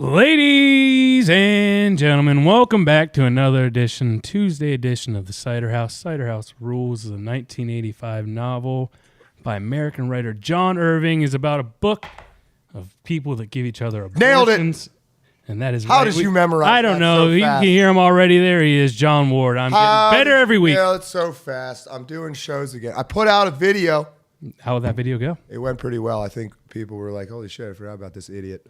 Ladies and gentlemen, welcome back to another edition, Tuesday edition of the Ciderhaus. Ciderhaus Rules is a 1985 novel by American writer John Irving. Is about a book of people that give each other abortions. Nailed it. And that is How did you memorize I don't that know. so You fast? can hear him already. There he is, John Ward. I'm getting better every week. Yeah, it's so fast. I'm doing shows again. I put out a video. How would that video go? It went pretty well. I think people were like, holy shit, I forgot about this idiot.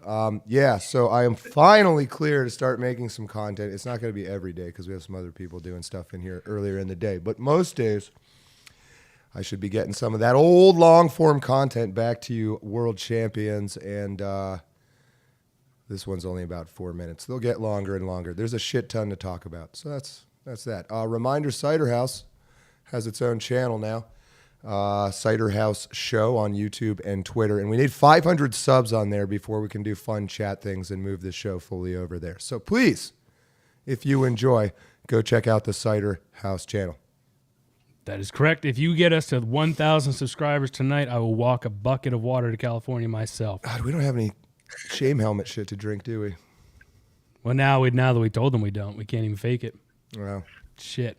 Yeah, so I am finally clear to start making some content. It's not going to be every day because we have some other people doing stuff in here earlier in the day. But most days, I should be getting some of that old long-form content back to you, world champions. And this one's only about 4 minutes. They'll get longer and longer. There's a shit ton to talk about. So that's that. Reminder, Ciderhaus has its own channel now. Ciderhaus Show on YouTube and Twitter, and we need 500 subs on there before we can do fun chat things and move the show fully over there. So please, if you enjoy, go check out the Ciderhaus channel. That is correct. If you get us to 1,000 subscribers tonight, I will walk a bucket of water to California myself. God, we don't have any shame helmet shit to drink, do we? Well, now that we told them we don't, we can't even fake it. Well, Shit.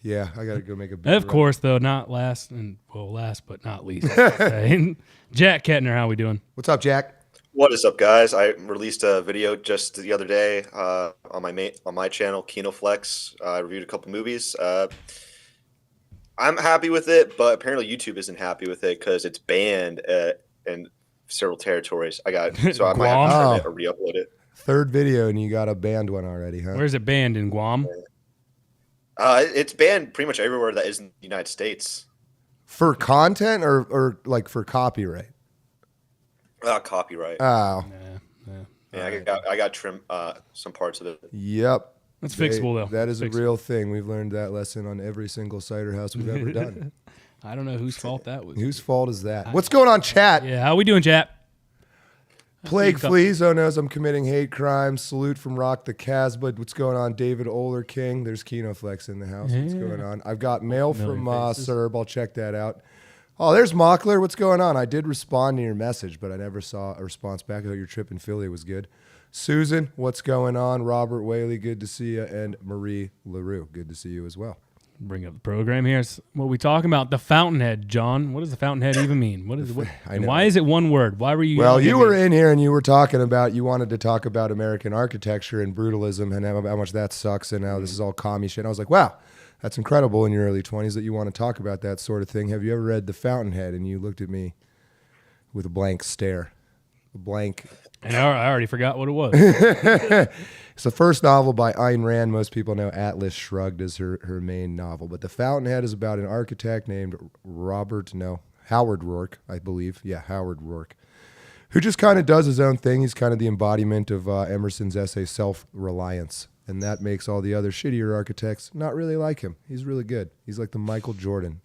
yeah, I got to go make a big Of run. course, though, last but not least. Jack Kettner, how we doing? What's up, Jack? What is up, guys? I released a video just the other day on my channel, KinoFlex. I reviewed a couple movies. I'm happy with it, but apparently YouTube isn't happy with it because it's banned in several territories. I might have to turn it or re-upload it. Third video, and you got a banned one already, huh? Where's it banned? In Guam? It's banned pretty much everywhere that isn't the United States. For content or like for copyright? Copyright. Oh. Yeah, I got trim some parts of it. Yep. That's fixable, though. That is Fixable. a real thing. We've learned that lesson on every single Ciderhaus we've ever done. I don't know whose fault that was. Whose fault is that? What's going on, chat? Yeah, how we doing, chat? Plague fleas. Oh, knows I'm committing hate crimes. Salute from Rock the Casbah. What's going on, David Oler King? There's KinoFlex in the house. What's going on? I've got mail from Serb. I'll check that out. Oh, there's Mockler. What's going on? I did respond to your message, but I never saw a response back. I thought your trip in Philly was good. Susan, what's going on? Robert Whaley, good to see you. And Marie LaRue, good to see you as well. Bring up the program here. It's what we talking about? The Fountainhead, John. What does the Fountainhead even mean? And why is it one word? Why were you? Well, you were in here and you were talking about, you wanted to talk about American architecture and brutalism and how much that sucks and how this is all commie shit. And I was like, wow, that's incredible in your early 20s that you want to talk about that sort of thing. Have you ever read The Fountainhead? And you looked at me with a blank stare. A blank. And I already forgot what it was. It's the first novel by Ayn Rand. Most people know Atlas Shrugged as her main novel. But The Fountainhead is about an architect named Howard Rourke, I believe. Yeah, Howard Rourke, who just kind of does his own thing. He's kind of the embodiment of Emerson's essay, Self-Reliance. And that makes all the other shittier architects not really like him. He's really good. He's like the Michael Jordan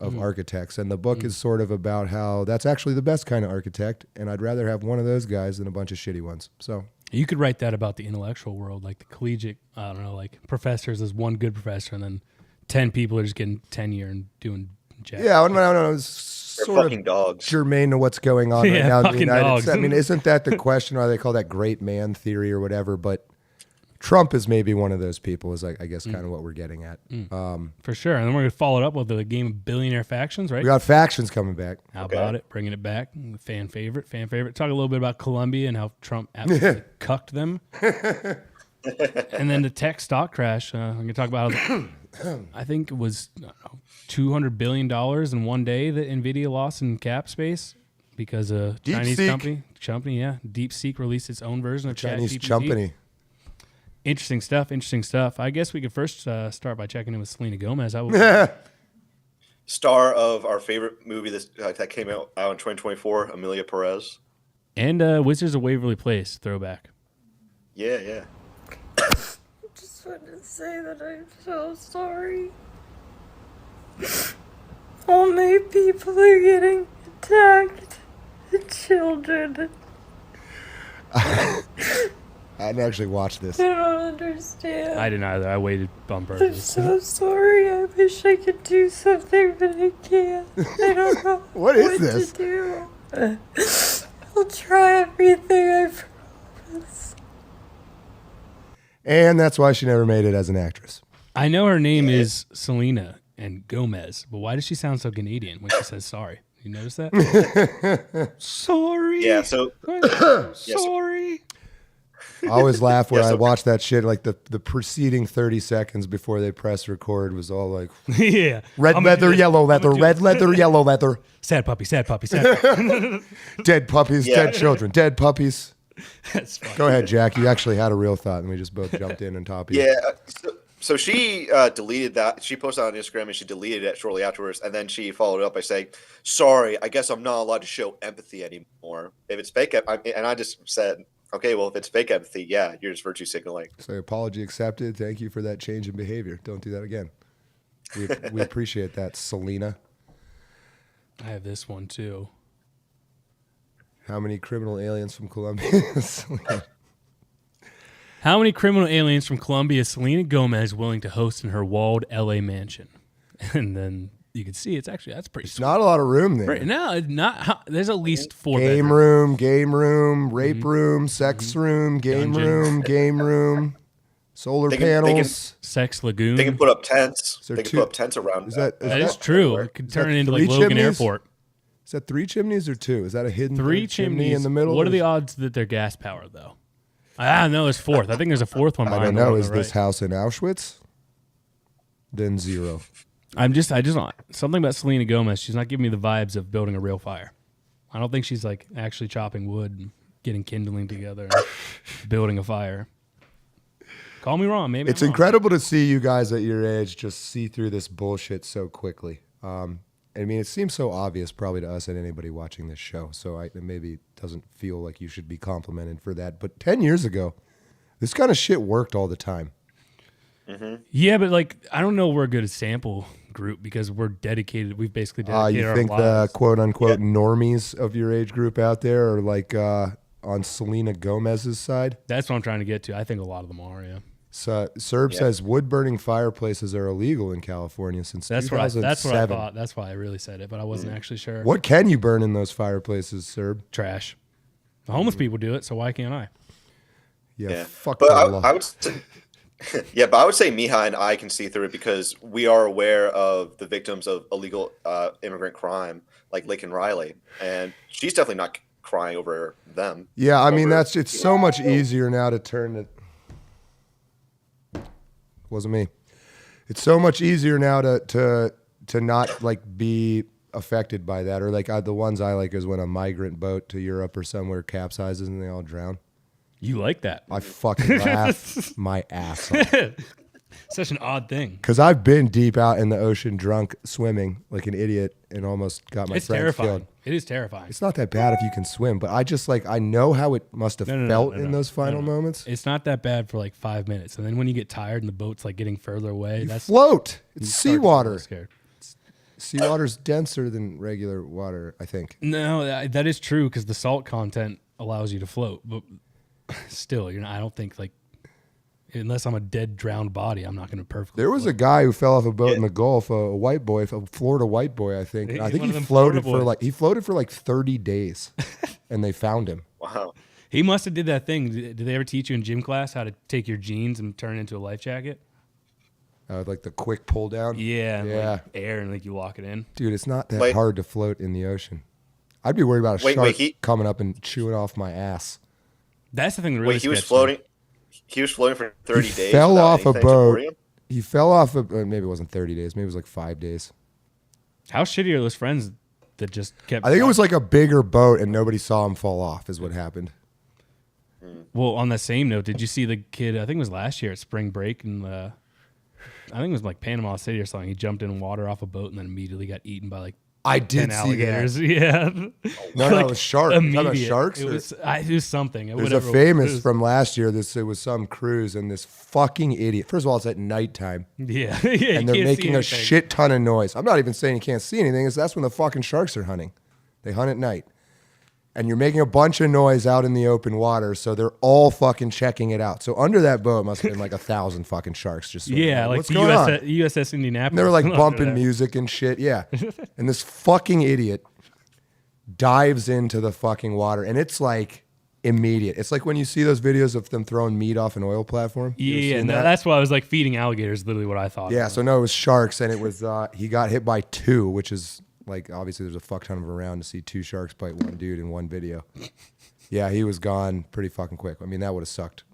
of architects. And the book is sort of about how that's actually the best kind of architect, and I'd rather have one of those guys than a bunch of shitty ones. So you could write that about the intellectual world, like the collegiate, I don't know, like professors is one good professor, and then 10 people are just getting tenure and doing jack. Yeah, I don't know. It's sort fucking of dogs. germane to what's going on right now in the United dogs. States. I mean, isn't that the question, why they call that great man theory or whatever? But Trump is maybe one of those people, is like, I guess, kind of what we're getting at. For sure. And then we're going to follow it up with the game of Billionaire Factions, right? We got Factions coming back. How about it? Bringing it back. Fan favorite. Talk a little bit about Colombia and how Trump absolutely cucked them. And then the tech stock crash. I'm going to talk about how I think it was $200 billion in one day that NVIDIA lost in cap space because a Chinese company, DeepSeek released its own version of Chinese ChatGPT. company. Interesting stuff. I guess we could first start by checking in with Selena Gomez. Star of our favorite movie that came out in 2024, Amelia Perez. And Wizards of Waverly Place throwback. Yeah. I just wanted to say that I'm so sorry. All my people are getting attacked. The children. I didn't actually watch this. I don't understand. I didn't either. I waited on I'm purpose. so sorry. I wish I could do something, but I can't. I don't know What is this? to do. I'll try everything, I Gomez. And that's why she never made it as an actress. I know her name is Selena and Gomez, but why does she sound so Canadian when she says sorry? You notice that? Sorry. Yeah. So Sorry. I always laugh when Yeah, so- I watch that shit. Like the preceding 30 seconds before they press record was all like Yeah. red I'm gonna leather, do this. yellow leather, I'm gonna red leather, yellow leather. Sad puppy, sad puppy, sad puppy. Dead puppies, Yeah. dead children, dead puppies. That's fine. Go ahead, Jack. You actually had a real thought, and we just both jumped in on top of you. Yeah. So she deleted that. She posted on Instagram and she deleted it shortly afterwards. And then she followed up by saying, "Sorry, I guess I'm not allowed to show empathy anymore. If it's fake," and I just said, "Okay, well, if it's fake empathy, yeah, you're just virtue signaling." So apology accepted. Thank you for that change in behavior. Don't do that again. We appreciate that, Selena. I have this one too. How many criminal aliens from Colombia? Selena. How many criminal aliens from Colombia is Selena Gomez willing to host in her walled LA mansion? And then you can see that's pretty sweet. Not a lot of room there. Right, no, not. There's at least 4 Game room, rape room, sex room, game Dungeon. room, solar They can- they panels. Sex lagoon. They can put up tents. there They can two- put up tents around. That is true. It could turn that it into like 3 Logan chimneys? Airport. Is that 3 chimneys or 2? Is that a hidden 3 third chimneys chimney in the middle? What are the odds that they're gas powered though? No, there's 4th. I think there's a 4th one. I behind don't the one know. on Is the this right. house in Auschwitz? Then 0. I just something about Selena Gomez. She's not giving me the vibes of building a real fire. I don't think she's like actually chopping wood and getting kindling together and building a fire. Call me wrong, maybe. It's I'm wrong. incredible to see you guys at your age just see through this bullshit so quickly. I mean, it seems so obvious probably to us and anybody watching this show. So it maybe doesn't feel like you should be complimented for that. But 10 years ago, this kind of shit worked all the time. Yeah, but like I don't know we're a good sample group because we're dedicated. We've basically dedicated You our think the lives. quote unquote normies of your age group out there are like on Selena Gomez's side? That's what I'm trying to get to. I think a lot of them are. Yeah, So Serb says wood burning fireplaces are illegal in California since that's what 2007. I thought. That's why I really said it, but I wasn't actually sure. What can you burn in those fireplaces, Serb? Trash? The homeless people do it, so why can't I? Yeah, fuck But the I law. would say, yeah, but I would say Mihai and I can see through it because we are aware of the victims of illegal immigrant crime, like Lake and Riley, and she's definitely not crying over them. Yeah, I mean over- it's so much easier now to turn it. Wasn't me. It's so much easier now to not like be affected by that, or like the ones I like is when a migrant boat to Europe or somewhere capsizes and they all drown. You like that? I fucking laugh my ass off. Such an odd thing. Because I've been deep out in the ocean drunk swimming like an idiot and almost got my It's friend terrifying. killed. It is terrifying. It's not that bad if you can swim, but I just like I know how it must have felt in those final moments. It's not that bad for like 5 minutes, and then when you get tired and the boat's like getting further away, that's Float. you It's start to get a seawater. little scared. Seawater's denser than regular water, I think. No, that is true because the salt content allows you to float, but still, I don't think like unless I'm a dead drowned body, I'm not going to perfectly. There was a guy who fell off a boat in the Gulf, a white boy, a Florida white boy, I think. And I think One of he them floated Florida boys. for like 30 days, and they found him. Wow. He must have did that thing. Did they ever teach you in gym class how to take your jeans and turn it into a life jacket? Like the quick pull down. Yeah, and Yeah. like air and like you lock it in. Dude, it's not that Wait. hard to float in the ocean. I'd be worried about a Wait, shark he- coming up and chewing off my ass. That's the thing that really. Wait, he was sketched me. floating. He was floating for 30 He days. fell without off a anything to boat. worry him? He fell off maybe it wasn't 30 days, maybe it was like 5 days. How shitty are those friends that just kept? I think it was like a bigger boat and nobody saw him fall off is what happened. Well, on that same note, did you see the kid? I think it was last year at spring break, and I think it was like Panama City or something. He jumped in water off a boat and then immediately got eaten by like I 10 did see alligators. that. Yeah, No, it was sharks. You talking about immediate. sharks? It or- was something. There's Whatever a it famous was. from last year. It was some cruise and this fucking idiot. First of all, it's at nighttime Yeah, yeah. you and they're can't see making a anything. shit ton of noise. I'm not even saying you can't see anything. That's when the fucking sharks are hunting. They hunt at night. And you're making a bunch of noise out in the open water, so they're all fucking checking it out. So under that boat must have been like 1,000 fucking sharks just swimming Yeah, around. like What's the going on? USS Indianapolis. And they were like under bumping there. music and shit. Yeah. And this fucking idiot dives into the fucking water and it's like immediate. It's like when you see those videos of them throwing meat off an oil platform. Yeah, and that's why I was like feeding alligators. Literally, what I thought. Yeah, so no, it was sharks, and it was he got hit by 2, which is like obviously there's a fuck ton of them around to see 2 sharks bite one dude in one video. Yeah, he was gone pretty fucking quick. I mean, that would have sucked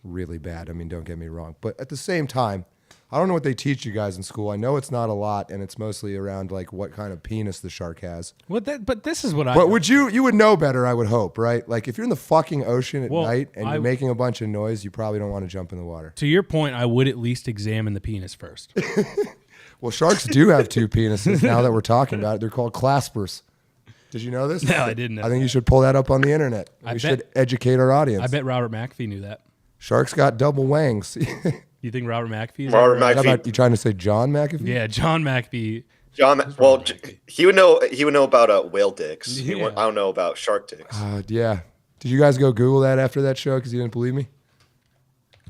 really bad. I mean, don't get me wrong, but at the same time, I don't know what they teach you guys in school. I know it's not a lot, and it's mostly around like what kind of penis the shark has. But this is what I. But would you would know better? I would hope, right? Like if you're in the fucking ocean at night and you're making a bunch of noise, you probably don't want to jump in the water. To your point, I would at least examine the penis first. Well, sharks do have 2 penises. Now that we're talking about it, they're called claspers. Did you know this? No, I didn't know. I think you should pull that up on the internet. We should educate our audience. I bet Robert McAfee knew that. Sharks got double wangs. You think Robert McAfee is Robert right? McAfee. You trying to say John McAfee? Yeah, John McAfee. Well, he would know. He would know about whale dicks. Yeah. I don't know about shark dicks. Yeah. Did you guys go Google that after that show because you didn't believe me?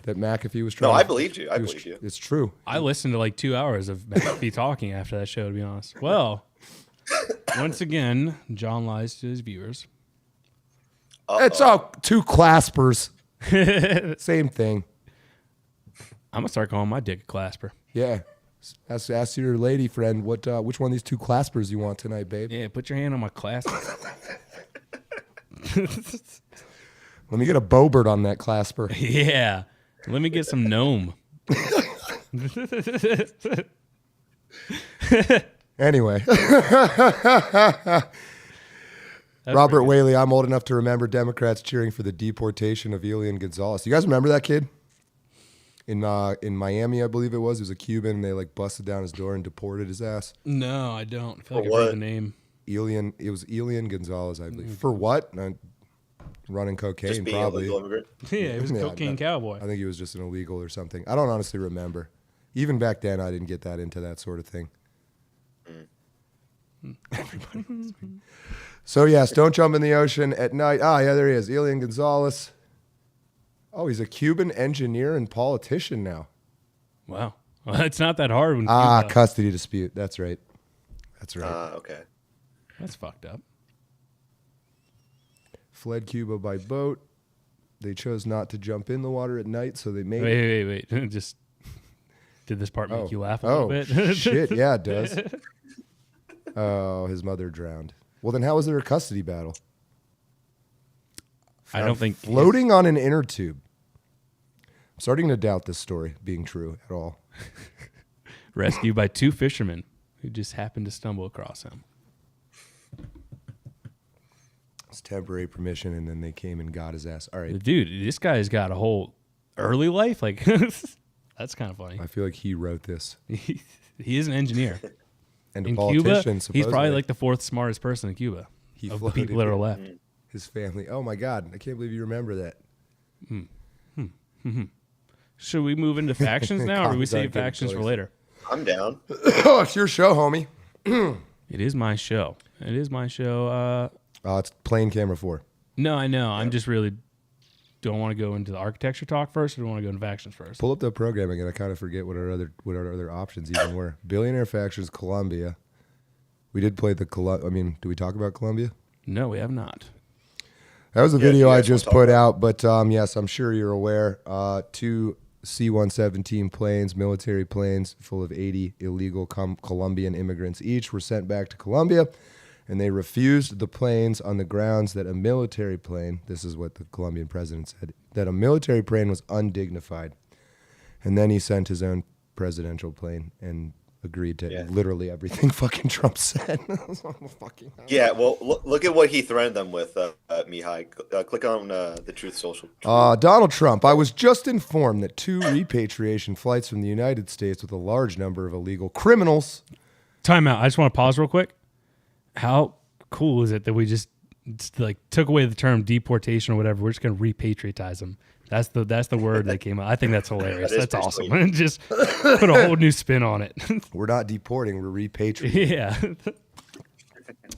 That McAfee was trying. No, I believed you. I believed you. It's true. I listened to like 2 hours of McAfee talking after that show, to be honest. Well, once again, John lies to his viewers. It's all 2 claspers. Same thing. I'm gonna start calling my dick a clasper. Yeah. Ask your lady friend which one of these 2 claspers you want tonight, babe. Yeah, put your hand on my clasper. Let me get a bobert on that clasper. Yeah. Let me get some gnome. Anyway. Robert Whaley, I'm old enough to remember Democrats cheering for the deportation of Elian Gonzalez. You guys remember that kid? In Miami, I believe it was. He was a Cuban, and they like busted down his door and deported his ass. No, I don't. I feel like I've what? heard the name. Elian, it was Elian Gonzalez, I believe. For what? Running cocaine, Just being probably. a legal immigrant. Yeah, it was a cocaine cowboy. I think he was just an illegal or something. I don't honestly remember. Even back then, I didn't get that into that sort of thing. So yes, don't jump in the ocean at night. Ah, yeah, there he is, Elian Gonzalez. Oh, he's a Cuban engineer and politician now. Wow. Well, it's not that hard when Custody dispute. That's right. That's right. Okay. That's fucked up. Fled Cuba by boat. They chose not to jump in the water at night, so they made Wait. Just did this part make you laugh a little bit? Shit, yeah, it does. Oh, his mother drowned. Well, then how was there a custody battle? I don't think floating on an inner tube. I'm starting to doubt this story being true at all. Rescued by 2 fishermen who just happened to stumble across him. It's temporary permission, and then they came and got his ass. All right. Dude, this guy's got a whole early life. Like, that's kind of funny. I feel like he wrote this. He is an engineer. And a In politician, Cuba, supposedly. he's probably like the 4th smartest person in Cuba. He Of the people that are left. His family. Oh, my God. I can't believe you remember that. Should we move into factions now, or do we Cops aren't save getting factions for toys. later? I'm down. Oh, it's your show, homie. It is my show. It is my show. It's Plain Camera 4. No, I know. I'm just really don't want to go into the architecture talk first, or do I want to go into factions first? Pull up the programming, and I kind of forget what our other options even were. Billionaire Factions, Colombia. We did play do we talk about Colombia? No, we have not. That was a Yeah, video you I guys just wanna talk put out, but yes, I'm sure you're aware. 2 C-117 planes, military planes, full of 80 illegal Colombian immigrants each, were sent back to Colombia, and they refused the planes on the grounds that a military plane, this is what the Colombian president said, that a military plane was undignified. And then he sent his own presidential plane and agreed to literally everything fucking Trump said. Yeah, well, look at what he threatened them with, Mihai. Click on the Truth Social. Donald Trump, I was just informed that 2 repatriation flights from the United States with a large number of illegal criminals. Time out. I just want to pause real quick. How cool is it that we just like took away the term deportation or whatever? We're just going to repatriotize them. That's the word that came out. I think that's hilarious. That's awesome. And just put a whole new spin on it. We're not deporting, we're repatriating. Yeah.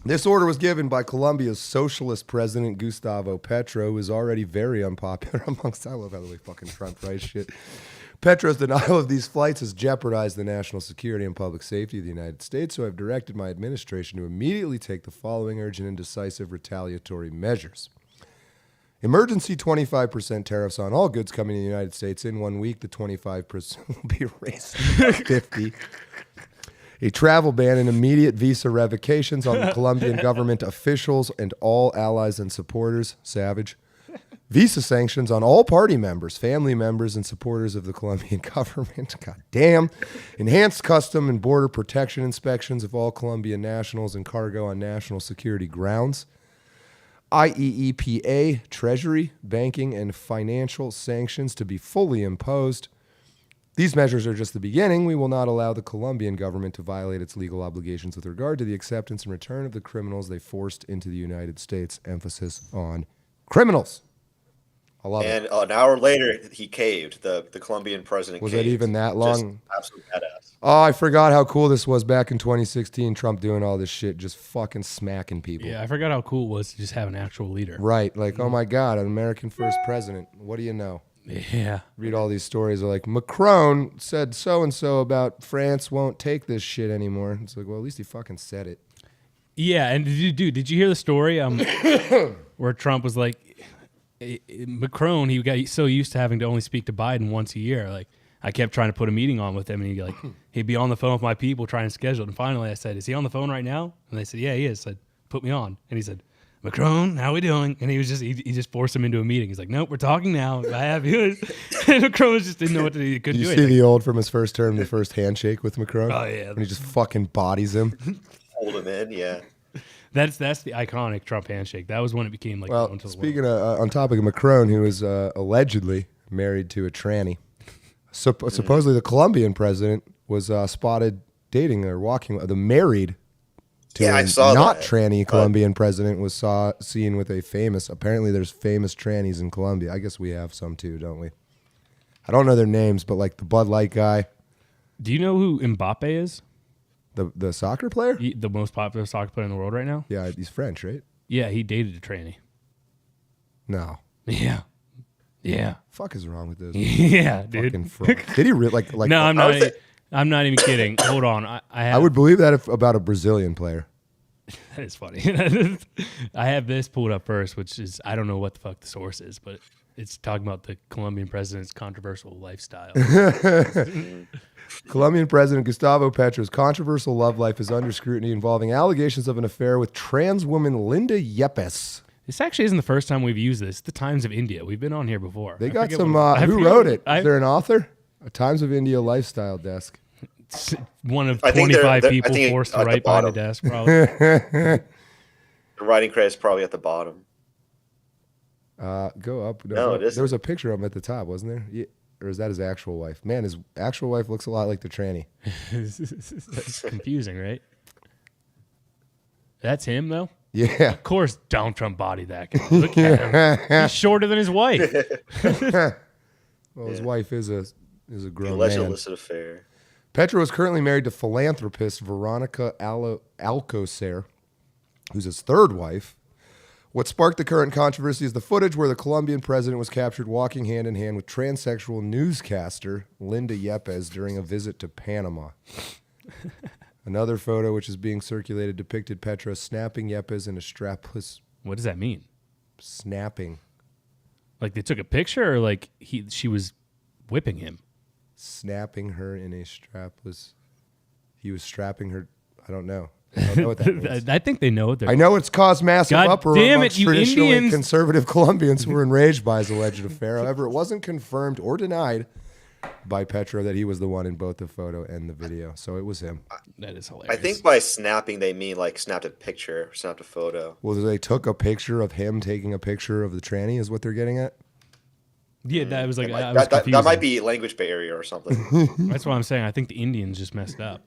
This order was given by Colombia's socialist president, Gustavo Petro, who is already very unpopular amongst, I love how the way fucking Trump writes shit. Petro's denial of these flights has jeopardized the national security and public safety of the United States, so I've directed my administration to immediately take the following urgent and decisive retaliatory measures. Emergency 25% tariffs on all goods coming to the United States. In 1 week, the 25% will be raised to 50. A travel ban and immediate visa revocations on the Colombian government officials and all allies and supporters. Savage. Visa sanctions on all party members, family members, and supporters of the Colombian government. God damn. Enhanced custom and border protection inspections of all Colombian nationals and cargo on national security grounds. IEEPA, Treasury, banking, and financial sanctions to be fully imposed. These measures are just the beginning. We will not allow the Colombian government to violate its legal obligations with regard to the acceptance and return of the criminals they forced into the United States. Emphasis on criminals. I love it. And an hour later, he caved. The Colombian president Was caved. it even that long? Just absolute badass. Oh, I forgot how cool this was back in 2016. Trump doing all this shit, just fucking smacking people. Yeah, I forgot how cool it was to just have an actual leader. Right. Like, oh my God, an American first president. What do you know? Yeah. Read all these stories. They're like, Macron said so-and-so about France won't take this shit anymore. It's like, well, at least he fucking said it. Yeah, and did you hear the story where Trump was like, Macron, he got so used to having to only speak to Biden once a year. Like, I kept trying to put a meeting on with him, and he'd be on the phone with my people trying to schedule it. And finally, I said, "Is he on the phone right now?" And they said, "Yeah, he is." I said, "Put me on." And he said, "Macron, how we doing?" And he just forced him into a meeting. He's like, "Nope, we're talking now. I have you." And Macron just didn't know what to do. He couldn't Did you do see it. the old from his first term, the first handshake with Macron? Oh yeah, And he just fucking bodies him. Hold him in, yeah. that's the iconic Trump handshake. That was when it became like Well, known to the speaking world. of, on topic of Macron, who is allegedly married to a tranny. Supposedly the Colombian president was spotted dating or walking, the married to Yeah, I a saw not that. tranny Colombian president was seen with a famous, apparently there's famous trannies in Colombia. I guess we have some too, don't we? I don't know their names, but like the Bud Light guy. Do you know who Mbappe is? The soccer player? The most popular soccer player in the world right now? Yeah, he's French, right? Yeah, he dated a tranny. No. Yeah. Yeah. Fuck is wrong with this? Yeah, dude. Fucking fraud. Did he really like? No, I'm I not. would say- I'm not even kidding. Hold on. I would believe that if about a Brazilian player. That is funny. I have this pulled up first, which is I don't know what the fuck the source is, but it's talking about the Colombian president's controversial lifestyle. Colombian President Gustavo Petro's controversial love life is under scrutiny, involving allegations of an affair with trans woman Linda Yepes. This actually isn't the first time we've used this. The Times of India. We've been on here before. They I got forget some. I Who forget wrote what- it? Is there an author? A Times of India lifestyle desk. It's one of I think 25 they're- I people think forced to at the write behind a bottom. desk, probably. The writing credit's probably at the bottom. Go up. No, it isn't. There was a picture of him at the top, wasn't there? Yeah. Or is that his actual wife? Man, his actual wife looks a lot like the tranny. That's confusing, right? That's him, though? Yeah. Of course, Donald Trump bodied that guy. Look at him. He's shorter than his wife. Well, his wife is a The grown alleged man. illicit affair. Petro is currently married to philanthropist Veronica Alcocer, who's his third wife. What sparked the current controversy is the footage where the Colombian president was captured walking hand in hand with transsexual newscaster Linda Yepes during a visit to Panama. Another photo, which is being circulated, depicted Petro snapping Yepes in a strapless What does that mean? snapping. Like they took a picture, or like she was whipping him? Snapping her in a strapless. He was strapping her. I don't know. I don't know what that means. I think they know what they're. I know it's caused massive God uproar damn it, amongst you traditionally Indians. conservative Colombians who were enraged by his alleged affair. However, it wasn't confirmed or denied by Petro that he was the one in both the photo and the video. So it was him. That is hilarious. I think by snapping they mean like snapped a picture, snapped a photo. Well, they took a picture of him taking a picture of the tranny is what they're getting at? Yeah, that was like That, I might, was that confusing. might be language barrier or something. That's what I'm saying. I think the Indians just messed up.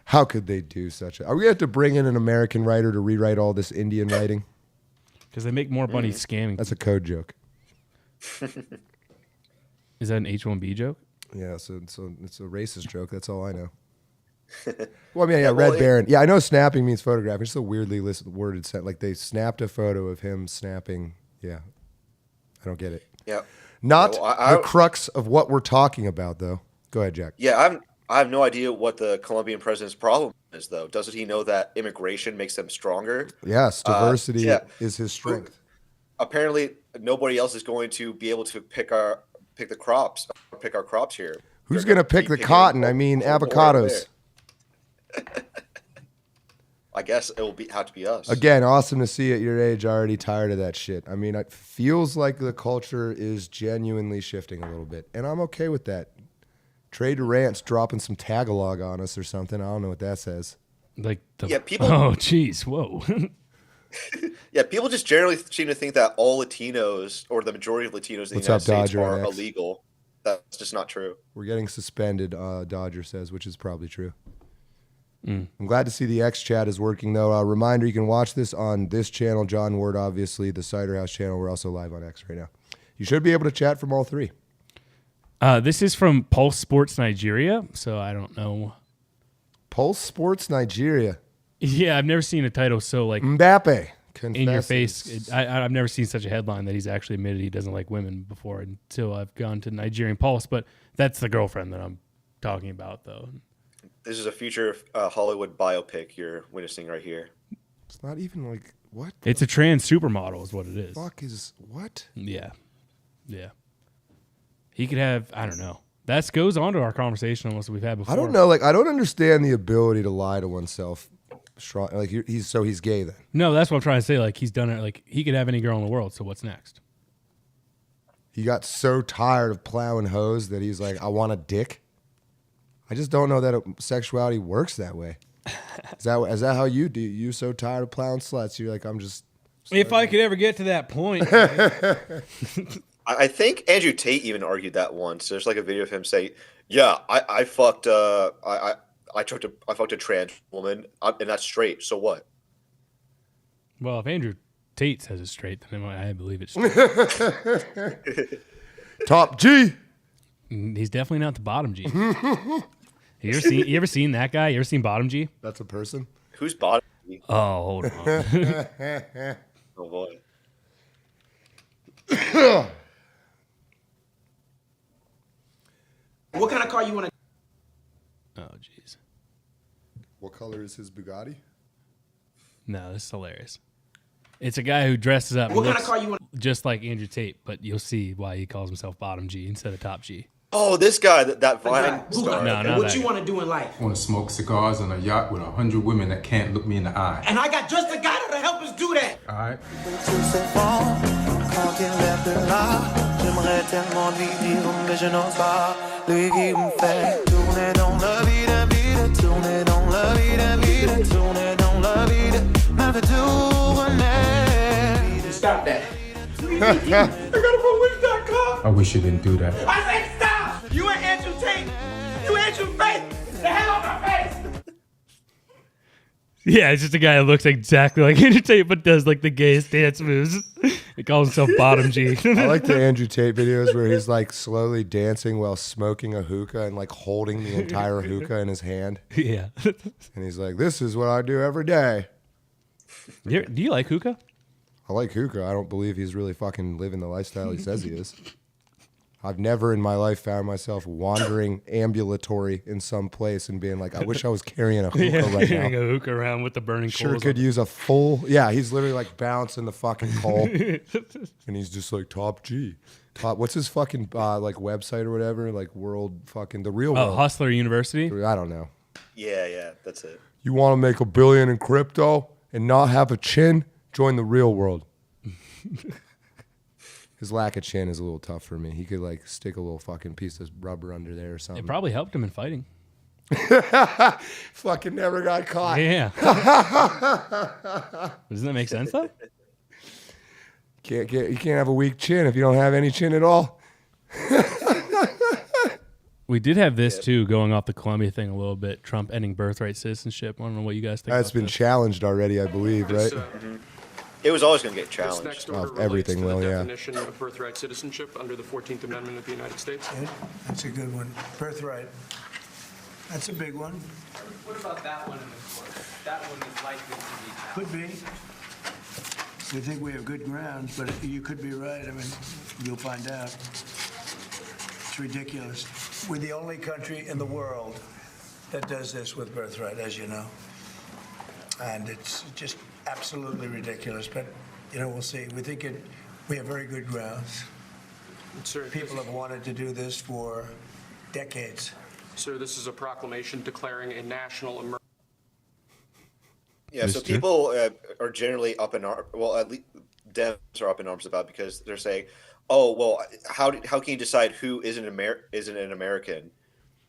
How could they do such a... Are we going to have to bring in an American writer to rewrite all this Indian writing? Because they make more money scamming. That's a code joke. Is that an H-1B joke? Yeah, so it's a racist joke. That's all I know. Well, I mean, yeah, well, Red Baron. Yeah, I know snapping means photographing. It's just a weirdly worded sentence. Like they snapped a photo of him snapping. Yeah, I don't get it. Yeah. Not Yeah, well, the crux of what we're talking about, though. Go ahead, Jack. Yeah, I have no idea what the Colombian president's problem is, though. Doesn't he know that immigration makes them stronger? Yes, diversity yeah. is his strength. apparently nobody else is going to be able to pick our crops here. Who's They're going to pick be the picking cotton? I mean, over avocados. there. I guess it will have to be us. Again, awesome to see at your age already tired of that shit. I mean, it feels like the culture is genuinely shifting a little bit, and I'm okay with that. Trey Durant's dropping some Tagalog on us or something. I don't know what that says. Like the, Yeah, people- Oh, jeez, whoa. Yeah, people just generally seem to think that all Latinos or the majority of Latinos in the What's United up, States Dodger are on X? illegal. That's just not true. We're getting suspended, Dodger says, which is probably true. I'm glad to see the X chat is working, though. Reminder, you can watch this on this channel, John Ward, obviously, the Ciderhaus channel. We're also live on X right now. You should be able to chat from all three. This is from Pulse Sports Nigeria, so I don't know. Pulse Sports Nigeria. Yeah, I've never seen a title so like Mbappe. in your face. confesses. I've never seen such a headline that he's actually admitted he doesn't like women before until I've gone to Nigerian Pulse, but that's the girlfriend that I'm talking about, though. This is a future Hollywood biopic you're witnessing right here. It's not even like, what It's a trans supermodel is what it is. fuck is, what? Yeah. Yeah. He could have, I don't know. That goes on to our conversation almost that we've had before. I don't know. Like, I don't understand the ability to lie to oneself. Strong, like he's gay then. No, that's what I'm trying to say. Like, he's done it. Like, he could have any girl in the world, so what's next? He got so tired of plowing hose that he's like, I want a dick. I just don't know that sexuality works that way. Is that how you do? You so tired of plowing sluts? You're like, I'm just. If I could ever get to that point. I think Andrew Tate even argued that once. There's like a video of him saying, "Yeah, I fucked I fucked a trans woman, and that's straight. So what?" Well, if Andrew Tate says it's straight, then I believe it's straight. Top G. He's definitely not the bottom G. You ever seen that guy? You ever seen Bottom G? That's a person. Who's bottom? Oh, hold on. Oh boy. What kind of car you want to? Oh, jeez. What color is his Bugatti? No, this is hilarious. It's a guy who dresses up and What kind of looks car you want? just like Andrew Tate, but you'll see why he calls himself Bottom G instead of Top G. Oh, this guy, that Vine Who star. got No, that? not What that you guy. want to do in life? I want to smoke cigars on a yacht with 100 women that can't look me in the eye. And I got just the guy that'll help us do that. All right? Sous ses vents, quand il lève de là, j'aimerais tellement lui dire, mais je n'ose pas. Lui qui me fait tourner dans la vida, tourner dans la vida, tourner dans la vida, me fait tourner. Stop that. I gotta go with that car. I wish you didn't do that. I said stop. You ain't Andrew Tate. You Andrew Tate. The hell on my face. Yeah, it's just a guy that looks exactly like Andrew Tate, but does like the gayest dance moves. He calls himself Bottom G. I like the Andrew Tate videos where he's like slowly dancing while smoking a hookah and like holding the entire hookah in his hand. Yeah. And he's like, this is what I do every day. Do you like hookah? I like hookah. I don't believe he's really fucking living the lifestyle he says he is. I've never in my life found myself wandering ambulatory in some place and being like, I wish I was carrying a hookah right Carrying now. a hookah around with the burning Sure coals. could use a full. Yeah, he's literally like bouncing the fucking coal. And he's just like, Top G. What's his fucking like website or whatever? Like world fucking, the real Oh, world. Hustler University? I don't know. Yeah, that's it. You want to make $1 billion in crypto and not have a chin? Join the real world. His lack of chin is a little tough for me. He could like stick a little fucking piece of rubber under there or something. It probably helped him in fighting. Fucking never got caught. Yeah. Doesn't that make sense though? You can't have a weak chin if you don't have any chin at all. We did have this too, going off the Colombia thing a little bit. Trump ending birthright citizenship. I don't know what you guys think. That's about been this. challenged already, I believe, right? It was always going to get This challenged. next order Of everything relates to will, the yeah. definition of birthright citizenship under the 14th Amendment of the United States. That's a good one. Birthright. That's a big one. What about that one in the court? That one is likely to be challenged. Could be. We think we have good grounds, but you could be right. I mean, you'll find out. It's ridiculous. We're the only country in the world that does this with birthright, as you know. And it's just absolutely ridiculous. But, you know, we'll see. We think We have very good grounds. Sir, People have wanted to do this for decades. Sir, this is a proclamation declaring a national emergency. Yeah, so people are generally up in arms. Well, at least Dems are up in arms about, because they're saying, "Oh, well, how can you decide who isn't an American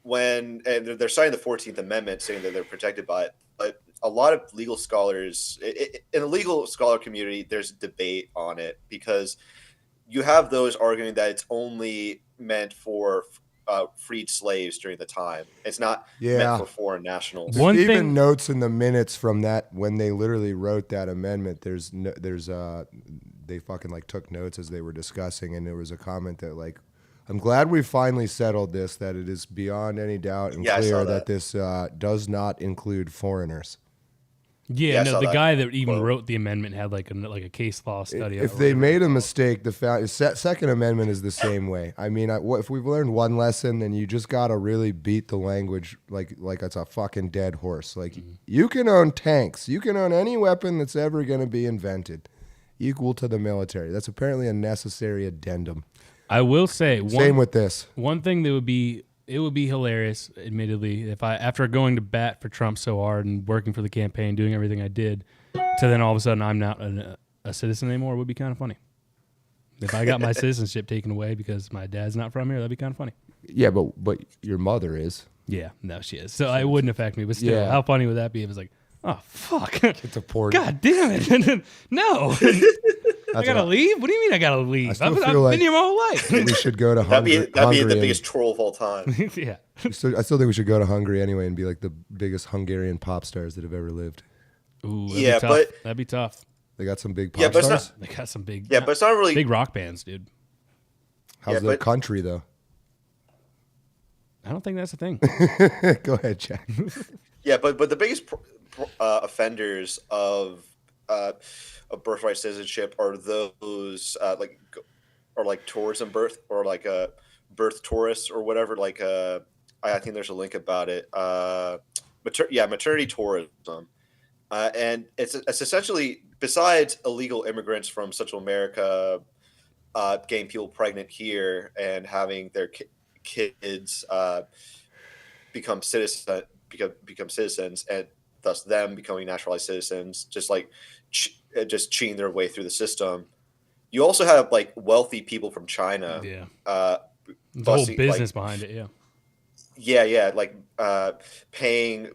when?" And they're citing the 14th Amendment, saying that they're protected by it. But a lot of legal scholars in the legal scholar community, there's debate on it, because you have those arguing that it's only meant for freed slaves during the time. It's not meant for foreign nationals. There's even notes in the minutes from that when they literally wrote that amendment. They fucking like took notes as they were discussing, and there was a comment that like, "I'm glad we finally settled this. That it is beyond any doubt and clear that this does not include foreigners." Yeah, no, the guy that even wrote the amendment had like a case law study. If they made a mistake, the Second Amendment is the same way. I mean, if we've learned one lesson, then you just gotta really beat the language like it's a fucking dead horse. Like you can own tanks, you can own any weapon that's ever gonna be invented, equal to the military. That's apparently a necessary addendum. I will say same with this. One thing that would be hilarious, admittedly, if after going to bat for Trump so hard and working for the campaign, doing everything I did, to then all of a sudden I'm not a citizen anymore, would be kind of funny. If I got my citizenship taken away because my dad's not from here, that'd be kind of funny. Yeah, but your mother is. Yeah, no, she is. So it wouldn't affect me. But still, how funny would that be? If it was like, oh fuck, it's a poor. God damn it, no. I gotta leave? What do you mean I gotta leave? I've been here my whole life. We should go to Hungary. That'd be the biggest troll of all time. Yeah. I still think we should go to Hungary anyway and be like the biggest Hungarian pop stars that have ever lived. Ooh, that'd be tough. They got some big pop stars. They got some big. Yeah, but it's not really big rock bands, dude. How's the country though? I don't think that's a thing. Go ahead, Jack. Yeah, but the biggest offenders of birthright citizenship are those like tourism birth or like birth tourists or whatever. Like I think there's a link about it. Maternity tourism, and it's essentially, besides illegal immigrants from Central America getting people pregnant here and having their kids become citizens, and thus them becoming naturalized citizens, just like just cheating their way through the system. You also have like wealthy people from China. Yeah. The whole business behind it. Yeah. Yeah. Like paying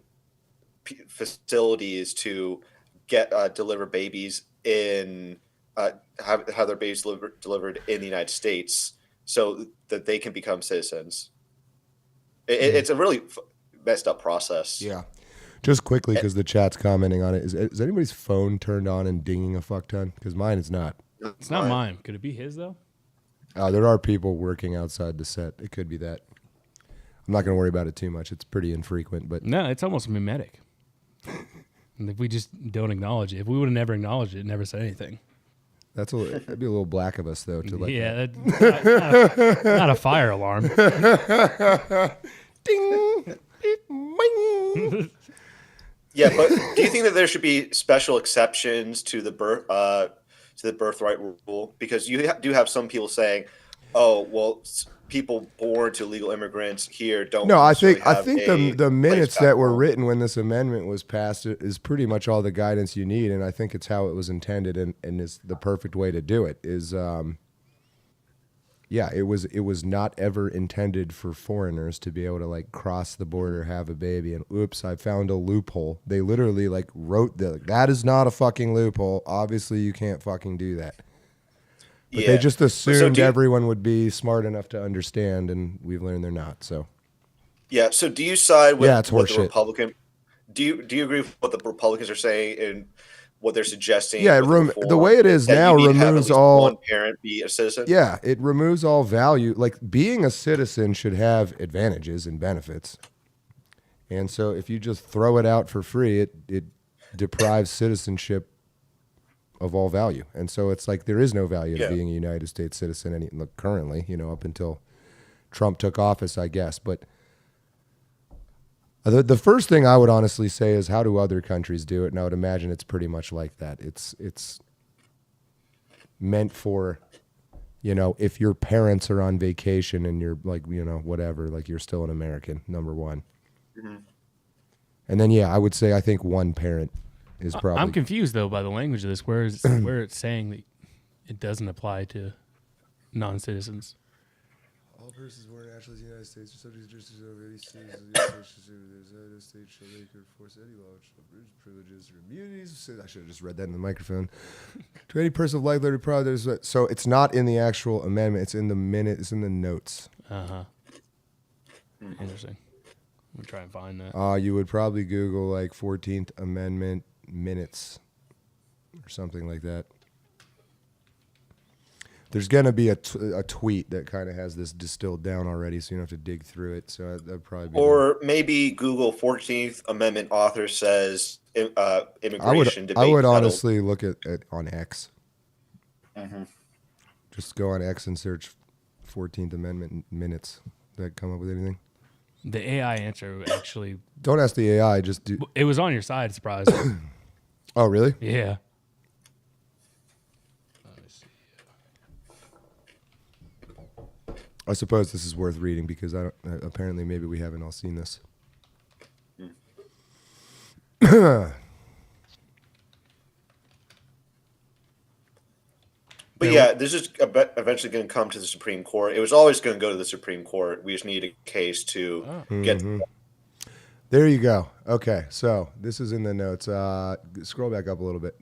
facilities to get deliver babies in have their babies delivered in the United States so that they can become citizens. It's a really messed up process. Yeah. Just quickly, because the chat's commenting on it, is anybody's phone turned on and dinging a fuck ton? Because mine is not. It's not mine. Could it be his though? There are people working outside the set. It could be that. I'm not going to worry about it too much. It's pretty infrequent, but no, it's almost mimetic. And if we just don't acknowledge it, if we would have never acknowledged it, never said anything. That'd be a little black of us though. To let not a fire alarm. Ding. Yeah, but do you think that there should be special exceptions to the birthright rule? Because you do have some people saying, "Oh, well, people born to legal immigrants here don't." No, I think the minutes that were written when this amendment was passed is pretty much all the guidance you need, and I think it's how it was intended, and is the perfect way to do it. It was not ever intended for foreigners to be able to like cross the border, have a baby, and oops, I found a loophole. They literally like wrote that is not a fucking loophole. Obviously, you can't fucking do that. But they just assumed everyone would be smart enough to understand, and we've learned they're not. So yeah. So do you side with what the horseshit. Republican? Do you agree with what the Republicans are saying and what they're suggesting? Yeah, the way it is now removes all. One parent be a citizen. Yeah, it removes all value. Like being a citizen should have advantages and benefits, and so if you just throw it out for free, it deprives citizenship of all value. And so it's like there is no value to being a United States citizen currently, up until Trump took office, I guess. But the first thing I would honestly say is, how do other countries do it? And I would imagine it's pretty much like that. It's meant for, if your parents are on vacation and you're like, whatever, like you're still an American, number one. Mm-hmm. And then, I would say I think one parent is probably. I'm confused though by the language of this. Where it's saying that it doesn't apply to non-citizens. All persons born and naturalized in the United States are subject to jurisdiction of any citizen. State shall make or enforce any law which shall abridge privileges or immunities. I should have just read that in the microphone. To any person of like, liberty, proud. So it's not in the actual amendment. It's in the minute. It's in the notes. Interesting. I'm gonna try and find that. You would probably Google like 14th Amendment minutes or something like that. There's going to be a tweet that kind of has this distilled down already, so you don't have to dig through it. So that'd probably be. Or maybe Google 14th Amendment author says immigration debate. I would settled. honestly look at on X. Mm-hmm. Just go on X and search 14th Amendment minutes. That come up with anything? The AI answer actually. Don't ask the AI. Just do. It was on your side, surprisingly. Oh, really? Yeah. I suppose this is worth reading because apparently maybe we haven't all seen this. But this is eventually going to come to the Supreme Court. It was always going to go to the Supreme Court. We just need a case to get. There you go. Okay, so this is in the notes. Scroll back up a little bit.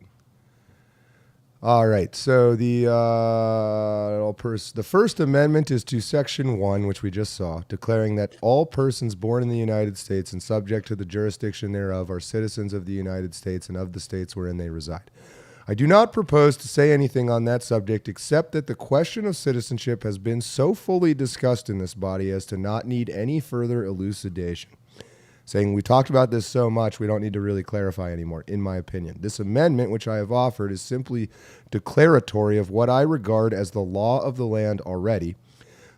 All right, so the First Amendment is to Section 1, which we just saw, declaring that all persons born in the United States and subject to the jurisdiction thereof are citizens of the United States and of the states wherein they reside. I do not propose to say anything on that subject except that the question of citizenship has been so fully discussed in this body as to not need any further elucidation. Saying we talked about this so much, we don't need to really clarify anymore, in my opinion. This amendment, which I have offered, is simply declaratory of what I regard as the law of the land already,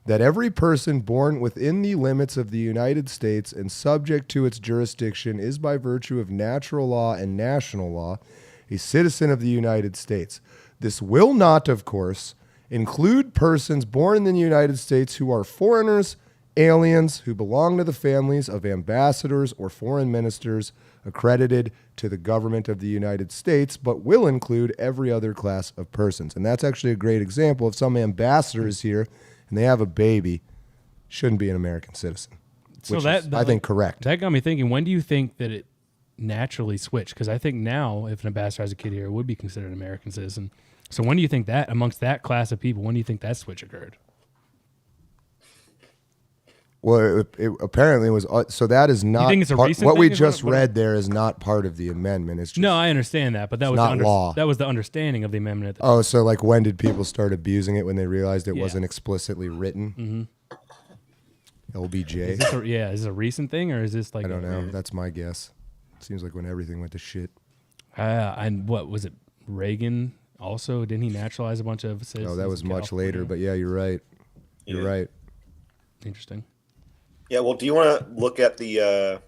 that every person born within the limits of the United States and subject to its jurisdiction is by virtue of natural law and national law a citizen of the United States. This will not, of course, include persons born in the United States who are foreigners, aliens who belong to the families of ambassadors or foreign ministers accredited to the government of the United States, but will include every other class of persons. And that's actually a great example. If some ambassador is here and they have a baby, shouldn't be an American citizen. So which that is, I think, correct. That got me thinking, when do you think that it naturally switched? Because I think now, if an ambassador has a kid here, it would be considered an American citizen. So when do you think that, amongst that class of people, when do you think that switch occurred? Well, it apparently was. So that is not. You think it's a recent what thing? we just read there is not part of the amendment. It's just, no, I understand that, but that was not law. That was the understanding of the amendment. At the time. So like when did people start abusing it when they realized it Yeah. wasn't explicitly written? Mm-hmm. LBJ. Is this a recent thing or is this like? I don't know. That's my guess. Seems like when everything went to shit. And what was it? Reagan also, didn't he naturalize a bunch of citizens? No, that was much later. But yeah, you're right. You're right. Interesting. Yeah, well, do you want to look at the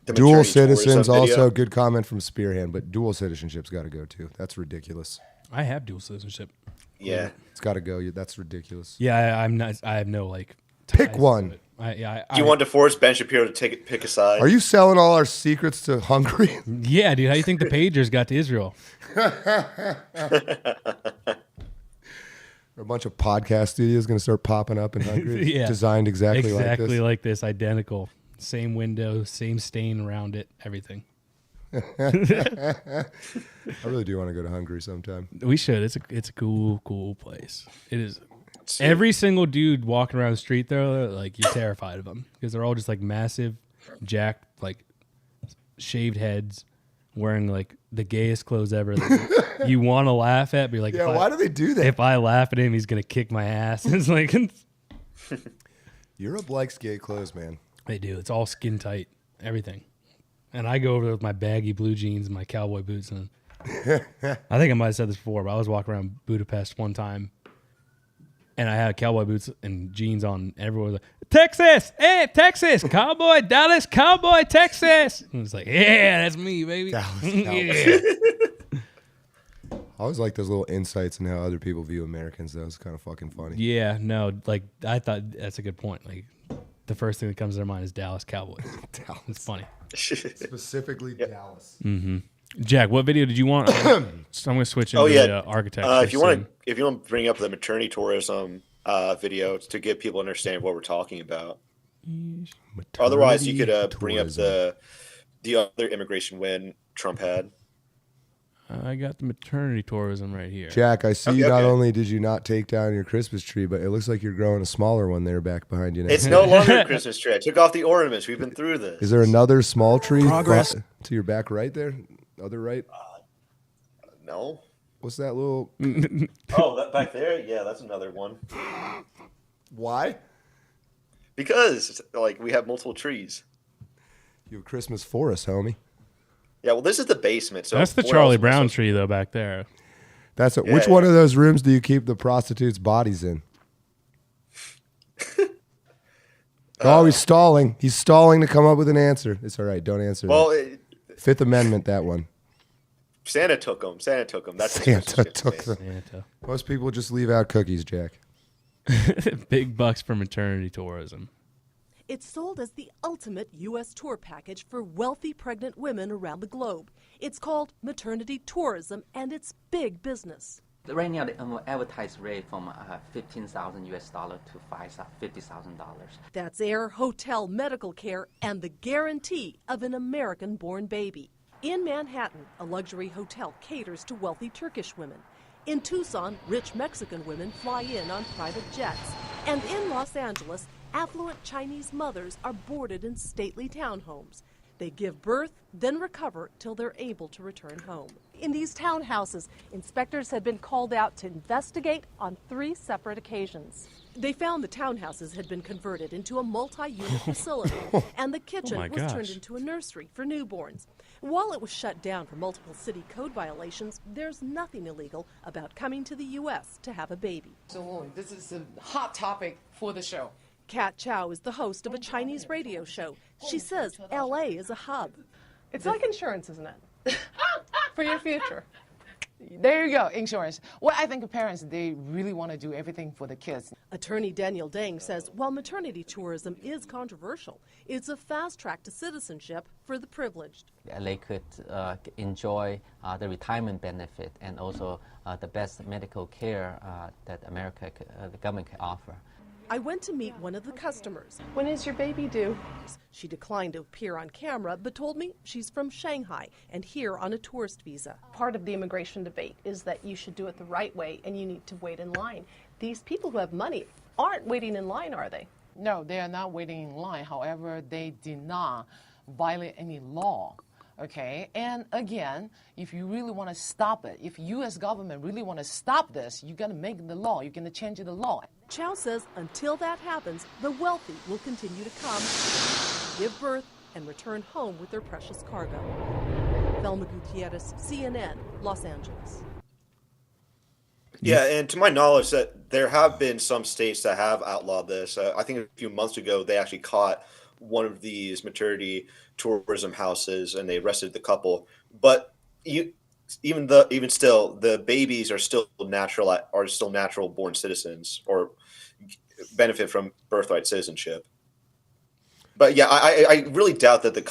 dual citizens? Video? Also, good comment from Spearhand, but dual citizenship's got to go too. That's ridiculous. I have dual citizenship. Yeah, it's got to go. That's ridiculous. Yeah, I'm not. I have no like. Pick one. Do you want to force Ben Shapiro to pick a side? Are you selling all our secrets to Hungary? Yeah, dude. How do you think the pagers got to Israel? A bunch of podcast studios going to start popping up in Hungary, designed exactly like this. Exactly like this, identical. Same window, same stain around it, everything. I really do want to go to Hungary sometime. We should. It's a cool place. It is. Every single dude walking around the street there, like you're terrified of them because they're all just like massive, jacked, like shaved heads, wearing like the gayest clothes ever. That you want to laugh at, but you're like, why do they do that? If I laugh at him, he's gonna kick my ass. It's like Europe likes gay clothes, man. They do. It's all skin tight, everything. And I go over there with my baggy blue jeans and my cowboy boots. And I think I might have said this before, but I was walking around Budapest one time, and I had cowboy boots and jeans on. And everyone was like, "Texas, hey, Texas, cowboy, Dallas, cowboy, Texas." And it's like, yeah, that's me, baby. Dallas. Yeah. I always like those little insights in how other people view Americans, though. It's kind of fucking funny. Yeah, no, like I thought that's a good point. Like the first thing that comes to their mind is Dallas Cowboys. Dallas. It's funny. Specifically Dallas. Mm-hmm. Jack, what video did you want? So I'm going to switch into the architecture. If you want to bring up the maternity tourism video to give people an understanding of what we're talking about. Otherwise, you could bring up the other immigration win Trump had. I got the maternity tourism right here. Jack, I see not only did you not take down your Christmas tree, but it looks like you're growing a smaller one there back behind you now. It's no longer a Christmas tree. I took off the ornaments. We've been through this. Is there another small tree to your back right there? Other right? No. What's that little... Oh, that back there? Yeah, that's another one. Why? Because, like, we have multiple trees. You have a Christmas forest, homie. Yeah, well, this is the basement. So that's the Charlie Brown tree, though, back there. That's it. Which one of those rooms do you keep the prostitutes' bodies in? Oh, he's stalling. He's stalling to come up with an answer. It's all right. Don't answer that. Fifth Amendment, that one. Santa took them. That's Santa took them. Most people just leave out cookies, Jack. Big bucks for maternity tourism. It's sold as the ultimate U.S. tour package for wealthy pregnant women around the globe. It's called Maternity Tourism, and it's big business. Right now, the advertised rate from $15,000 US to $50,000. That's air, hotel, medical care, and the guarantee of an American-born baby. In Manhattan, a luxury hotel caters to wealthy Turkish women. In Tucson, rich Mexican women fly in on private jets. And in Los Angeles, affluent Chinese mothers are boarded in stately townhomes. They give birth, then recover till they're able to return home. In these townhouses, inspectors had been called out to investigate on 3 separate occasions. They found the townhouses had been converted into a multi-unit facility, and the kitchen was turned into a nursery for newborns. While it was shut down for multiple city code violations, there's nothing illegal about coming to the U.S. to have a baby. So this is a hot topic for the show. Kat Chow is the host of a Chinese radio show. She says L.A. is a hub. It's like insurance, isn't it? For your future. There you go, insurance. Well, I think parents, they really want to do everything for the kids. Attorney Daniel Deng says while maternity tourism is controversial, it's a fast track to citizenship for the privileged. They could enjoy the retirement benefit and also the best medical care that America, the government can offer. I went to meet one of the customers. When is your baby due? She declined to appear on camera, but told me she's from Shanghai and here on a tourist visa. Part of the immigration debate is that you should do it the right way and you need to wait in line. These people who have money aren't waiting in line, are they? No, they are not waiting in line. However, they did not violate any law. Okay, and again, if you really want to stop it, if U.S. government really want to stop this, you're going to make the law, you're going to change the law. Chow says until that happens, the wealthy will continue to come, give birth, and return home with their precious cargo. Thelma Gutierrez, CNN, Los Angeles. Yeah, and to my knowledge, that there have been some states that have outlawed this. I think a few months ago, they actually caught one of these maternity tourism houses and they arrested the couple. But even still, the babies are still natural born citizens or benefit from birthright citizenship. But yeah, I really doubt that the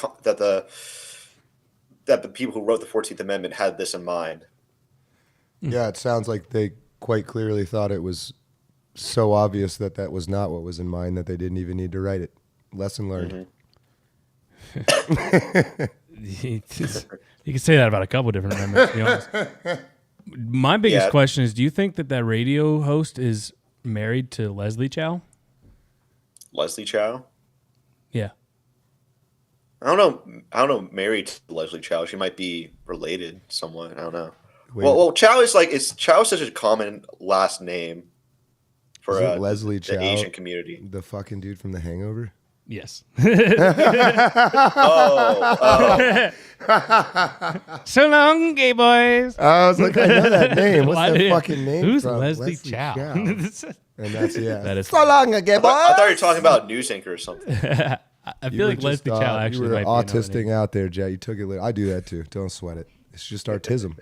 people who wrote the 14th Amendment had this in mind. Yeah, it sounds like they quite clearly thought it was so obvious that that was not what was in mind that they didn't even need to write it. Lesson learned. You can say that about a couple different amendments, to be honest. My biggest question is, do you think that radio host is married to Leslie Chow? Leslie Chow? Yeah. I don't know. Married to Leslie Chow. She might be related somewhat. I don't know. Well, Chow is Chow is such a common last name for Leslie the Chow, Asian community. The fucking dude from The Hangover? Yes. Oh. So long, gay boys. I was like, I know that name. What's that Why- fucking name? Who's from? Leslie Chow? And that's That is so long, gay boys. I thought you were talking about news anchor or something. I feel like Leslie Chow actually you were might be autistic out there, Jay. You took it. I do that too. Don't sweat it. It's just autism.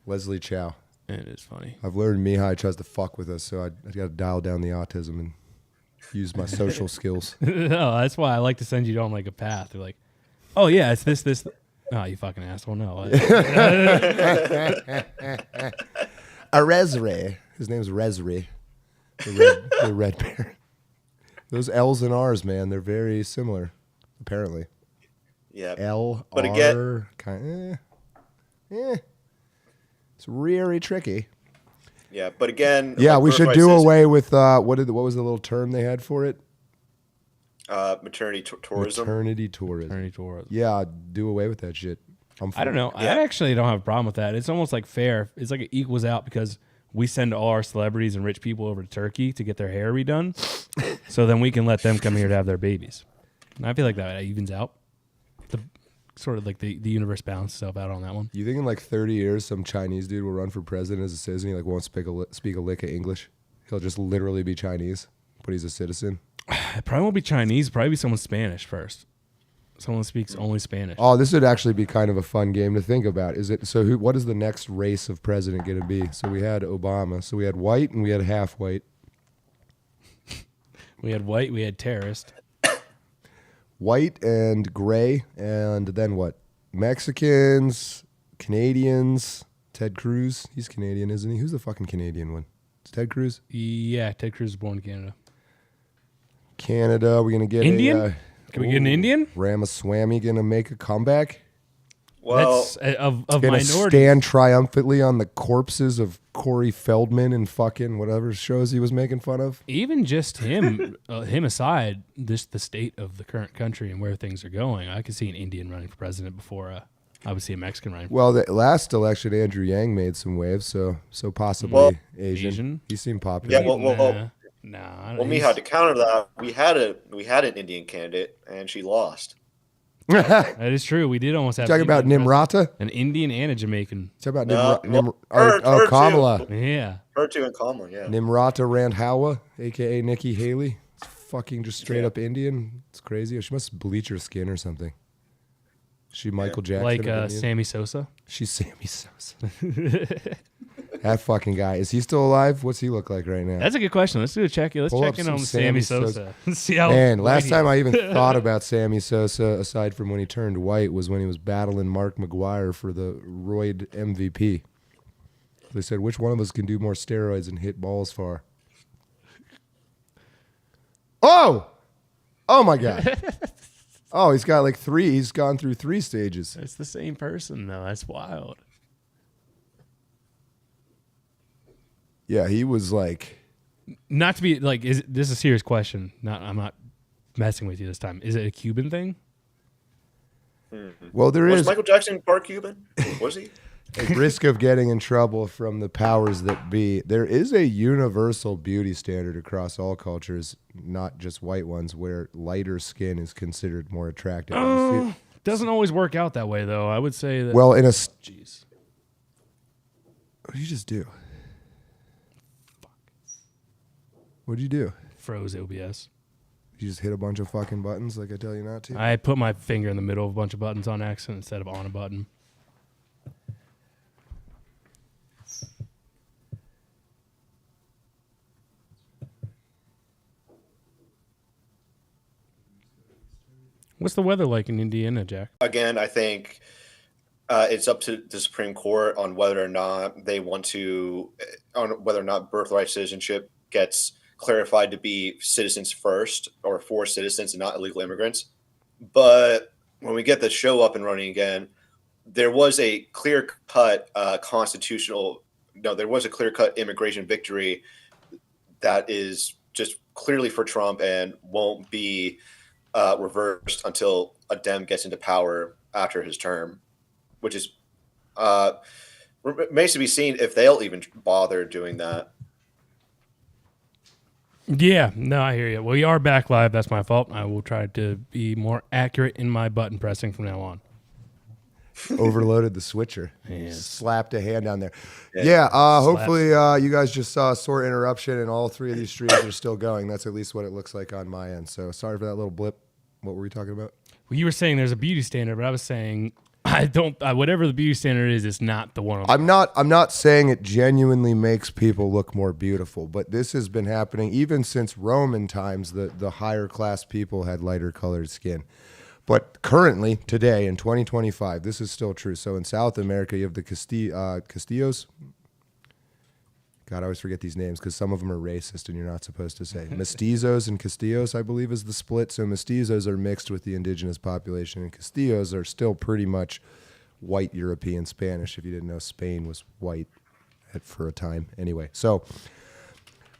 Leslie Chow. It is funny. I've learned Mihai tries to fuck with us, so I got to dial down the autism and use my social skills. No, that's why I like to send you down like a path. You're like, oh yeah, it's this. Oh, you fucking asshole! No. A Resre. His name's Resre. The red bear. Those L's and R's, man, they're very similar, apparently. Yeah. L, but R, again, it's really tricky. Yeah, but again, yeah, like we should Birthright do Citizenship, away with what was the little term they had for it? maternity tourism. Maternity tourism. Yeah, do away with that shit. I don't know. Yeah. I actually don't have a problem with that. It's almost like fair. It's like it equals out because we send all our celebrities and rich people over to Turkey to get their hair redone. So then we can let them come here to have their babies. And I feel like that evens out. Sort of like the universe balances itself out on that one. You think in like 30 years some Chinese dude will run for president as a citizen? He like won't speak a lick of English. He'll just literally be Chinese, but he's a citizen. It probably won't be Chinese. Probably be someone Spanish first. Someone who speaks only Spanish. Oh, this would actually be kind of a fun game to think about. Is it so? What is the next race of president going to be? So we had Obama. So we had white and we had half white. We had white. We had terrorist. White and gray, and then what? Mexicans, Canadians. Ted Cruz. He's Canadian, isn't he? Who's the fucking Canadian one? It's Ted Cruz. Yeah, Ted Cruz was born in Canada. Canada. We're gonna get Indian. Can we get an Indian? Ramaswamy gonna make a comeback. Well, that's of gonna minorities. stand triumphantly on the corpses of Corey Feldman and fucking whatever shows he was making fun of. Even just him, him aside, the state of the current country and where things are going, I could see an Indian running for president before I would see a Mexican running. Well, the last election, Andrew Yang made some waves, so possibly Asian. He seemed popular. Yeah, well, Mihai, to counter that, we had an Indian candidate and she lost. That is true. We did almost have. Talking about Nimrata, an Indian and a Jamaican. Talk about her Kamala. Too. Yeah, her too and Kamala. Yeah, Nimrata Randhawa, aka Nikki Haley. It's fucking just straight up Indian. It's crazy. She must bleach her skin or something. She Michael Jackson, like Sammy Sosa. She's Sammy Sosa. That fucking guy. Is he still alive? What's he look like right now? That's a good question. Let's do a check. Let's check in on Sammy Sosa. See how. Man, last time I even thought about Sammy Sosa, aside from when he turned white, was when he was battling Mark McGuire for the roid MVP. They said, which one of us can do more steroids and hit balls far? Oh! Oh, my God. Oh, he's got like 3. He's gone through 3 stages. It's the same person, though. That's wild. Yeah, he was like... Not to be like, this is a serious question. I'm not messing with you this time. Is it a Cuban thing? Well, there was is... Michael Jackson part Cuban? Was he? At risk of getting in trouble from the powers that be, there is a universal beauty standard across all cultures, not just white ones, where lighter skin is considered more attractive. Doesn't always work out that way, though. I would say that... Well, in a... Jeez. What did you just do? What'd you do? Froze OBS. You just hit a bunch of fucking buttons like I tell you not to? I put my finger in the middle of a bunch of buttons on accident instead of on a button. What's the weather like in Indiana, Jack? Again, I think it's up to the Supreme Court on whether or not they want to, on whether or not birthright citizenship gets clarified to be citizens first or for citizens and not illegal immigrants. But when we get the show up and running again, there was a clear-cut there was a clear-cut immigration victory that is just clearly for Trump and won't be reversed until a Dem gets into power after his term, which is remains to be seen if they'll even bother doing that. Yeah, no, I hear you. We are back live. That's my fault. I will try to be more accurate in my button pressing from now on. Overloaded the switcher. Yeah. Slapped a hand down there. Yeah, hopefully you guys just saw a sore interruption and all 3 of these streams are still going. That's at least what it looks like on my end. So sorry for that little blip. What were we talking about? Well, you were saying there's a beauty standard, but I was saying I don't. Whatever the beauty standard is, it's not the one. I'm not saying it genuinely makes people look more beautiful, but this has been happening even since Roman times. The higher class people had lighter colored skin. But currently, today, in 2025, this is still true. So in South America, you have the Castillos. God, I always forget these names because some of them are racist and you're not supposed to say. Mestizos and Castillos, I believe, is the split. So Mestizos are mixed with the indigenous population, and Castillos are still pretty much white European Spanish, if you didn't know Spain was white for a time. Anyway, so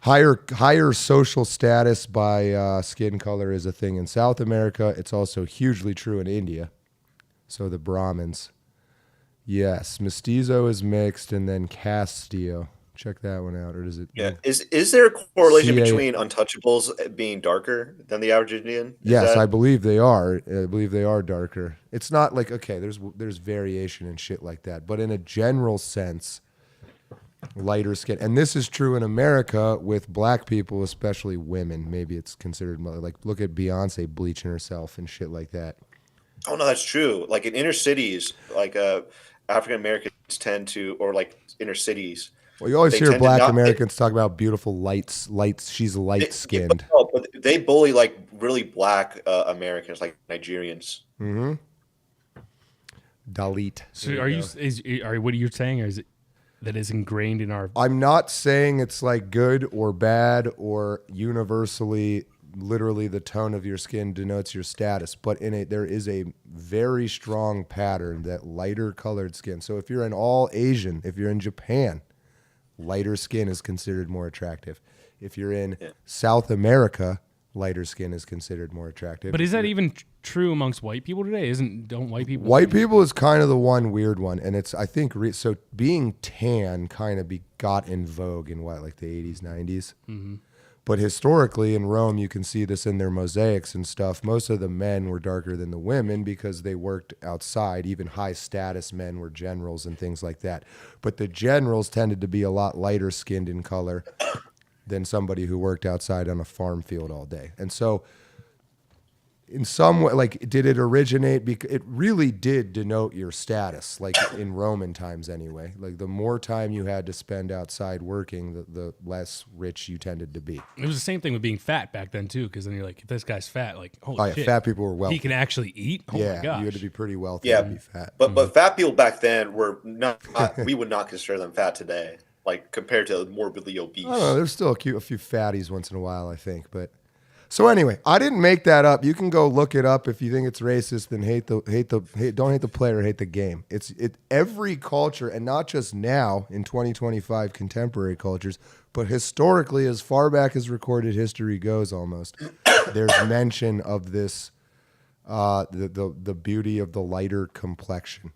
higher social status by skin color is a thing in South America. It's also hugely true in India. So the Brahmins. Yes, Mestizo is mixed, and then Castillo. Check that one out, or does it? Yeah. Is there a correlation between untouchables being darker than the average Indian? Yes, I believe they are. I believe they are darker. It's not like, okay, there's variation and shit like that, but in a general sense, lighter skin. And this is true in America with black people, especially women. Maybe it's considered like, look at Beyonce bleaching herself and shit like that. Oh no, that's true. Like in inner cities, like African Americans tend to, or like inner cities. Well, you always hear black Americans talk about beautiful lights. She's light-skinned. But they bully like really black Americans, like Nigerians. Mm-hmm. Dalit. So what are you saying? Or is it that is ingrained in our? I'm not saying it's like good or bad or universally, literally the tone of your skin denotes your status, but there is a very strong pattern that lighter colored skin. So if you're an all Asian, if you're in Japan, lighter skin is considered more attractive. If you're in South America, lighter skin is considered more attractive. But is that even true amongst white people today? Don't white people? White people is kind of the one weird one, and it's I think so. Being tan kind of got in vogue in like the 80s, 90s. Mm-hmm. But historically in Rome, you can see this in their mosaics and stuff. Most of the men were darker than the women because they worked outside. Even high status men were generals and things like that. But the generals tended to be a lot lighter skinned in color than somebody who worked outside on a farm field all day. And so in some way, like, did it originate? It really did denote your status, like in Roman times anyway. Like the more time you had to spend outside working, the less rich you tended to be. It was the same thing with being fat back then too, because then you're like, if this guy's fat, like, holy shit, fat people were wealthy. He can actually eat. Oh my gosh. You had to be pretty wealthy to be fat. But fat people back then were not. We would not consider them fat today, like compared to morbidly obese. I don't know. There's still a few fatties once in a while, I think, but. So anyway, I didn't make that up. You can go look it up if you think it's racist. Then don't hate the player, hate the game. It's every culture, and not just now in 2025 contemporary cultures, but historically, as far back as recorded history goes, almost there's mention of this, the beauty of the lighter complexion.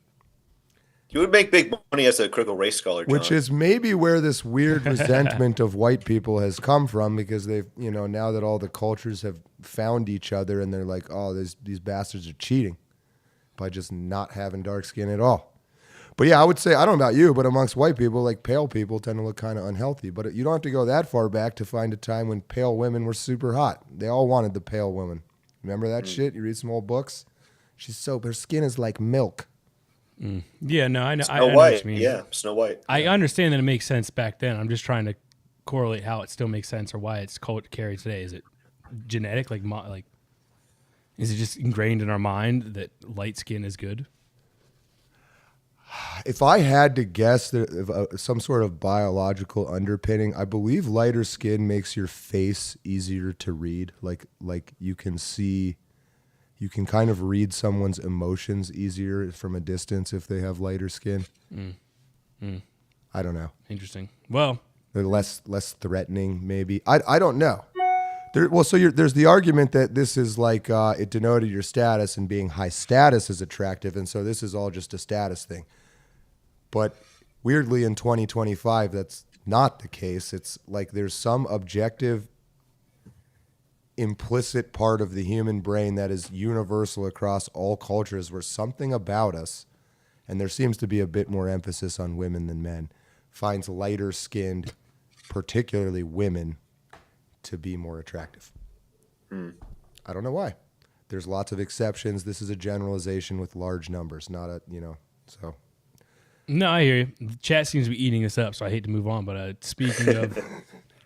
You would make big money as a critical race scholar, John. Which is maybe where this weird resentment of white people has come from, because they've, now that all the cultures have found each other and they're like, oh, these bastards are cheating by just not having dark skin at all. But yeah, I would say, I don't know about you, but amongst white people, like pale people tend to look kind of unhealthy. But you don't have to go that far back to find a time when pale women were super hot. They all wanted the pale woman. Remember that shit? You read some old books? Her skin is like milk. Mm. Yeah, no, I know. Snow White. Yeah, Snow White. I understand that it makes sense back then. I'm just trying to correlate how it still makes sense or why it's carried today. Is it genetic? Like, is it just ingrained in our mind that light skin is good? If I had to guess some sort of biological underpinning, I believe lighter skin makes your face easier to read. Like you can see. You can kind of read someone's emotions easier from a distance if they have lighter skin. I don't know. Interesting. Well, they're less threatening, maybe. I don't know. There's the argument that this is like it denoted your status, and being high status is attractive, and so this is all just a status thing. But weirdly, in 2025, that's not the case. It's like there's some objective implicit part of the human brain that is universal across all cultures, where something about us, and there seems to be a bit more emphasis on women than men, finds lighter skinned, particularly women, to be more attractive. I don't know why. there's lots of exceptions. This is a generalization with large numbers, not a, so. No, I hear you. The chat seems to be eating this up, so I hate to move on. But speaking of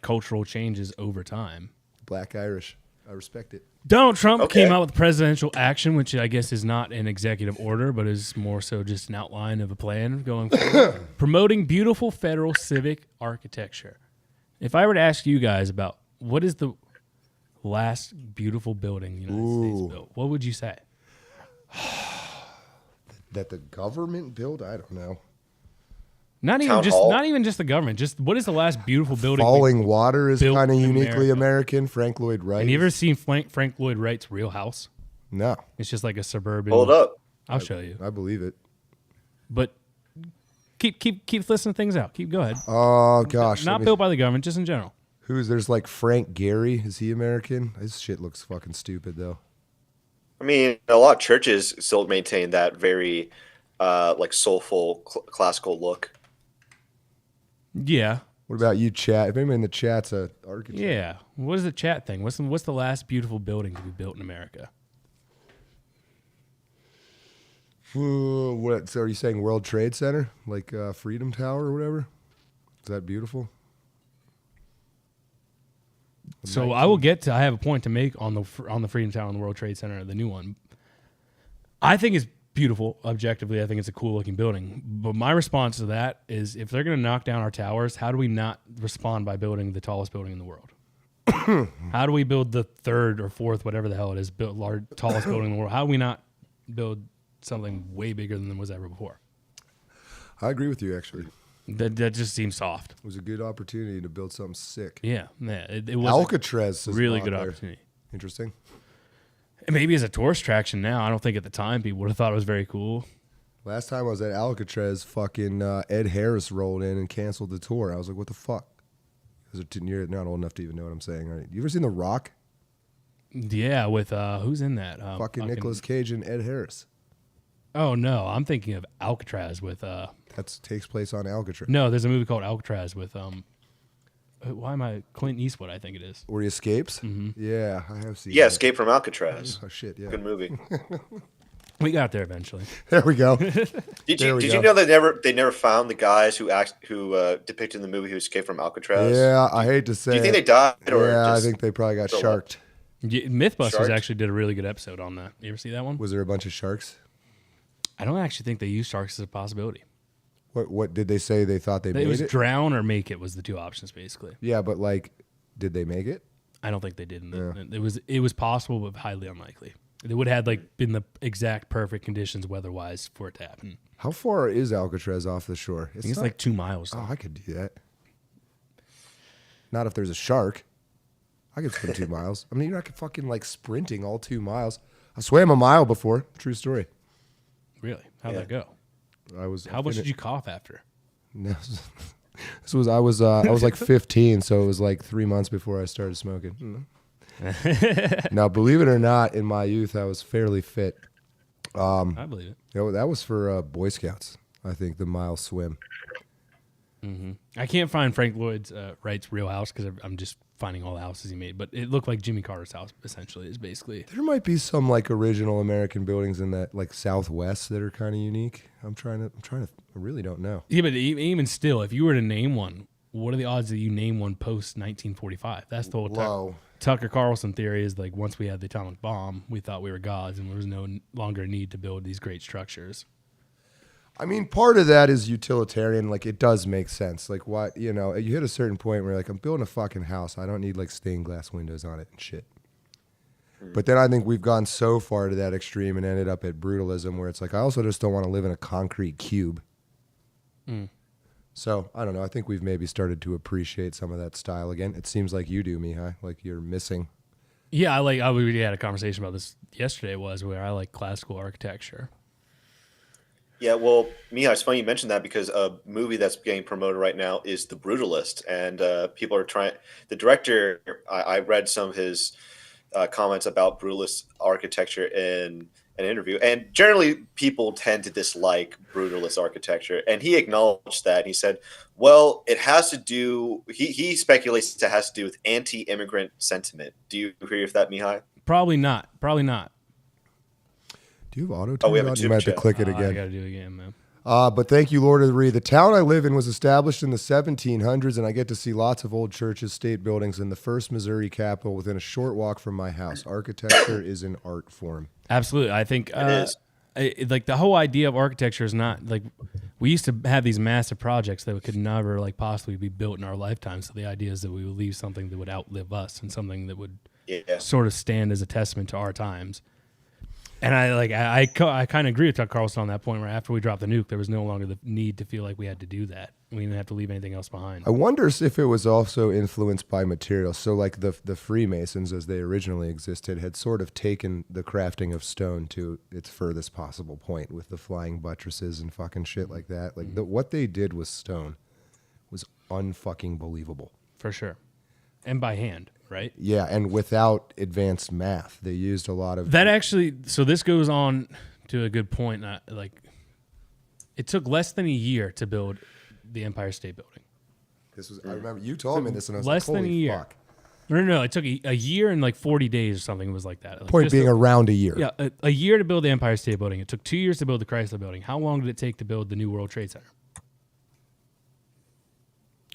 cultural changes over time. Black Irish. I respect it. Donald Trump came out with presidential action, which I guess is not an executive order, but is more so just an outline of a plan going forward. Promoting beautiful federal civic architecture. If I were to ask you guys about what is the last beautiful building the United States built, what would you say? That the government built? I don't know. Not even just the government. Just what is the last beautiful building? Falling Water is kind of uniquely American. Frank Lloyd Wright. Have you ever seen Frank Lloyd Wright's Real House? No. It's just like a suburban. Hold up. I'll show you. I believe it. But keep listening things out. Go ahead. Oh gosh. Not built by the government, just in general. There's like Frank Gehry. Is he American? His shit looks fucking stupid though. I mean, a lot of churches still maintain that very like soulful classical look. Yeah. What about you, chat? If anybody in the chat's a architect. Yeah. What is the chat thing? What's the last beautiful building to be built in America? What? So are you saying World Trade Center, like Freedom Tower or whatever? Is that beautiful? So I will get to. I have a point to make on the Freedom Tower and the World Trade Center, the new one. I think it's beautiful. Objectively, I think it's a cool looking building. But my response to that is, if they're going to knock down our towers, how do we not respond by building the tallest building in the world? How do we build the third or fourth, whatever the hell it is, tallest building in the world? How do we not build something way bigger than was ever before? I agree with you, actually. That just seems soft. It was a good opportunity to build something sick. Yeah. It was Alcatraz is really good opportunity. Interesting. And maybe as a tourist attraction now. I don't think at the time people would have thought it was very cool. Last time I was at Alcatraz, fucking Ed Harris rolled in and canceled the tour. I was like, what the fuck? You're not old enough to even know what I'm saying, right? You ever seen The Rock? Yeah, with who's in that? Fucking Nicolas Cage and Ed Harris. Oh no, I'm thinking of Alcatraz with that takes place on Alcatraz. No, there's a movie called Alcatraz with Clint Eastwood, I think it is. Where he escapes? Mm-hmm. Yeah, I have seen. Yeah, Escape from Alcatraz. Oh shit, yeah. Good movie. We got there eventually. There we go. Did you know they never found the guys who depicted in the movie who escaped from Alcatraz? Yeah, I hate to say. Do you think they died? Or I think they probably got sharked. Yeah, Mythbusters actually did a really good episode on that. You ever see that one? Was there a bunch of sharks? I don't actually think they used sharks as a possibility. What did they say? They thought they made it? It was drown or make it was the two options, basically. Yeah, but did they make it? I don't think they did. It was possible, but highly unlikely. It would have been the exact perfect conditions weather-wise for it to happen. How far is Alcatraz off the shore? I think it's like 2 miles. Oh, I could do that. Not if there's a shark. I could swim 2 miles. I mean, you're not fucking sprinting all 2 miles. I swam a mile before. True story. Really? How'd that go? How much did you cough after? No, I was like 15, so it was like 3 months before I started smoking. Now, believe it or not, in my youth, I was fairly fit. I believe it. That was for Boy Scouts. I think the mile swim. Mm-hmm. I can't find Frank Lloyd Wright's Real House because I'm just finding all the houses he made, but it looked like Jimmy Carter's house. Essentially, is basically. There might be some original American buildings in that Southwest that are kind of unique. I really don't know. Yeah, but even still, if you were to name one, what are the odds that you name one post 1945? That's the whole Tucker Carlson theory is once we had the atomic bomb, we thought we were gods and there was no longer a need to build these great structures. I mean, part of that is utilitarian. It does make sense. What, you hit a certain point where I'm building a fucking house. I don't need stained glass windows on it and shit. But then I think we've gone so far to that extreme and ended up at brutalism where it's I also just don't want to live in a concrete cube. Mm. So, I don't know. I think we've maybe started to appreciate some of that style again. It seems like you do, Mihai. You're missing. Yeah, we had a conversation about this yesterday where I like classical architecture. Yeah, well, Mihai, it's funny you mentioned that because a movie that's getting promoted right now is The Brutalist, and people are trying. The director, I read some of his comments about brutalist architecture in an interview, and generally people tend to dislike brutalist architecture, and he acknowledged that. He said, "Well, it has to do." He speculates it has to do with anti-immigrant sentiment. Do you agree with that, Mihai? Probably not. Do you have auto Oh, we tune have a on? You super might have to chat. click it I again. got to do it again, man. But thank you, Lord of the Ree. The town I live in was established in the 1700s, and I get to see lots of old churches, state buildings, and the first Missouri capital within a short walk from my house. Architecture is an art form. Absolutely. I think is. like the whole idea of architecture is not like we used to have these massive projects that could never like possibly be built in our lifetime. So the idea is that we would leave something that would outlive us and something that would sort of stand as a testament to our times. And I kind of agree with Carlson on that point where after we dropped the nuke, there was no longer the need to feel like we had to do that. We didn't have to leave anything else behind. I wonder if it was also influenced by materials. So like the Freemasons, as they originally existed, had sort of taken the crafting of stone to its furthest possible point with the flying buttresses and fucking shit like that. Like what they did with stone was unfucking believable. For sure. And by hand, right? Yeah, and without advanced math. They used a lot of... That actually... So this goes on to a good point. It took less than a year to build the Empire State Building. This was... I remember you told me this, and I was less like, than a holy year. fuck. No. It took a year and like 40 days or something. It was like that. Like Point being around a year. Yeah, a year to build the Empire State Building. It took 2 years to build the Chrysler Building. How long did it take to build the new World Trade Center?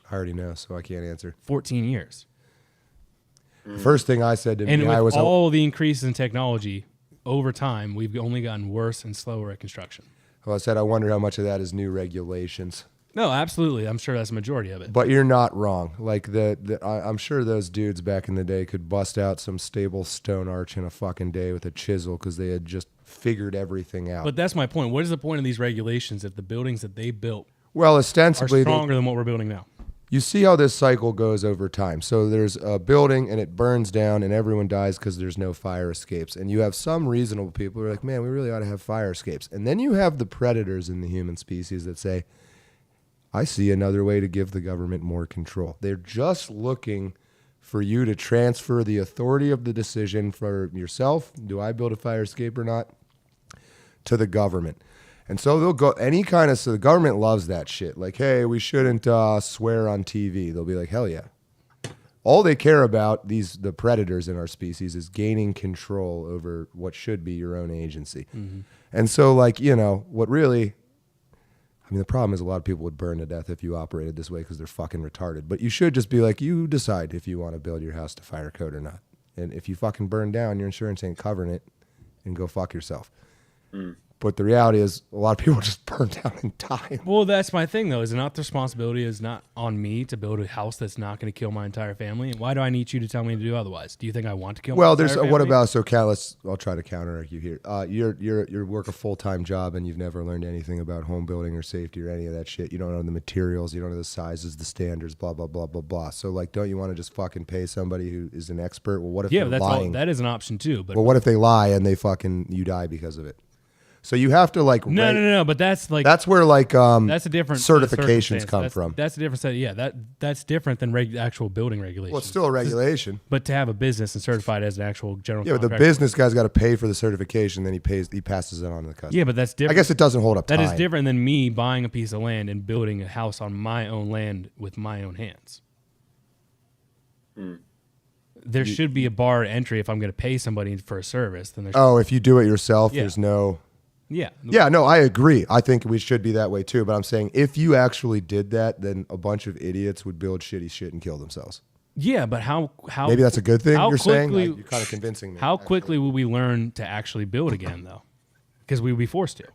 I already know, so I can't answer. 14 years. The first thing I said to And me, with I was... all the increases in technology over time, we've only gotten worse and slower at construction. Well, I said I wonder how much of that is new regulations. No, absolutely. I'm sure that's the majority of it. But you're not wrong. Like I'm sure those dudes back in the day could bust out some stable stone arch in a fucking day with a chisel because they had just figured everything out. But that's my point. What is the point of these regulations if the buildings that they built well, ostensibly are stronger than what we're building now? You see how this cycle goes over time. So there's a building and it burns down and everyone dies because there's no fire escapes. And you have some reasonable people who are like, man, we really ought to have fire escapes. And then you have the predators in the human species that say, I see another way to give the government more control. They're just looking for you to transfer the authority of the decision for yourself, do I build a fire escape or not, to the government. And so they'll go so the government loves that shit. Like, hey, we shouldn't swear on TV. They'll be like, hell yeah. All they care about, the predators in our species, is gaining control over what should be your own agency. Mm-hmm. And so, the problem is a lot of people would burn to death if you operated this way because they're fucking retarded. But you should just be like, you decide if you want to build your house to fire code or not. And if you fucking burn down, your insurance ain't covering it, and go fuck yourself. Mm. But the reality is, a lot of people just burn down and die. Well, that's my thing, though. Is it not the responsibility? Is not on me to build a house that's not going to kill my entire family? And why do I need you to tell me to do otherwise? Do you think I want to kill? Well, my entire family? What about I'll try to counter you here. You work a full-time job and you've never learned anything about home building or safety or any of that shit. You don't know the materials. You don't know the sizes, the standards, blah blah blah blah blah. So don't you want to just fucking pay somebody who is an expert? Well, what if they're lying? That is an option too. But what if they lie and you die because of it? So you have to no. But that's where that's a different certifications come from. That's a different set. Yeah, that's different than actual building regulations. Well, it's still a regulation. But to have a business and certified as an actual general contractor. But the business guy's got to pay for the certification, then he passes it on to the customer. Yeah, but that's different. I guess it doesn't hold up. That is different than me buying a piece of land and building a house on my own land with my own hands. There should be a bar to entry if I'm going to pay somebody for a service. Then if you do it yourself, there's no. Yeah. Yeah, no, I agree. I think we should be that way too. But I'm saying if you actually did that, then a bunch of idiots would build shitty shit and kill themselves. Yeah, but how maybe that's a good thing you're saying? You're kind of convincing me. How quickly will we learn to actually build again, though? Because we would be forced to.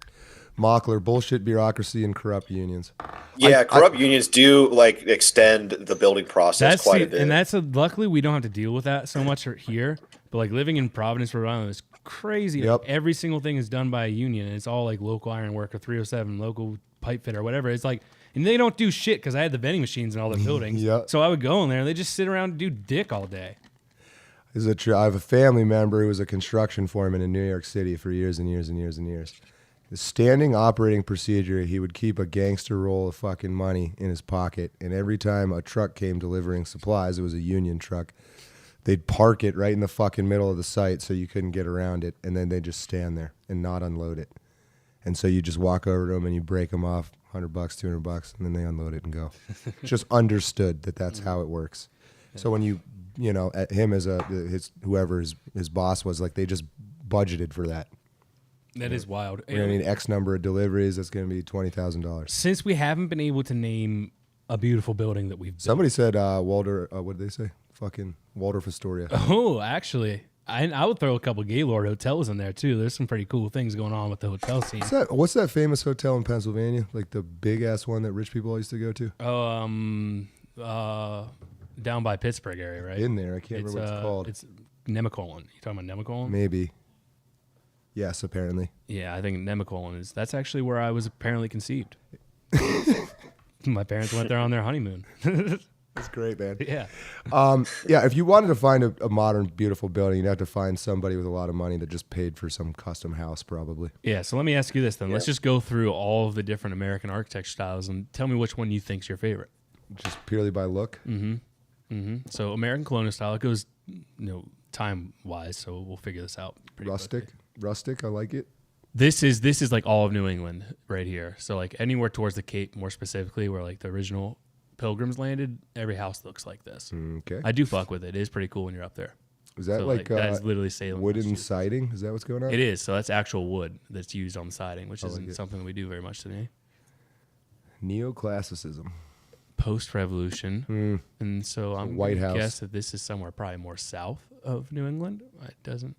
Mockler, bullshit bureaucry and corrupt unions. Yeah, corrupt unions do extend the building process quite a bit. And that's luckily we don't have to deal with that so much here. But living in Providence, Rhode Island is crazy. Yep. Every single thing is done by a union, and it's all local iron worker, 307, local pipe fitter, whatever. It's and they don't do shit because I had the vending machines in all the buildings. Yep. So I would go in there and they just sit around and do dick all day. I have a family member who was a construction foreman in New York City for years and years and years and years. The standing operating procedure, he would keep a gangster roll of fucking money in his pocket, and every time a truck came delivering supplies, it was a union truck, they'd park it right in the fucking middle of the site so you couldn't get around it, and then they'd just stand there and not unload it. And so you just walk over to them and you break them off, $100, $200, and then they unload it and go. Just understood that that's how it works. So when at him as whoever his boss was, they just budgeted for that. That is wild. We're gonna need X number of deliveries. That's gonna be $20,000. Since we haven't been able to name a beautiful building that we've built. Somebody said Walter. What did they say? Fucking Waldorf Astoria. Oh, actually, I would throw a couple Gaylord hotels in there too. There's some pretty cool things going on with the hotel scene. What's that famous hotel in Pennsylvania? Like the big ass one that rich people all used to go to? Down by Pittsburgh area, right? In there, I can't remember what it's called. It's Nemacolin. You talking about Nemacolin? Maybe. Yes, apparently. Yeah, I think Nemacolin that's actually where I was apparently conceived. My parents went there on their honeymoon. That's great, man. Yeah. Yeah, if you wanted to find a modern, beautiful building, you'd have to find somebody with a lot of money that just paid for some custom house, probably. Yeah, so let me ask you this then. Yeah. Let's just go through all of the different American architecture styles and tell me which one you think's your favorite. Just purely by look? Mm-hmm. Mm-hmm. So American colonial style, it goes, time-wise, so we'll figure this out pretty quickly. Rustic, I like it. This is like all of New England right here. So like anywhere towards the Cape, more specifically, where like the original Pilgrims landed, every house looks like this. Okay. I do fuck with it. It is pretty cool when you're up there. Is that so that is literally Salem, wooden siding? Is that what's going on? It is. So that's actual wood that's used on the siding, which isn't something we do very much today. Neoclassicism. Post-revolution. And so I'm White going to House. guess that this is somewhere probably more south of New England. It doesn't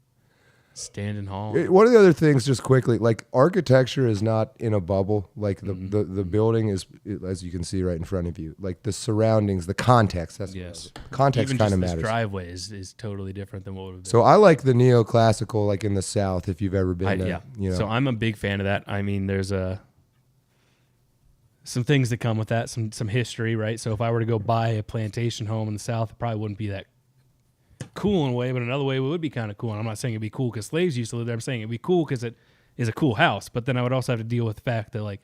stand in hall. One of the other things, just quickly, like architecture is not in a bubble. Like the building is, as you can see right in front of you. Like the surroundings, the context. That's context kind of matters. This driveway is totally different than what would have been. So I like the neoclassical, like in the South. If you've ever been there, So I'm a big fan of that. I mean, there's some things that come with that, some history, right? So if I were to go buy a plantation home in the South, it probably wouldn't be that cool in a way, but another way it would be kind of cool. And I'm not saying it'd be cool because slaves used to live there. I'm saying it'd be cool because it is a cool house. But then I would also have to deal with the fact that, like,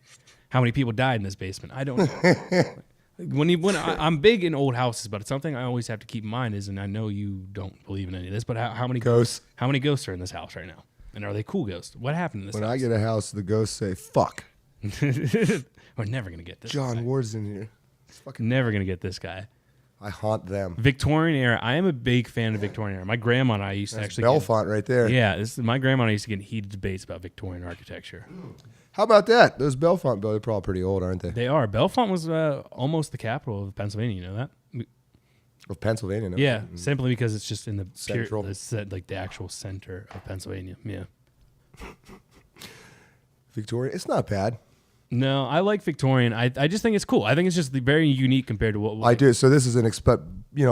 how many people died in this basement? I don't know. I'm big in old houses, but it's something I always have to keep in mind is, and I know you don't believe in any of this, but how many ghosts? How many ghosts are in this house right now? And are they cool ghosts? What happened in this house? When I get a house, the ghosts say, fuck. We're never going to get this John guy. Ward's in here. Never going to get this guy. I haunt them. Victorian era. I am a big fan of Victorian era. My grandma and I used to actually Bellefonte right there. Yeah, my grandma and I used to get in heated debates about Victorian architecture. How about that? Those Bellefonte buildings are all pretty old, aren't they? They are. Bellefonte was almost the capital of Pennsylvania. You know that? Of Pennsylvania? No? Yeah, simply because it's just in the Central. like the actual center of Pennsylvania. Yeah. Victoria, it's not bad. No, I like Victorian. I just think it's cool. I think it's just very unique compared to what I do. So this is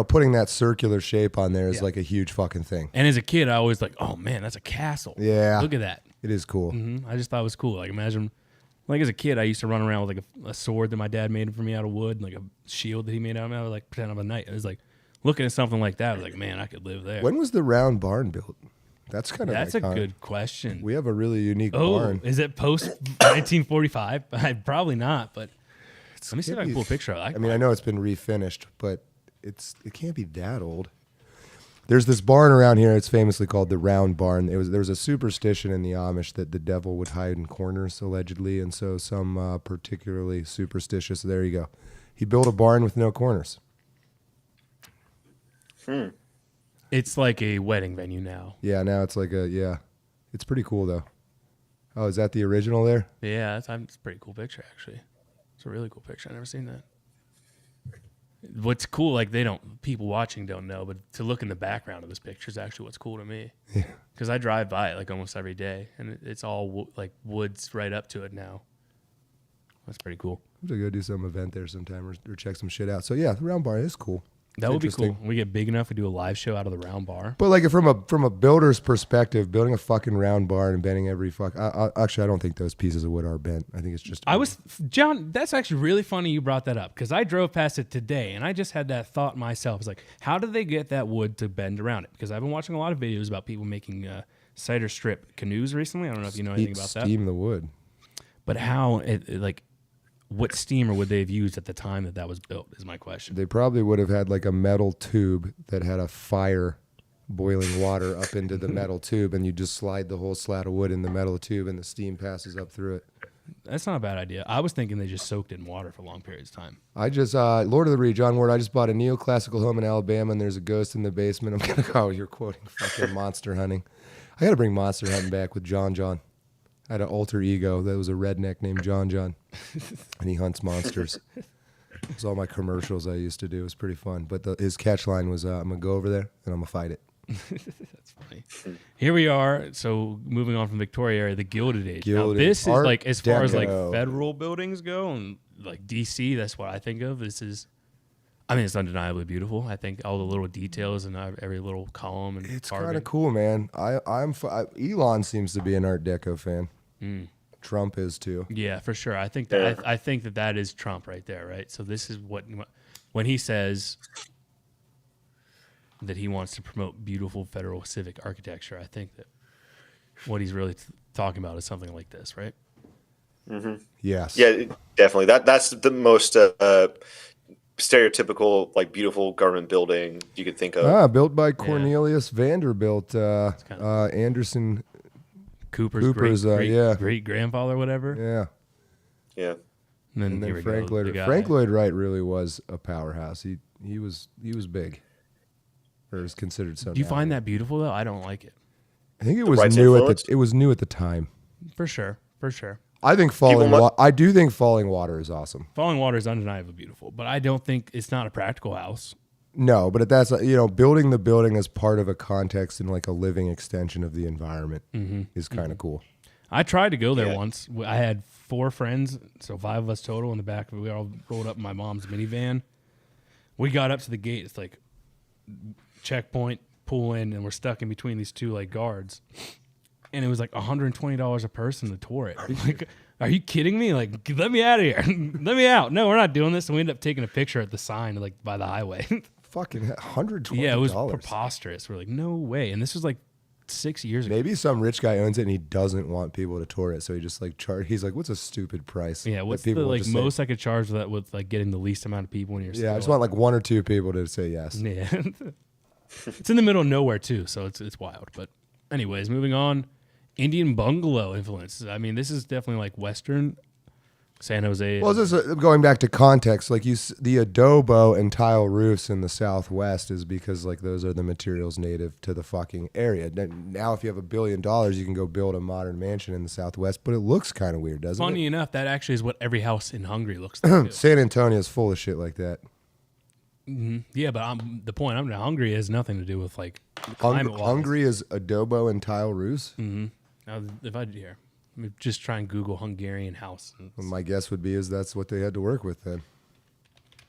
putting that circular shape on there is like a huge fucking thing. And as a kid, I always like, oh man, that's a castle. Yeah. Look at that. It is cool. Mm-hmm. I just thought it was cool. Like imagine, like as a kid, I used to run around with like a sword that my dad made for me out of wood, and like a shield that he made out of me. I would like pretend I'm a knight. I was like looking at something like that. I was like, man, I could live there. When was the round barn built? That's kind of a good question. We have a really unique barn. Is it post 1945? Probably not, but let me see if I can pull a picture of it. I know it's been refinished, but it can't be that old. There's this barn around here. It's famously called the Round Barn. There was a superstition in the Amish that the devil would hide in corners, allegedly, and so some particularly superstitious. There you go. He built a barn with no corners. It's like a wedding venue now. Yeah, now it's like it's pretty cool though. Oh, is that the original there? Yeah, it's a pretty cool picture actually. It's a really cool picture. I've never seen that. What's cool, like people watching don't know, but to look in the background of this picture is actually what's cool to me. Yeah. Because I drive by it like almost every day, and it's all like woods right up to it now. That's pretty cool. I'm gonna go do some event there sometime or check some shit out. So yeah, the Round Barn is cool. That would be cool. When we get big enough, we do a live show out of the Round Bar. But like from a builder's perspective, building a fucking round barn and bending every actually, I don't think those pieces of wood are bent. I think it's just. John, that's actually really funny you brought that up because I drove past it today and I just had that thought myself. It's like, how did they get that wood to bend around it? Because I've been watching a lot of videos about people making cider strip canoes recently. I don't know if you know anything about that. Steam the wood. But how what steamer would they have used at the time that was built is my question. They probably would have had like a metal tube that had a fire boiling water up into the metal tube, and you just slide the whole slat of wood in the metal tube and the steam passes up through it. That's not a bad idea. I was thinking they just soaked it in water for long periods of time. I just, Lord of the Rings, John Ward, I just bought a neoclassical home in Alabama and there's a ghost in the basement. I'm going to you're quoting fucking Monster Hunting. I got to bring Monster Hunting back with John. I had an alter ego that was a redneck named John, and he hunts monsters. It was all my commercials I used to do. It was pretty fun. But his catch line was, I'm going to go over there and I'm going to fight it. That's funny. Here we are. So moving on from Victoria area, the Gilded Age. Now, Gilded this is Art like, as far as like Deco. federal buildings go and like DC, that's what I think of. This is, I mean, it's undeniably beautiful. I think all the little details and every little column and It's carving. kind of cool, man. Elon seems to be an Art Deco fan. Trump is too. Yeah, for sure. I think that I think that is Trump right there, right? So this is what when he says that he wants to promote beautiful federal civic architecture, I think that what he's really talking about is something like this, right? Mm-hmm. Yes. Yeah, definitely. That's the most stereotypical, like, beautiful government building you could think of. Built by Cornelius Vanderbilt, Anderson Cooper's great grandfather, whatever. Yeah. Yeah. And then Frank Lloyd. Frank Lloyd Wright really was a powerhouse. He was big, or is considered so. Do you find that beautiful though? I don't like it. I think it was new at the time. For sure. I think I do think Falling Water is awesome. Falling Water is undeniably beautiful, but I don't think it's not a practical house. No, but that's building the building as part of a context and like a living extension of the environment is kind of cool. I tried to go there once. I had 4 friends, so 5 of us total in the back. We all rolled up in my mom's minivan. We got up to the gate. It's like checkpoint, pull in, and we're stuck in between these 2 like guards. And it was like $120 a person to tour it. Like, are you kidding me? Like, let me out of here. Let me out. No, we're not doing this. And we ended up taking a picture at the sign, like by the highway. Fucking $120. Yeah, it was preposterous. We're like, no way. And this was like 6 years ago. Maybe some rich guy owns it and he doesn't want people to tour it, so he just like he's like, what's a stupid price? Yeah, what's the like most I could charge for that with like getting the least amount of people when you're I just want like 1 or 2 people to say yes. Yeah. It's in the middle of nowhere too, so it's wild. But anyways, moving on. Indian bungalow influence. I mean, this is definitely like Western San Jose. Well, this is going back to context. Like the adobo and tile roofs in the Southwest is because like those are the materials native to the fucking area. Now, if you have $1 billion, you can go build a modern mansion in the Southwest, but it looks kind of weird, doesn't it? Funny enough, that actually is what every house in Hungary looks like. San Antonio is full of shit like that. Mm-hmm. Yeah, but the point I'm Hungary has nothing to do with like climate. Hungary is adobo and tile roofs. Mm-hmm. Now, if I here, let me just try and Google Hungarian house. Well, my guess would be is that's what they had to work with then.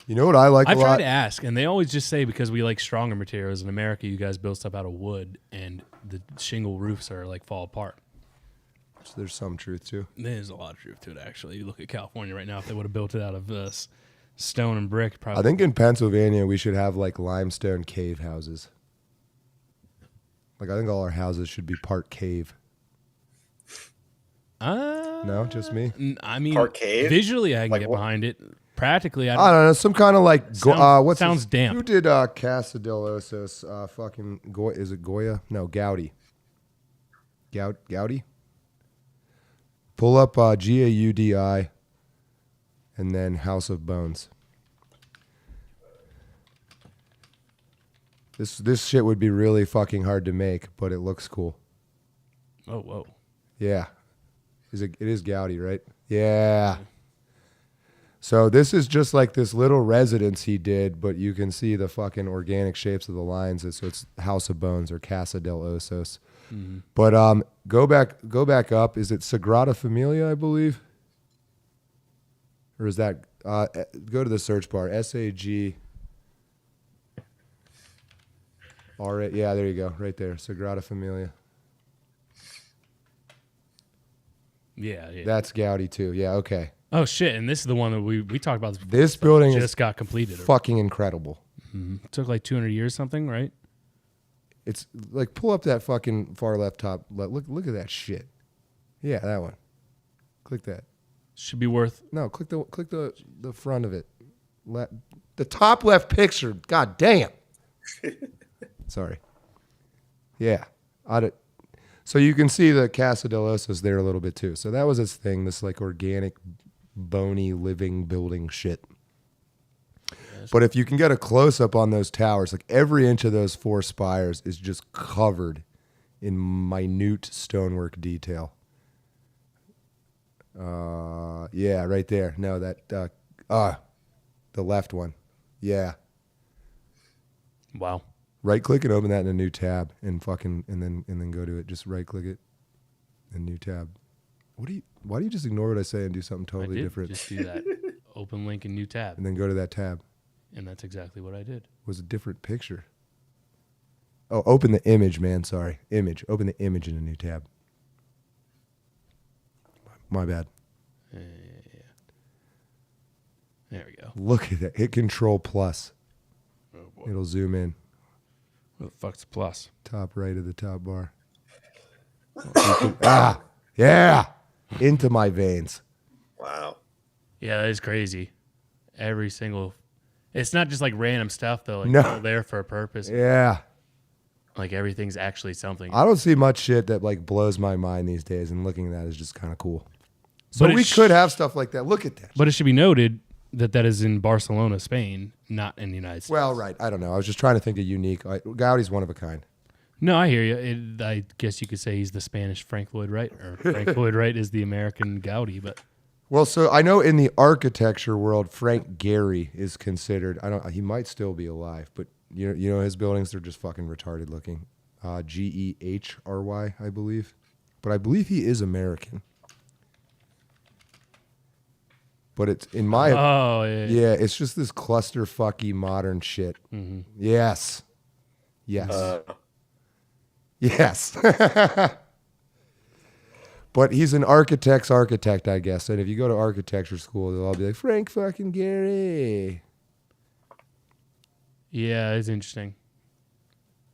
You know what I like a lot? I've tried to ask, and they always just say because we like stronger materials. In America, you guys build stuff out of wood, and the shingle roofs are like fall apart. So there's some truth to. There's a lot of truth to it, actually. You look at California right now; if they would have built it out of stone and brick, probably. I think in Pennsylvania we should have like limestone cave houses. Like I think all our houses should be part cave. No, just me. I mean, part cave? Visually, I can get behind it. Practically, I don't know. Some kind of like what sounds damp. Who did Casa del Osos? Fucking is it Goya? No, Gaudi. Gaudi. Pull up Gaudi, and then House of Bones. This shit would be really fucking hard to make, but it looks cool. Oh, whoa. Yeah. It is Gaudi, right? Yeah. So this is just like this little residence he did, but you can see the fucking organic shapes of the lines. So it's House of Bones or Casa del Osos. Mm-hmm. But go back up. Is it Sagrada Familia, I believe? Or is that go to the search bar, SAG R8. Yeah, there you go. Right there. Sagrada Familia. Yeah. That's Gaudi too. Yeah, okay. Oh shit! And this is the one that we talked about. This building just got completed. Fucking incredible. Mm-hmm. It took like 200 years, something, right? It's like pull up that fucking far left top. Look at that shit. Yeah, that one. Click that. Should be worth. No, click the front of it. The top left picture. God damn. Sorry. Yeah. So you can see the Casa del Osos there a little bit too. So that was his thing, this like organic, bony, living building shit. But if you can get a close-up on those towers, like every inch of those 4 spires is just covered in minute stonework detail. Yeah, right there. No, that the left one. Yeah. Wow. Right click and open that in a new tab and then go to it. Just right click it and new tab. Why do you just ignore what I say and do something totally different? Just do that. Open link in new tab. And then go to that tab. And that's exactly what I did. It was a different picture. Oh, open the image, man. Sorry. Image. Open the image in a new tab. My bad. Yeah. There we go. Look at that. Hit Control Plus. Oh, boy. It'll zoom in. What the fuck's plus? Top right of the top bar. Yeah. Into my veins. Wow. Yeah, that is crazy. Every single... It's not just like random stuff, though. Like, No. it's all there for a purpose. Yeah. Like, everything's actually something. I don't see much shit that like blows my mind these days, and looking at that is just kind of cool. So But we could have stuff like that. Look at that. But it should be noted that is in Barcelona, Spain, not in the United States. Well, right. I don't know. I was just trying to think of unique. Gaudi's one of a kind. No, I hear you. I guess you could say he's the Spanish Frank Lloyd Wright, or Frank Lloyd Wright is the American Gaudi. But Well, so I know in the architecture world, Frank Gehry is considered. He might still be alive, but you know his buildings, they're just fucking retarded looking. Gehry, I believe, but I believe he is American. But it's in my yeah, it's just this clusterfucky modern shit. Mm-hmm. Yes. But he's an architect's architect, I guess. And if you go to architecture school, they'll all be like, Frank fucking Gehry. yeah, it's interesting.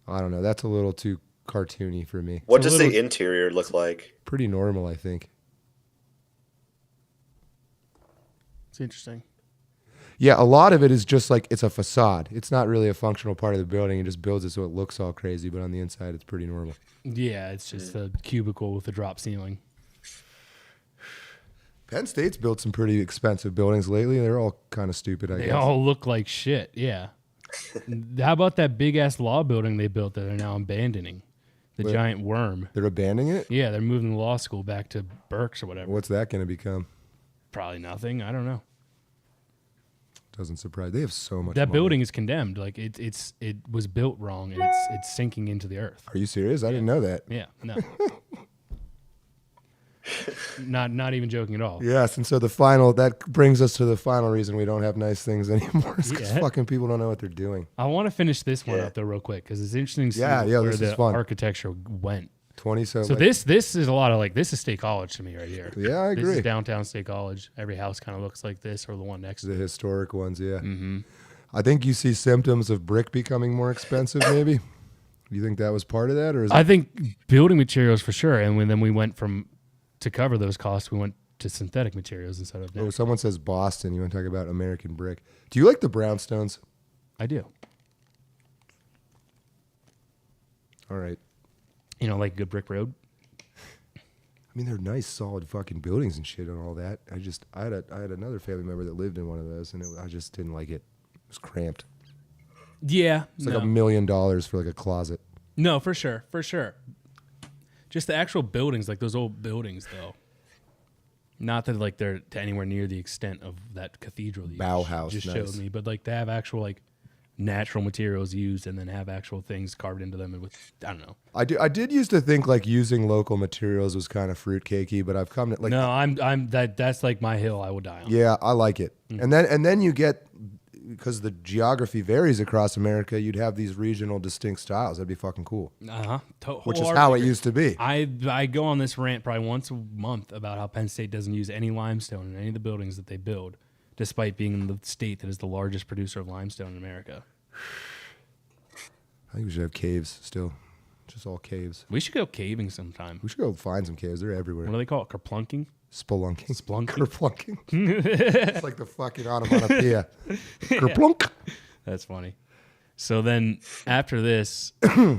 I don't know. That's a little too cartoony for me. What does the interior look like? Pretty normal, I think. It's interesting. Yeah, a lot of it is just like it's a facade. It's not really a functional part of the building. It just builds it so it looks all crazy, but on the inside, it's pretty normal. Yeah, it's just a cubicle with a drop ceiling. Penn State's built some pretty expensive buildings lately. They're all kind of stupid, I guess. They all look like shit, yeah. How about that big-ass law building they built that they're now abandoning? The giant worm. They're abandoning it? Yeah, they're moving the law school back to Berks or whatever. What's that going to become? Probably nothing. I don't know. Doesn't surprise. They have so much That money. building is condemned. Like it was built wrong and it's sinking into the earth. Are you serious? I didn't know that. Yeah, no. not even joking at all. Yes, and so that brings us to the final reason we don't have nice things anymore is because fucking people don't know what they're doing. I want to finish this one up though real quick because it's interesting to see where this the is fun. architecture went. So like, this is a lot of this is State College to me right here. Yeah, I agree. This is downtown State College. Every house kind of looks like this or the one next to the it. historic ones, yeah. Mm-hmm. I think you see symptoms of brick becoming more expensive, maybe. You think that was part of that, or is I think building materials for sure. And then we went to cover those costs, we went to synthetic materials instead of natural. Oh, someone says Boston. You want to talk about American brick? Do you like the brownstones? I do. All right. You know, like a good brick road. I mean, they're nice, solid fucking buildings and shit and all that. I had another family member that lived in one of those, and I just didn't like it. It was cramped. Yeah, it's like $1 million for like a closet. No, for sure. Just the actual buildings, like those old buildings, though. Not that like they're to anywhere near the extent of that cathedral that you Bauhaus just nice. showed me, but like they have actual like natural materials used and then have actual things carved into them. And with I don't know. I did used to think like using local materials was kind of fruitcakey, but I've come to like no, I'm that's like my hill I will die on. Yeah, I like it. And then you get, because the geography varies across America, you'd have these regional distinct styles. That'd be fucking cool. Which is how it used to be. I go on this rant probably once a month about how Penn State doesn't use any limestone in any of the buildings that they build, despite being in the state that is the largest producer of limestone in America. I think we should have caves still. Just all caves. We should go caving sometime. We should go find some caves. They're everywhere. What do they call it? Kerplunking? Spelunking. Kerplunking. It's like the fucking onomatopoeia. Kerplunk. That's funny. So then after this, it's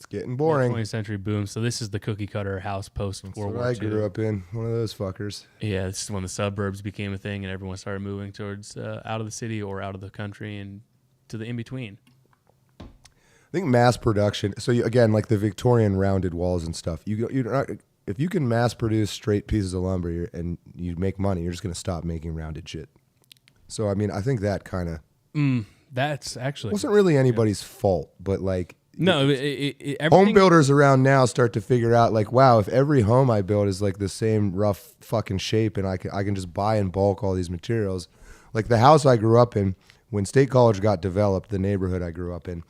getting boring. 20th century boom. So this is the cookie cutter house post World War II. I grew up in one of those fuckers. Yeah, this is when the suburbs became a thing and everyone started moving towards out of the city or out of the country and to the in between. I think mass production. So again, like the Victorian rounded walls and stuff. You're not if you can mass produce straight pieces of lumber and you make money, you're just going to stop making rounded shit. So I mean, I think that kind of that's actually wasn't really anybody's fault, but like no, home builders around now start to figure out like, wow, if every home I build is like the same rough fucking shape, and I can just buy in bulk all these materials. Like the house I grew up in, when State College got developed, the neighborhood I grew up in,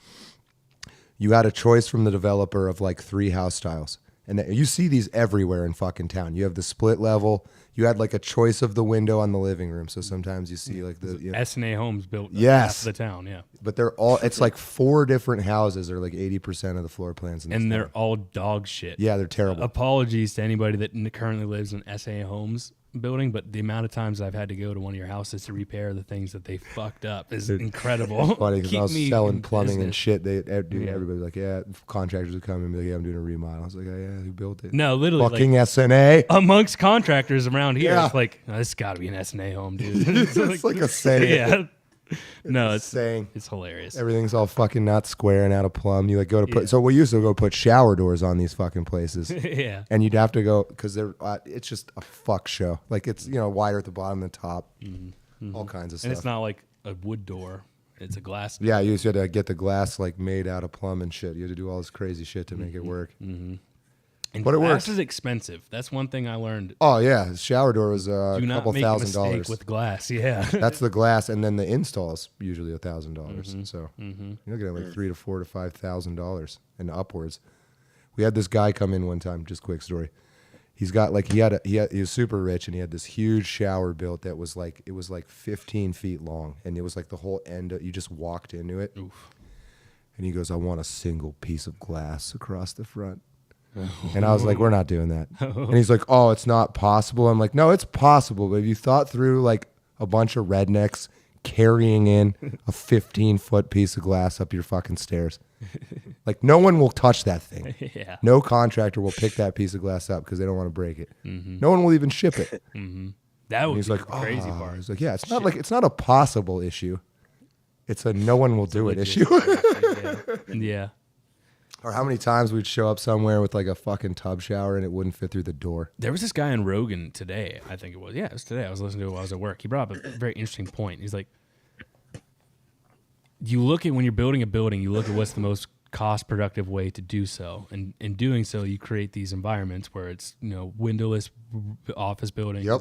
you had a choice from the developer of like 3 house styles. And you see these everywhere in fucking town. You have the split level. You had like a choice of the window on the living room. So sometimes you see like the S&A homes built yes. half the town, yeah. But they're all, it's like 4 different houses are like 80% of the floor plans. And they're all dog shit. Yeah, they're terrible. Apologies to anybody that currently lives in S&A homes building, but the amount of times I've had to go to one of your houses to repair the things that they fucked up is incredible. It's funny because I was selling plumbing and shit. Everybody's like, yeah, contractors would come and be like, yeah, I'm doing a remodel. I was like, oh, yeah, who built it? No, literally. Fucking like, S&A. Amongst contractors around here, yeah. it's like, oh, this got to be an S&A home, dude. It's like a saying. Yeah. No, it's saying. It's hilarious. Everything's all fucking not square and out of plumb. You like go to put. So we used to go put shower doors on these fucking places. Yeah. And you'd have to go because they're. It's just a fuck show. Like it's wider at the bottom than the top. All kinds of stuff. And it's not like a wood door. It's a glass door. Yeah, you used to have to get the glass like made out of plumb and shit. You had to do all this crazy shit to make it work. And but it glass works. is expensive. That's one thing I learned. Oh yeah, the shower door was a couple $1,000 with glass. Yeah, that's the glass, and then the install is usually $1,000. So you're looking at like $3,000 to $4,000 to $5,000 and upwards. We had this guy come in one time. Just quick story. He's got like he was super rich, and he had this huge shower built that was like 15 feet long, and it was like the whole end. You just walked into it. Oof. And he goes, "I want a single piece of glass across the front." And I was like, we're not doing that. And he's like, oh, it's not possible. I'm like, no, it's possible. But have you thought through like a bunch of rednecks carrying in a 15-foot piece of glass up your fucking stairs? Like no one will touch that thing. Yeah. No contractor will pick that piece of glass up because they don't want to break it. No one will even ship it. That would be like, the crazy part. He's like, yeah, it's not like it's not a possible issue. It's a no one will do it issue. Yeah. Or how many times we'd show up somewhere with like a fucking tub shower and it wouldn't fit through the door. There was this guy in Rogan today, I think it was. Yeah, it was today. I was listening to it while I was at work. He brought up a very interesting point. He's like, you look at when you're building a building, you look at what's the most cost productive way to do so. And in doing so, you create these environments where it's, windowless office buildings. Yep.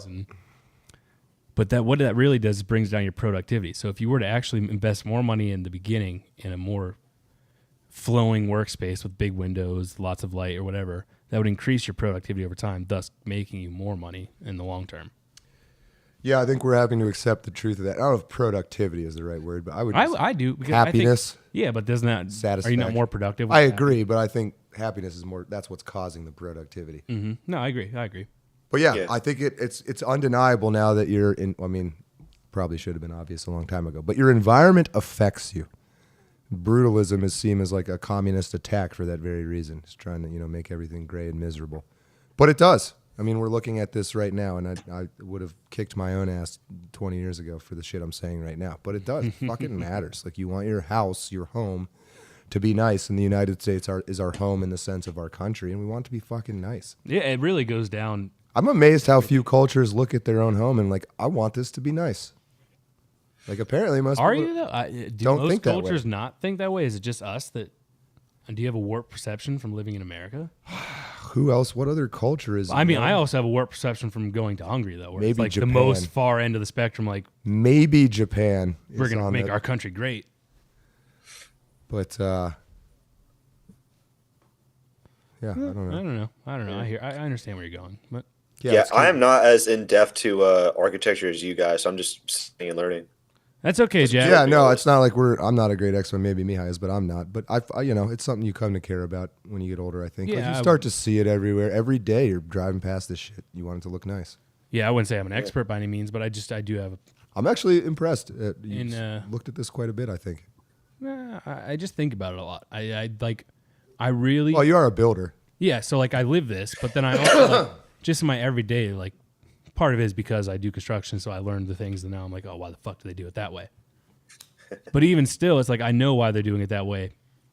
But what that really does is brings down your productivity. So if you were to actually invest more money in the beginning in a more flowing workspace with big windows, lots of light or whatever, that would increase your productivity over time, thus making you more money in the long term. Yeah, I think we're having to accept the truth of that. I don't know if productivity is the right word, but I would. I do. Happiness. Yeah, but doesn't that satisfaction? Are you not more productive? I agree, but I think happiness is more. That's what's causing the productivity. No, I agree. But yeah, I think it's undeniable now that you're in. I mean, probably should have been obvious a long time ago, but your environment affects you. Brutalism is seen as like a communist attack for that very reason. It's trying to make everything gray and miserable, but it does. I mean, we're looking at this right now, and I would have kicked my own ass 20 years ago for the shit I'm saying right now. But it does. It fucking matters. Like you want your house, your home, to be nice, and the United States is our home in the sense of our country, and we want it to be fucking nice. Yeah, it really goes down. I'm amazed how few cultures look at their own home and like, I want this to be nice. Like apparently most Are people you though? Do don't most think that cultures way. not think that way? Is it just us that? And do you have a warped perception from living in America? Who else? What other culture is? I mean, I also have a warped perception from going to Hungary though, where Maybe it's like Japan. the most far end of the spectrum. Like maybe Japan. We're gonna make our country great. But yeah, I don't know. I don't know. I understand where you're going, but yeah, I am not as in depth to architecture as you guys. So I'm just sitting and learning. That's okay, Jack. Yeah, no, it's not like I'm not a great expert. Maybe Mihai is, but I'm not. But I it's something you come to care about when you get older. I think. Yeah, like you start to see it everywhere. Every day you're driving past this shit. You want it to look nice. Yeah, I wouldn't say I'm an expert by any means, but I do have. I'm actually impressed. You looked at this quite a bit, I think. I just think about it a lot. I really. Well, you are a builder. Yeah, so like I live this, but then I also just in my everyday like. Part of it is because I do construction, so I learned the things, and now I'm like, oh, why the fuck do they do it that way? But even still, it's like I know why they're doing it that way,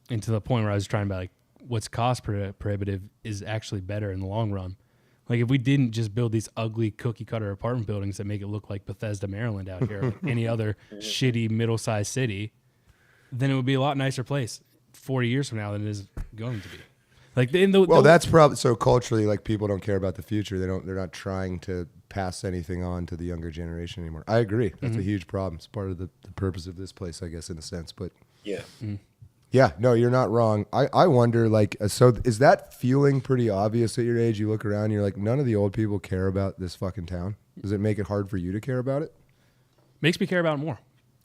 and to the point where I was trying to be like, what's cost prohibitive is actually better in the long run. Like if we didn't just build these ugly cookie cutter apartment buildings that make it look like Bethesda, Maryland out here, like any other shitty middle-sized city, then it would be a lot nicer place 40 years from now than it is going to be. Like that's probably so culturally, like people don't care about the future. They're not trying to pass anything on to the younger generation anymore. I agree. That's a huge problem. It's part of the purpose of this place, I guess, in a sense. But yeah, no, you're not wrong. I wonder, like, so is that feeling pretty obvious at your age? You look around, you're like, none of the old people care about this fucking town. Does it make it hard for you to care about it? Makes me care about it more.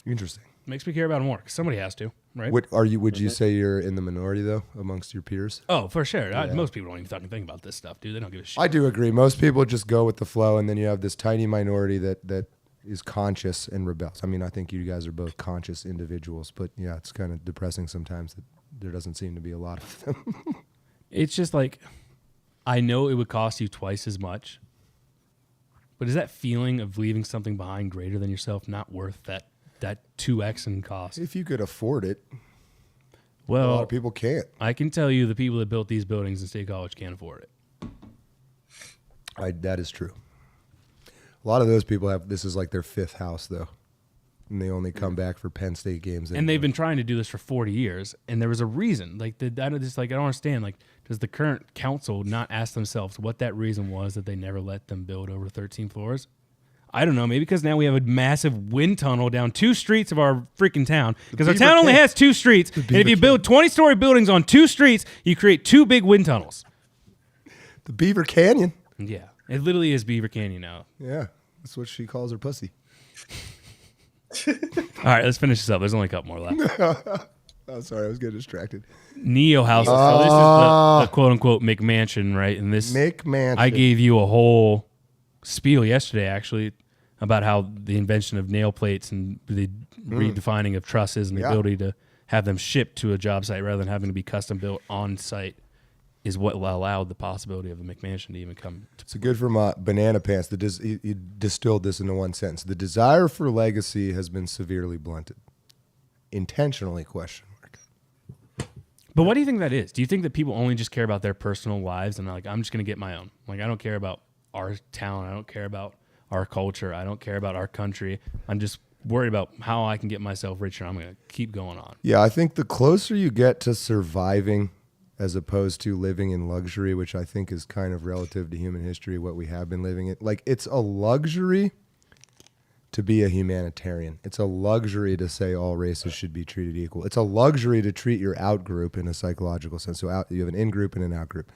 Interesting. Makes me care about it more because somebody has to, right? Would you say you're in the minority though amongst your peers? Oh, for sure. Most people don't even fucking think about this stuff, dude. They don't give a shit. I do agree. Most people just go with the flow, and then you have this tiny minority that is conscious and rebels. I mean, I think you guys are both conscious individuals, but yeah, it's kind of depressing sometimes that there doesn't seem to be a lot of them. It's just like, I know it would cost you twice as much, but is that feeling of leaving something behind greater than yourself not worth that 2x in cost? If you could afford it. Well, a lot of people can't. I can tell you the people that built these buildings in State College can't afford it. That is true. A lot of those people this is like their fifth house though, and they only come back for Penn State games. And they've been trying to do this for 40 years, and there was a reason. Like I don't understand. Like, does the current council not ask themselves what that reason was that they never let them build over 13 floors? I don't know. Maybe because now we have a massive wind tunnel down 2 streets of our freaking town. Because our town only has 2 streets. And if you build 20-story buildings on 2 streets, you create 2 big wind tunnels. The Beaver Canyon. Yeah. It literally is Beaver Canyon now. Yeah. That's what she calls her pussy. All right, let's finish this up. There's only a couple more left. Oh, sorry. I was getting distracted. Neo houses. So this is the quote-unquote McMansion, right? And this McMansion. I gave you a whole spiel yesterday, actually, about how the invention of nail plates and the redefining of trusses and the ability to have them shipped to a job site rather than having to be custom built on site is what allowed the possibility of a McMansion to even come. It's good from Banana Pants. He distilled this into one sentence. The desire for legacy has been severely blunted. Intentionally, question mark. But what do you think that is? Do you think that people only just care about their personal lives and like, I'm just going to get my own? Like, I don't care about our town. I don't care about our culture. I don't care about our country. I'm just worried about how I can get myself richer. I'm going to keep going on. Yeah, I think the closer you get to surviving as opposed to living in luxury, which I think is kind of relative to human history, what we have been living in. Like, it's a luxury to be a humanitarian. It's a luxury to say all races should be treated equal. It's a luxury to treat your out group in a psychological sense. So you have an in group and an out group.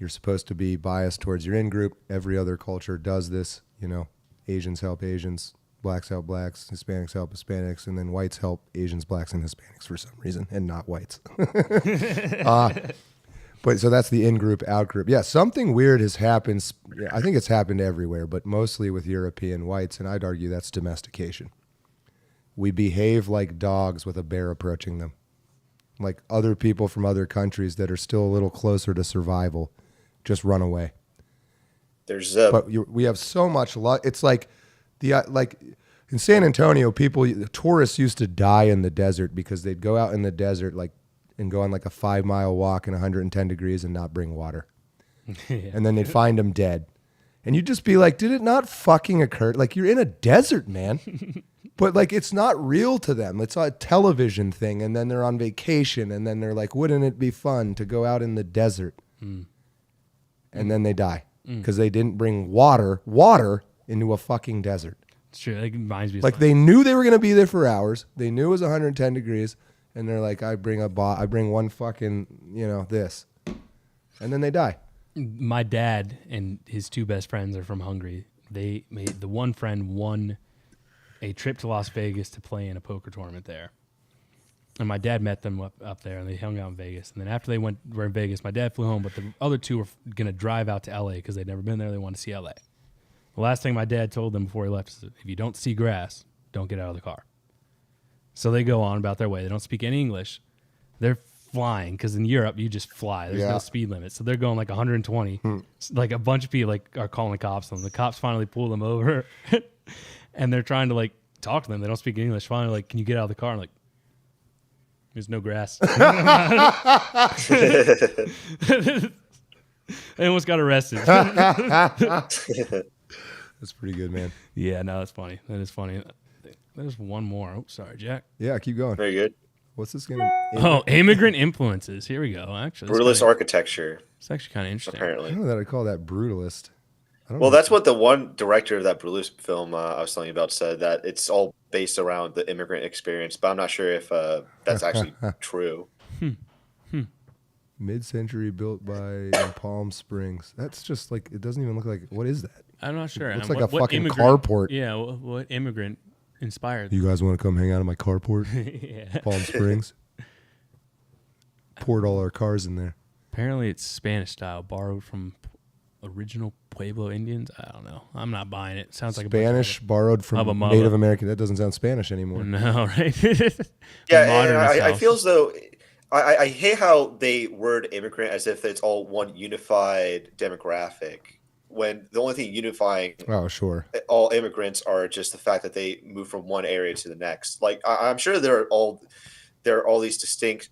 You're supposed to be biased towards your in group. Every other culture does this. You know, Asians help Asians, blacks help blacks, Hispanics help Hispanics, and then whites help Asians, blacks, and Hispanics for some reason, and not whites. But so that's the in-group, out-group. Yeah, something weird has happened. I think it's happened everywhere, but mostly with European whites, and I'd argue that's domestication. We behave like dogs with a bear approaching them. Like other people from other countries that are still a little closer to survival just run away. But we have so much luck. It's like like in San Antonio, tourists used to die in the desert because they'd go out in the desert and go on like a 5-mile walk in 110 degrees and not bring water. Yeah. And then they'd find them dead. And you'd just be like, did it not fucking occur? Like, you're in a desert, man. But like, it's not real to them. It's a television thing. And then they're on vacation. And then they're like, wouldn't it be fun to go out in the desert? And then they die because they didn't bring water into a fucking desert. It's true. It reminds me. Like, they knew they were going to be there for hours. They knew it was 110 degrees. And they're like, I bring one fucking, this. And then they die. My dad and his 2 best friends are from Hungary. The one friend won a trip to Las Vegas to play in a poker tournament there. And my dad met them up there, and they hung out in Vegas. And then after they were in Vegas, my dad flew home, but the other 2 were going to drive out to L.A. because they'd never been there. They wanted to see L.A. The last thing my dad told them before he left is, if you don't see grass, don't get out of the car. So they go on about their way. They don't speak any English. They're flying because in Europe, you just fly. There's no speed limit. So they're going like 120. Like a bunch of people are calling the cops on them. The cops finally pull them over and they're trying to talk to them. They don't speak English. Finally, can you get out of the car? And there's no grass. They almost got arrested. That's pretty good, man. Yeah, no, that's funny. That is funny. There's one more. Oh, sorry, Jack. Yeah, keep going. Very good. What's this gonna? Oh, immigrant influences. Here we go. Actually, Brutalist architecture. It's actually kind of interesting. Apparently, I don't know that I call that brutalist. Well, that's what the one director of that Brutalist film I was telling you about said, that it's all based around the immigrant experience, but I'm not sure if that's actually true. Mid-century built by Palm Springs. That's just like, it doesn't even look like, what is that? I'm not sure. It looks And like a fucking immigrant- carport. Yeah, what immigrant inspired? You guys want to come hang out in my carport? Yeah. Palm Springs. Poured all our cars in there. Apparently, it's Spanish style, borrowed from original Pueblo Indians. I don't know. I'm not buying it. Sounds like Spanish borrowed from Hubba Mubba. Native American. That doesn't sound Spanish anymore. No, right? Yeah, and Modernist I house. feel as though I hate how they word immigrant as if it's all one unified demographic, when the only thing unifying Oh, sure. all immigrants are just the fact that they move from one area to the next. Like I'm sure there are all these distinct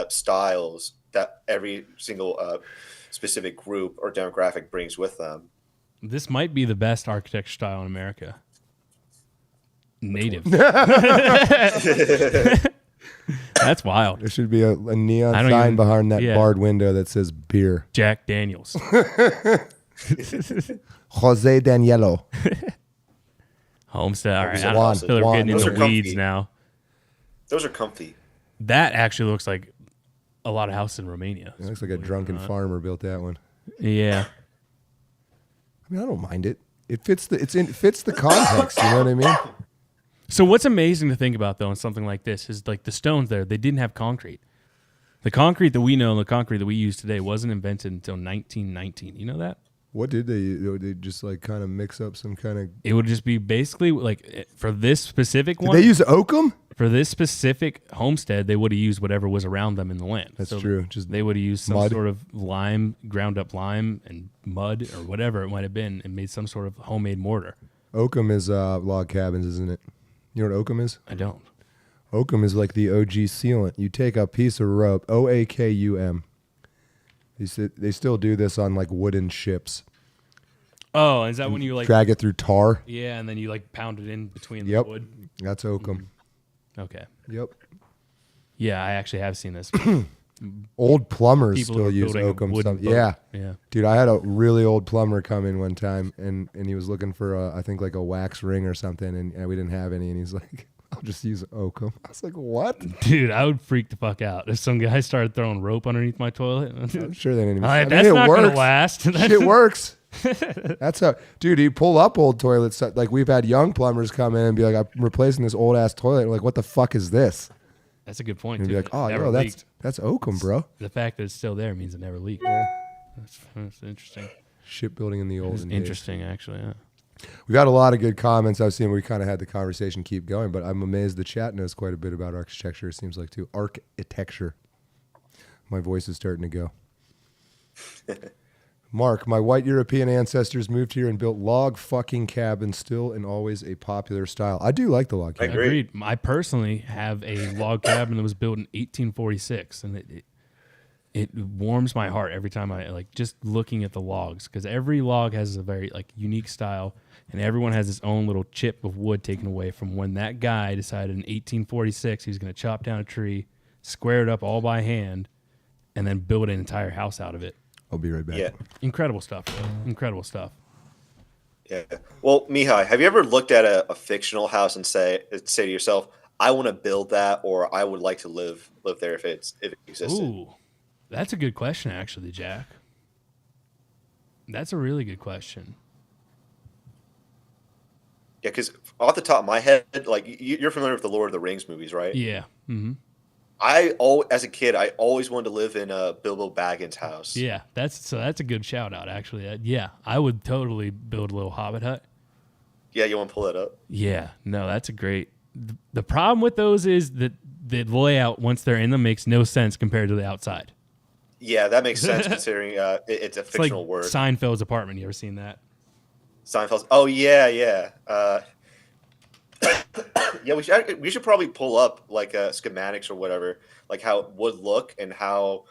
styles that every single specific group or demographic brings with them. This might be the best architecture style in America. Native. That's wild. There should be a neon I don't sign even- behind that yeah. barred window that says beer. Jack Daniels. Jose Danielo. Homestead. All right. I Juan, don't feel we're Juan. getting Those into are weeds comfy. now. Those are comfy. That actually looks like a lot of houses in Romania. It looks like a drunken farmer built that one. Yeah. I mean, I don't mind it. It fits the context. You know what I mean? So what's amazing to think about, though, in something like this is like the stones there, they didn't have concrete. The concrete that we know and the concrete that we use today wasn't invented until 1919. You know that? What did they just like kind of mix up some kind of? It would just be basically like for this specific Did one. they use oakum? For this specific homestead, they would have used whatever was around them in the land. That's true. Just they would have used some mud. sort of lime, ground up lime and mud or whatever it might have been, and made some sort of homemade mortar. Oakum is log cabins, isn't it? You know what oakum is? I don't. Oakum is like the OG sealant. You take a piece of rope, OAKUM. They still do this on like wooden ships. Oh, is that when you like drag it through tar? Yeah, and then you like pound it in between Yep, the wood. that's oakum. Okay. Yep. Yeah, I actually have seen this. Old plumbers People who still are use building a oakum. wooden boat. Yeah. Yeah. Dude, I had a really old plumber come in one time, and he was looking for I think like a wax ring or something, and we didn't have any, and he's like, I'll just use oakum. I was like, what? Dude, I would freak the fuck out if some guy started throwing rope underneath my toilet. I'm sure they didn't even. That's it not works. gonna last. It works. That's how, dude. You pull up old toilets. Like we've had young plumbers come in and be like, "I'm replacing this old ass toilet." We're like, what the fuck is this? That's a good point. And Too. be like, oh, It never yo, leaked. that's oakum, bro. The fact that it's still there means it never leaked. Yeah. That's interesting. Shipbuilding in the olden days. Interesting, actually. Yeah. We got a lot of good comments. I've seen we kind of had the conversation keep going, but I'm amazed the chat knows quite a bit about architecture. It seems like too architecture. My voice is starting to go. Mark, my white European ancestors moved here and built log fucking cabins, still and always a popular style. I do like the log cabin. Agreed. I personally have a log cabin that was built in 1846, and it warms my heart every time I like just looking at the logs, because every log has a very like unique style, and everyone has its own little chip of wood taken away from when that guy decided in 1846 he was going to chop down a tree, square it up all by hand, and then build an entire house out of it. I'll be right back. Yeah. Incredible stuff. Incredible stuff. Yeah. Well, Mihai, have you ever looked at a fictional house and say to yourself, I want to build that, or I would like to live there if it existed? Ooh, that's a good question, actually, Jack. That's a really good question. Yeah, because off the top of my head, like you're familiar with the Lord of the Rings movies, right? Yeah. Mm-hmm. As a kid, I always wanted to live in a Bilbo Baggins house. Yeah, that's a good shout out, actually. Yeah, I would totally build a little hobbit hut. Yeah, you want to pull that up? Yeah, no, that's a great. The problem with those is that the layout once they're in them makes no sense compared to the outside. Yeah, that makes sense considering it's a fictional like word. Seinfeld's apartment. You ever seen that? Seinfeld's. Oh yeah. Yeah, we should probably pull up like schematics or whatever, like how it would look and how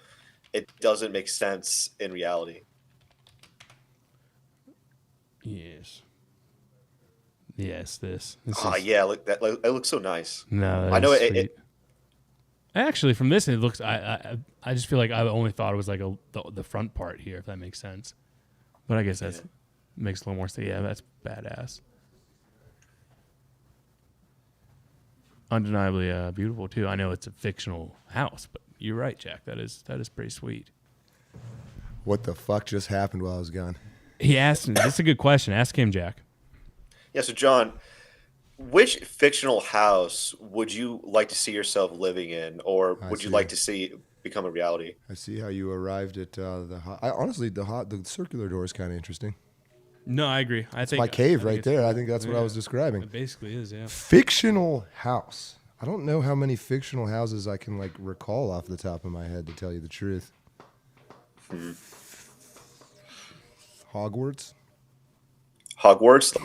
it doesn't make sense in reality. Yes. Yes, this Yeah, look that it looks so nice. No, I know it. it Actually, from this, it looks. I just feel like I only thought it was like the front part here, if that makes sense. But I guess that makes a little more sense. Yeah, that's badass. Undeniably beautiful too. I know it's a fictional house, but you're right, Jack. That is pretty sweet. What the fuck just happened while I was gone? He asked. That's a good question. Ask him, Jack. Yeah, so John, which fictional house would you like to see yourself living in, or would you like to see become a reality? I see how you arrived at honestly, the circular door is kind of interesting. No, I agree. It's my cave right there. I think that's what I was describing. It basically is, yeah. Fictional house. I don't know how many fictional houses I can like recall off the top of my head, to tell you the truth. Hogwarts,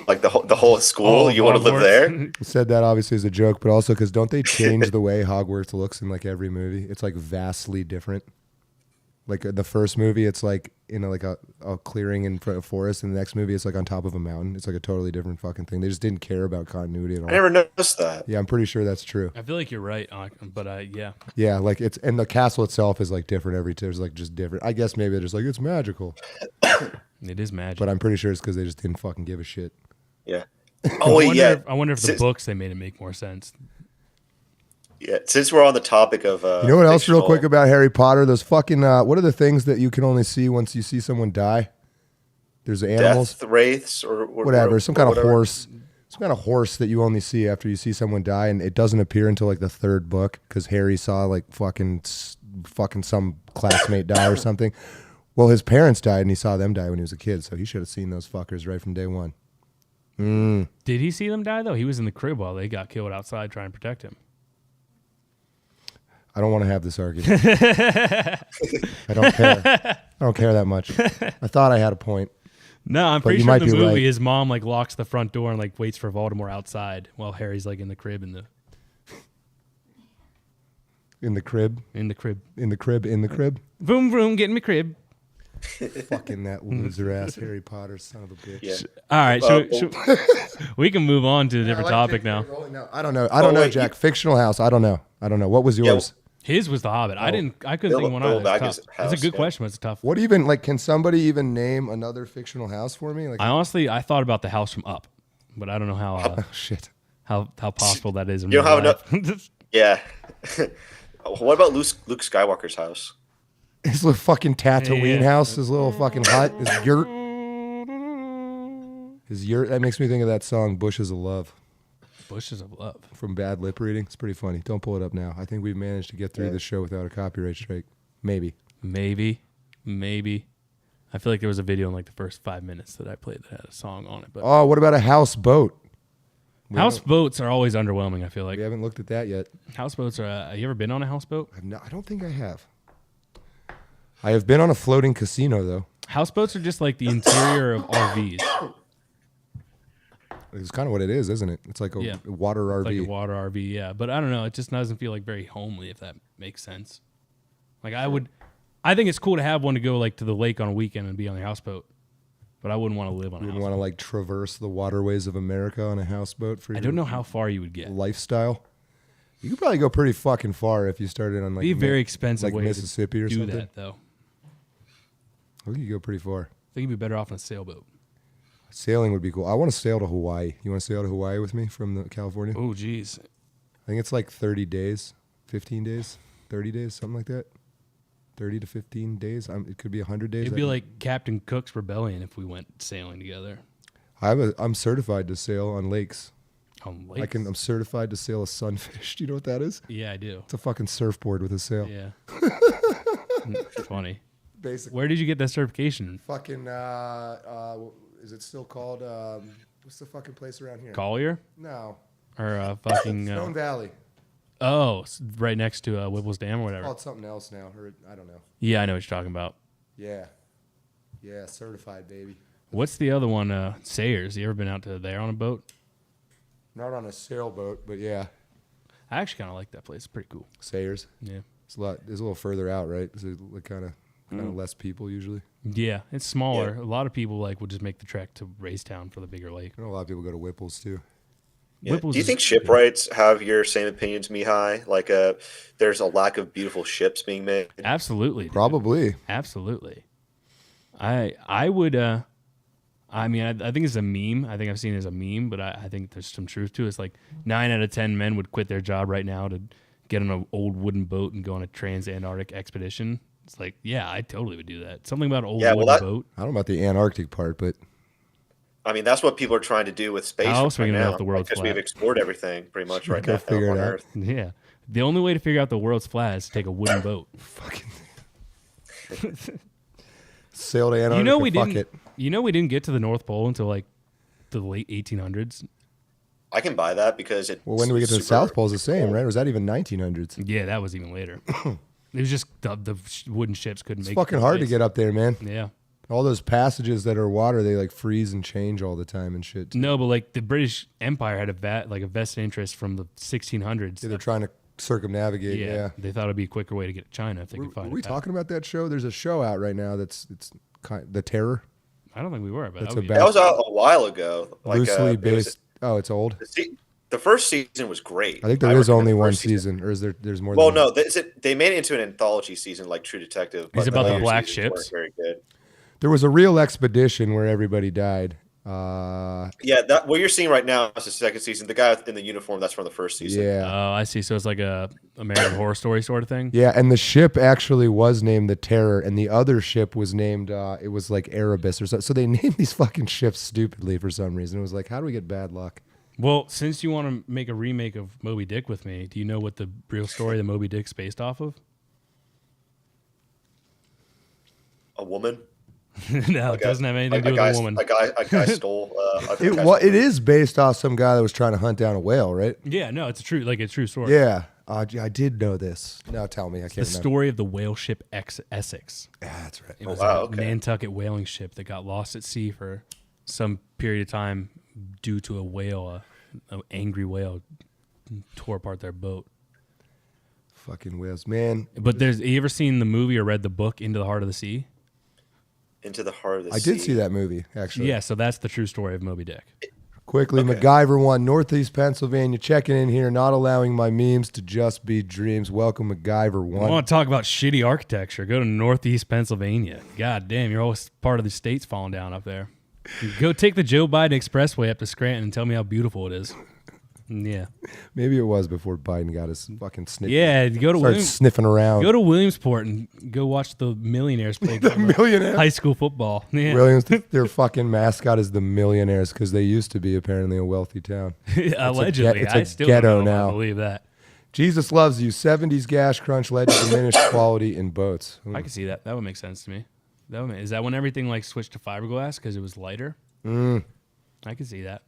like the whole school. You want to live there? I said that obviously as a joke, but also because don't they change the way Hogwarts looks in like every movie? It's like vastly different. Like the first movie, it's like in like a clearing in front of a forest, and the next movie, it's like on top of a mountain. It's like a totally different fucking thing. They just didn't care about continuity at all. I never noticed that. Yeah, I'm pretty sure that's true. I feel like you're right, but yeah. Yeah, like it's, and the castle itself is like different every time. It's like just different. I guess maybe they're just like, it's magical. It is magic. But I'm pretty sure it's because they just didn't fucking give a shit. Yeah. Oh, yeah. I wonder if the books they made it make more sense. Yeah, since we're on the topic of you know what else real quick about Harry Potter? Those fucking what are the things that you can only see once you see someone die? There's animals, death wraiths, or whatever, some kind of whatever. horse, some kind of horse that you only see after you see someone die, and it doesn't appear until like the third book because Harry saw like fucking some classmate die or something. Well, his parents died, and he saw them die when he was a kid, so he should have seen those fuckers right from day one. Did he see them die though? He was in the crib while they got killed outside trying to protect him. I don't want to have this argument. I don't care. I don't care that much. I thought I had a point. No, I'm but pretty you sure might in the be movie right. his mom like locks the front door and like waits for Voldemort outside while Harry's like in the crib In the crib. Vroom vroom, get in my crib. Fucking that loser ass Harry Potter son of a bitch. Yeah. All right, we can move on to a different topic now. No, I don't know. I don't know, Jack. Fictional house. I don't know. What was yours? His was The Hobbit. I couldn't think of one either. That's a good question, but it's a tough. What even, like, can somebody even name another fictional house for me? Like, I thought about the house from Up, but I don't know how. Shit. How possible that is in You don't real have life. enough. Yeah. What about Luke Skywalker's house? His little fucking Tatooine house, his little fucking hut, his yurt. That makes me think of that song, Bushes of Love. Bushes of Love. From Bad Lip Reading. It's pretty funny. Don't pull it up now. I think we've managed to get through this show without a copyright strike. Maybe. I feel like there was a video in like the first 5 minutes that I played that had a song on it. But oh, what about a houseboat? Houseboats are always underwhelming, I feel like. We haven't looked at that yet. Houseboats are... have you ever been on a houseboat? I don't think I have. I have been on a floating casino, though. Houseboats are just like the interior of RVs. It's kind of what it is, isn't it? It's like a water RV. Like a water RV, yeah. But I don't know. It just doesn't feel like very homely, if that makes sense. Like I think it's cool to have one to go like to the lake on a weekend and be on a houseboat. But I wouldn't want to live on a houseboat. You wouldn't want to like traverse the waterways of America on a houseboat for I don't know how far you would get. Lifestyle. You could probably go pretty fucking far if you started on like It'd be very expensive like way Mississippi to or do something. that though. I think you go pretty far. I think you'd be better off on a sailboat. Sailing would be cool. I want to sail to Hawaii. You want to sail to Hawaii with me from California? Oh, geez. I think it's like 30 days, 15 days, 30 days, something like that. 30 to 15 days. It could be 100 days. It'd be like Captain Cook's Rebellion if we went sailing together. I'm certified to sail on lakes. On lakes? I'm certified to sail a sunfish. Do you know what that is? Yeah, I do. It's a fucking surfboard with a sail. Yeah. Funny. Basically. Where did you get that certification? Fucking, is it still called, what's the fucking place around here? Collier? No. Or fucking... Stone Valley. Oh, right next to Whipple's Dam or whatever. Oh, it's something else now. Or, I don't know. Yeah, I know what you're talking about. Yeah. Yeah, certified, baby. What's the other one? Sayers. You ever been out to there on a boat? Not on a sailboat, but yeah. I actually kind of like that place. It's pretty cool. Sayers? Yeah. It's a little further out, right? Is it kind of less people usually? Yeah, it's smaller. A lot of people will just make the trek to Raystown for the bigger lake. I know a lot of people go to Whipple's too. Yeah. Do you think shipwrights have your same opinions, Mihai? Like, there's a lack of beautiful ships being made. Absolutely, dude. Probably. Absolutely. I would. I mean, I think it's a meme. I think I've seen it as a meme, but I think there's some truth to it. It's like 9 out of 10 men would quit their job right now to get on an old wooden boat and go on a trans-Antarctic expedition. It's like, yeah, I totally would do that. Something about an old wooden boat. I don't know about the Antarctic part, but I mean, that's what people are trying to do with space How else are we right gonna know now, if the world's because flat? we've explored everything pretty much right now figure on it out. Earth. Yeah. The only way to figure out the world's flat is to take a wooden boat. sail to Antarctica. You know we didn't get to the North Pole until like the late 1800s. I can buy that because it. Well, when do we get to the South Pole? Is the same, right? Or was that even 1900s? Yeah, that was even later. It was just the wooden ships couldn't It's make fucking it. hard to get up there, man. Yeah. All those passages that are water, they like freeze and change all the time and shit. No, but like the British Empire had a vested interest from the 1600s. Yeah, they're trying to circumnavigate. Yeah. They thought it'd be a quicker way to get to China if they could find it. Were we talking about that show? There's a show out right now it's The Terror. I don't think we were, but that was out a while ago. Loosely based. It's old. The first season was great. I think there is only one season, or is there's more? Well, than one? no, they made it into an anthology season like True Detective. Is it about the black ships? Weren't very good. There was a real expedition where everybody died. Yeah, what you're seeing right now is the second season. The guy in the uniform, that's from the first season. Yeah. Oh, I see. So it's like a American Horror Story sort of thing. Yeah, and the ship actually was named the Terror, and the other ship was named it was like Erebus or something. So they named these fucking ships stupidly for some reason. It was like, how do we get bad luck? Well, since you want to make a remake of Moby Dick with me, do you know what the real story of Moby Dick's based off of? A woman. No, it doesn't have anything to do with a woman. A guy stole. It is based off some guy that was trying to hunt down a whale, right? Yeah, no, it's a true story. Yeah, I did know this. Now tell me, I can't The remember. story of the whale ship Essex. Yeah, that's right. It was wow, a Nantucket whaling ship that got lost at sea for some period of time due to a whale, an angry whale, tore apart their boat. Fucking whales, man. But you ever seen the movie or read the book Into the Heart of the Sea? Into the Heart of the I Sea. did see that movie, actually. Yeah, so that's the true story of Moby Dick. Quickly, MacGyver 1, Northeast Pennsylvania, checking in here, not allowing my memes to just be dreams. Welcome, MacGyver 1. I want to talk about shitty architecture. Go to Northeast Pennsylvania. God damn, you're always part of the states falling down up there. Go take the Joe Biden Expressway up to Scranton and tell me how beautiful it is. Yeah. Maybe it was before Biden got his fucking sniff. Yeah, go to sniffing around. Go to Williamsport and go watch the Millionaires play high school football. Yeah. Williams, their fucking mascot is the Millionaires because they used to be apparently a wealthy town. Allegedly. It's I a still ghetto don't know if now. I believe that. Jesus loves you. 70s gas crunch led to diminished quality in boats. I can see that. That would make sense to me. Is that when everything like switched to fiberglass because it was lighter? I can see that.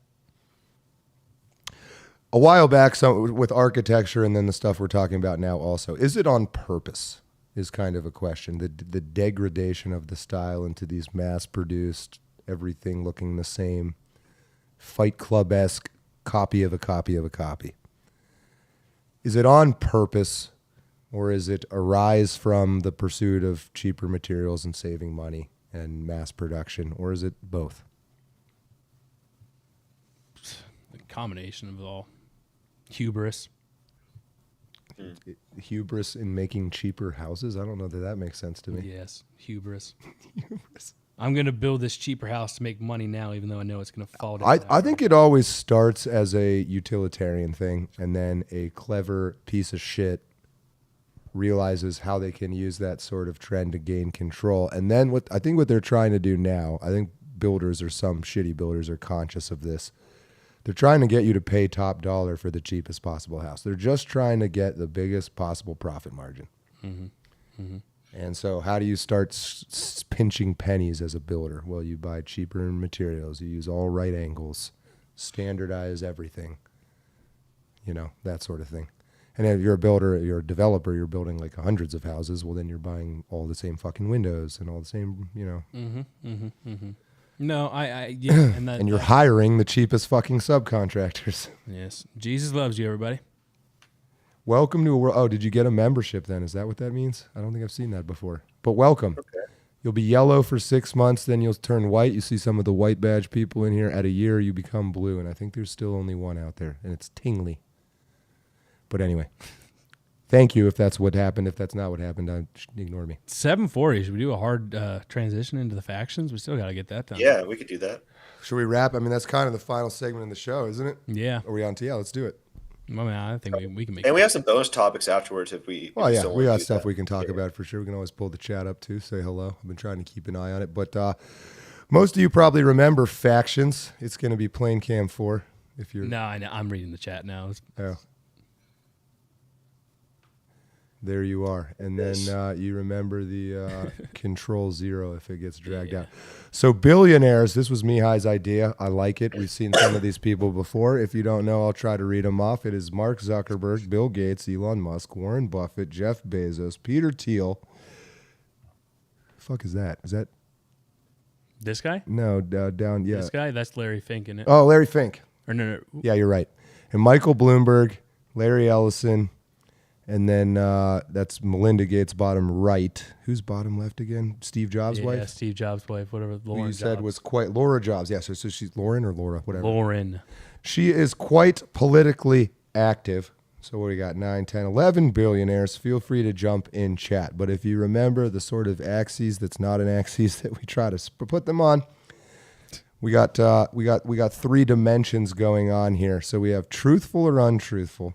A while back, with architecture and then the stuff we're talking about now also, is it on purpose is kind of a question. The degradation of the style into these mass-produced, everything looking the same, Fight Club-esque copy of a copy of a copy. Is it on purpose, or is it arise from the pursuit of cheaper materials and saving money and mass production, or is it both? A combination of it all. Hubris. Hubris in making cheaper houses? I don't know that makes sense to me. Yes, hubris. I'm going to build this cheaper house to make money now, even though I know it's going to fall down. I think it always starts as a utilitarian thing, and then a clever piece of shit realizes how they can use that sort of trend to gain control. And then what they're trying to do now, I think builders or some shitty builders are conscious of this. They're trying to get you to pay top dollar for the cheapest possible house. They're just trying to get the biggest possible profit margin. Mm-hmm. Mm-hmm. And so how do you start pinching pennies as a builder? Well, you buy cheaper materials. You use all right angles, standardize everything, that sort of thing. And if you're a builder, you're a developer, you're building like hundreds of houses, well, then you're buying all the same fucking windows and all the same, Mm-hmm. Mm-hmm. Mm-hmm. No, and you're hiring the cheapest fucking subcontractors. Yes. Jesus loves you, everybody. Welcome to a world. Oh, did you get a membership then? Is that what that means? I don't think I've seen that before. But welcome. Okay. You'll be yellow for 6 months, then you'll turn white. You see some of the white badge people in here. At a year, you become blue, and I think there's still only one out there, and it's Tingley. But anyway, thank you if that's what happened. If that's not what happened, ignore me. 740. Should we do a hard transition into the factions? We still got to get that done. Yeah, we could do that. Should we wrap? I mean, that's kind of the final segment in the show, isn't it? Yeah. Are we on to? Yeah, let's do it. I mean, I think we can make And we have some bonus topics afterwards if we. Well, yeah, we got stuff that. we can talk about for sure. We can always pull the chat up too. Say hello. I've been trying to keep an eye on it, but most of you probably remember factions. It's going to be Plain Cam 4. If you're No, I know. I'm reading the chat now. Oh. There you are. And then you remember the Control Zero if it gets dragged out. So billionaires, this was Mihai's idea. I like it. We've seen some of these people before. If you don't know, I'll try to read them off. It is Mark Zuckerberg, Bill Gates, Elon Musk, Warren Buffett, Jeff Bezos, Peter Thiel. The fuck is that? Is that this guy? No, down. Yeah, this guy. That's Larry Fink, isn't it? Oh, Larry Fink. Or no. Yeah, you're right. And Michael Bloomberg, Larry Ellison. And then that's Melinda Gates' bottom right. Who's bottom left again? Steve Jobs' wife? Yeah, Steve Jobs' wife, whatever. Who you said was quite Laura Jobs. Yeah, so she's Lauren or Laura, whatever. Lauren. She is quite politically active. So what do we got? 9, 10, 11 billionaires. Feel free to jump in chat. But if you remember the sort of axes that's not an axis that we try to put them on, we got 3 dimensions going on here. So we have truthful or untruthful.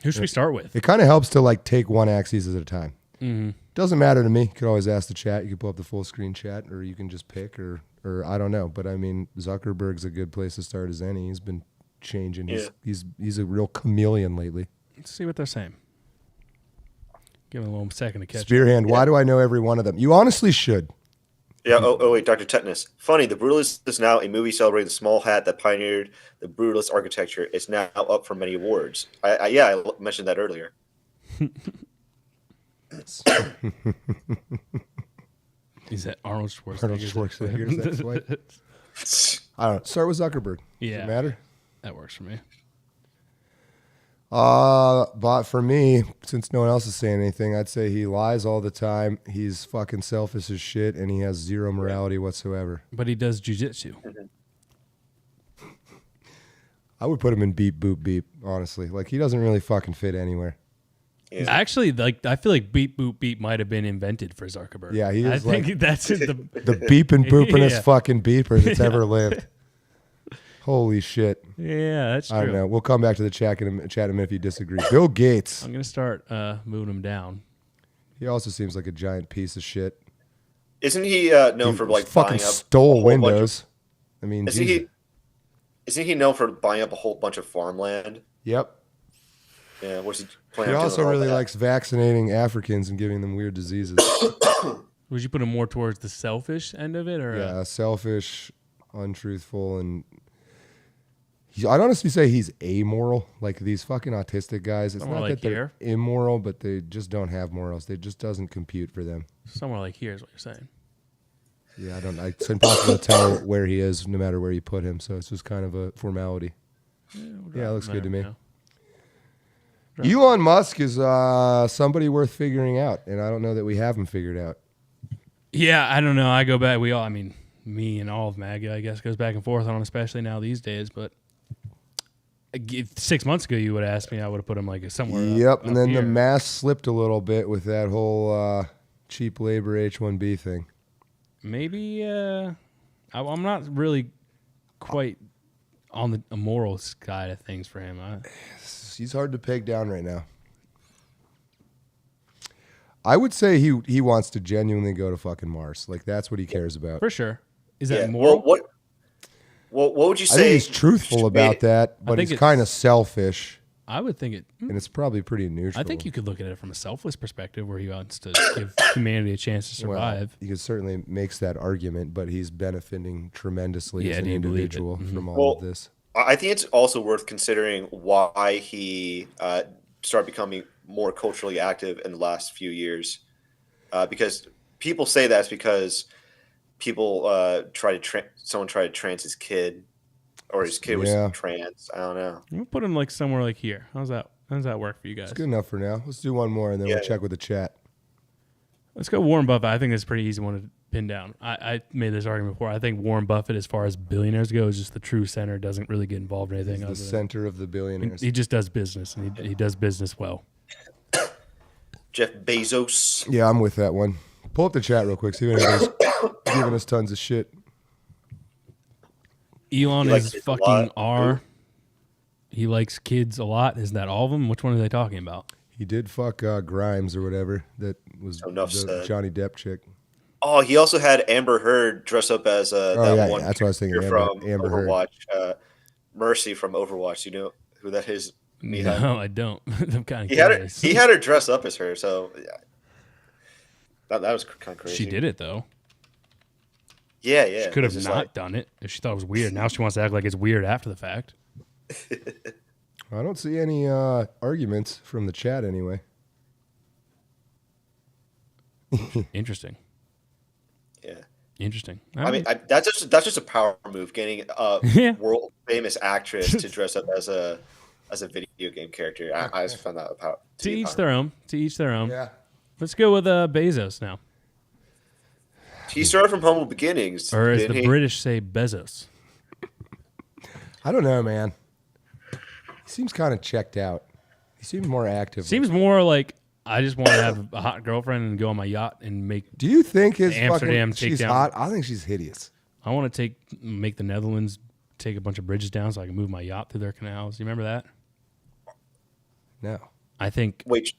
Who should we start with? It kind of helps to like take one axis at a time. Mm-hmm. Doesn't matter to me. You could always ask the chat. You can pull up the full screen chat, or you can just pick, or I don't know. But I mean, Zuckerberg's a good place to start as any. He's been changing. Yeah. He's a real chameleon lately. Let's see what they're saying. Give him a little second to catch. Spearhand. Why do I know every one of them? You honestly should. Yeah. Oh wait, Dr. Tetanus. Funny, The Brutalist is now a movie celebrating the small hat that pioneered the brutalist architecture. It's now up for many awards. I mentioned that earlier. Is that Arnold Schwarzenegger? Arnold Schwarzenegger's ex-wife? I don't know. Start with Zuckerberg. Yeah. Does it matter? That works for me. But for me, since no one else is saying anything, I'd say he lies all the time. He's fucking selfish as shit, and he has zero morality whatsoever. But he does jujitsu. I would put him in beep, boop, beep, honestly. Like, he doesn't really fucking fit anywhere. Yeah. Actually, like I feel like beep, boop, beep might have been invented for Zuckerberg. Yeah, he is I think that's the beep and boopinest Yeah. fucking beepers that's ever lived. Holy shit. Yeah, that's true. I don't know. We'll come back to the chat in a minute if you disagree. Bill Gates. I'm going to start moving him down. He also seems like a giant piece of shit. Isn't he known for like fucking buying up stole a whole bunch of- Windows? I mean, Isn't he known for buying up a whole bunch of farmland? Yep. Yeah, what's he He planning on doing also with all really that? likes vaccinating Africans and giving them weird diseases. Would you put him more towards the selfish end of it, or Yeah, selfish, untruthful, and I'd honestly say he's amoral. Like these fucking autistic guys, it's Somewhere not like that they're here? immoral, but they just don't have morals. They just doesn't compute for them. somewhere like here is what you're saying? Yeah, it's impossible to tell where he is, no matter where you put him. So it's just kind of a formality. Yeah, it looks good to me. Elon Musk is somebody worth figuring out, and I don't know that we have him figured out. Yeah, I don't know. I go back. I mean, me and all of MAGA, I guess, goes back and forth on, especially now these days. But 6 months ago, you would have asked me, I would have put him like somewhere. Yep, and then here. the mask slipped a little bit with that whole cheap labor H-1B thing. Maybe I'm not really quite on the moral side of things for him. He's hard to peg down right now. I would say he wants to genuinely go to fucking Mars. Like, that's what he cares about. For sure. Is that Yeah, moral? What would you I think say? he's truthful about that, but think he's it's- kind of selfish. I would think it. And it's probably pretty neutral. I think you could look at it from a selfless perspective where he wants to give humanity a chance to survive. Well, he could certainly makes that argument, but he's benefiting tremendously Yeah, as an do you believe it? individual Mhm. from all Well, of this. I think it's also worth considering why he started becoming more culturally active in the last few years. Because people say that's because people someone tried to trans his kid, or his kid was Yeah. trans. I don't know. We'll put him like somewhere like here. How's that How does that work for you guys? It's good enough for now. Let's do one more, and then we'll check with the chat. Let's go Warren Buffett. I think it's a pretty easy one to pin down. I made this argument before. I think Warren Buffett, as far as billionaires go, is just the true center. Doesn't really get involved in anything. He's the center of the billionaires. He just does business, and he does business well. Jeff Bezos. Yeah, I'm with that one. Pull up the chat real quick. See if anybody's giving us tons of shit. Elon is fucking R. He likes kids a lot. Isn't that all of them? Which one are they talking about? He did fuck Grimes or whatever. That was the Johnny Depp chick. Oh, he also had Amber Heard dress up as one. That's what I was thinking. From Amber Overwatch. Heard. Mercy from Overwatch. You know who that is? No, I don't. I'm kind of he had her dress up as her. So yeah. That was kind of crazy. She did it though. Yeah. She could have not done it if she thought it was weird. Now she wants to act like it's weird after the fact. I don't see any arguments from the chat anyway. Interesting. Yeah. Interesting. I mean, that's just a power move. Getting a world famous actress to dress up as a video game character. I just found that a power. To each their own. To each their own. Yeah. Let's go with Bezos now. He started from humble beginnings. Or as the British say, Bezos. I don't know, man. He seems kind of checked out. He seems more active. Seems more like I just want to have a hot girlfriend and go on my yacht and make. Do you think his Amsterdam she's takedown. hot? I think she's hideous. I want to make the Netherlands take a bunch of bridges down so I can move my yacht through their canals. You remember that? No. I think. Wait,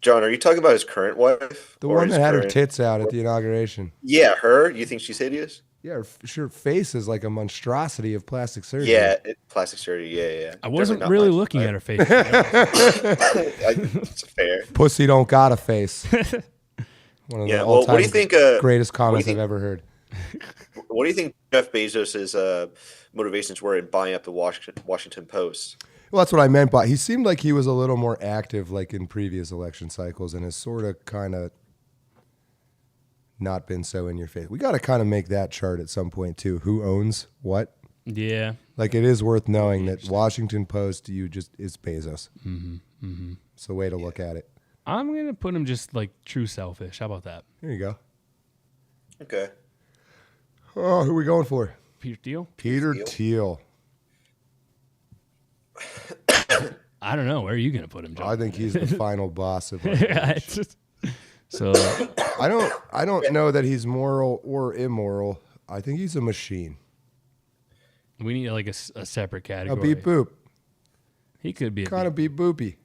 John, are you talking about his current wife? The one that had her tits out at the inauguration. Yeah, her. You think she's hideous? Yeah, her face is like a monstrosity of plastic surgery. Yeah, plastic surgery. Yeah. I wasn't really looking at her face. It's fair. Pussy don't got a face. One of the all-time what do you think? Greatest comments I've ever heard. What do you think Jeff Bezos' motivations were in buying up the Washington Post? Well, that's what I meant by he seemed like he was a little more active, like in previous election cycles, and has sort of kind of not been so in your face. We got to kind of make that chart at some point too. Who owns what? Yeah. Like it is worth knowing that Washington Post, is Bezos. Mm-hmm. It's the way to look at it. I'm going to put him just like true selfish. How about that? There you go. Okay. Oh, who are we going for? Peter Thiel? Peter Thiel. I don't know. Where are you going to put him, John? I think he's the final boss of So I don't know that he's moral or immoral. I think he's a machine. We need like a separate category. A beep boop. He could be kind of beep boopy.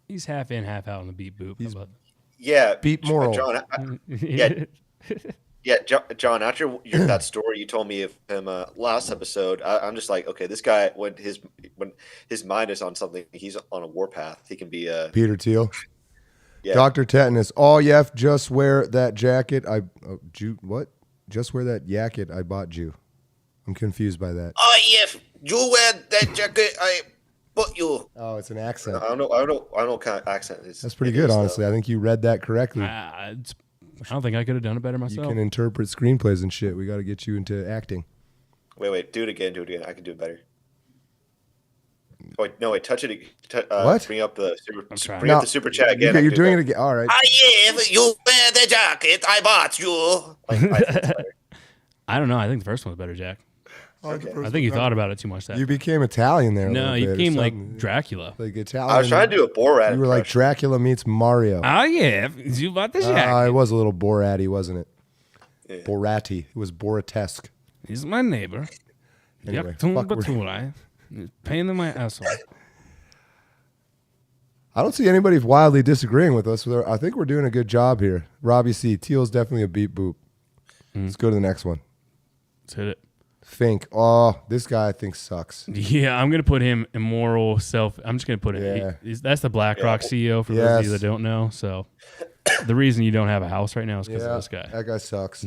He's half in, half out on the beep boop. Yeah, beep moral. John, John. After that story you told me of him last episode, I'm just like, okay, this guy when his mind is on something, he's on a warpath. He can be Peter Thiel. Yeah. Dr. Tetanus. Oh, yeah, just wear that jacket. What? Just wear that jacket I bought you. I'm confused by that. Oh, yes, you wear that jacket I bought you. Oh, it's an accent. I don't know what kind of accent it is. That's pretty good, honestly. I think you read that correctly. I don't think I could have done it better myself. You can interpret screenplays and shit. We got to get you into acting. Wait, do it again. I can do it better. Wait, touch it. What? Bring up the super chat again. You're doing it again. All right. You wear the jacket I bought you. I don't know. I think the first one was better, Jack. Okay. I think you thought about it too much. You became Italian there. No, you became like Dracula. Like Italian. I was trying to do a Borat. You were like Dracula meets Mario. Oh yeah, you bought the jacket. It was a little Borat-y, wasn't it? Yeah. Borat-y. It was Boratesque. He's my neighbor. Anyway, pain in my asshole. I don't see anybody wildly disagreeing with us. I think we're doing a good job here. Robbie C. Teal's definitely a beep boop. Let's go to the next one. Let's hit it. Fink. Oh, this guy I think sucks. Yeah, I'm going to put him immoral self. I'm just going to put it. That's the BlackRock CEO for those of you that don't know. So the reason you don't have a house right now is because of this guy. That guy sucks.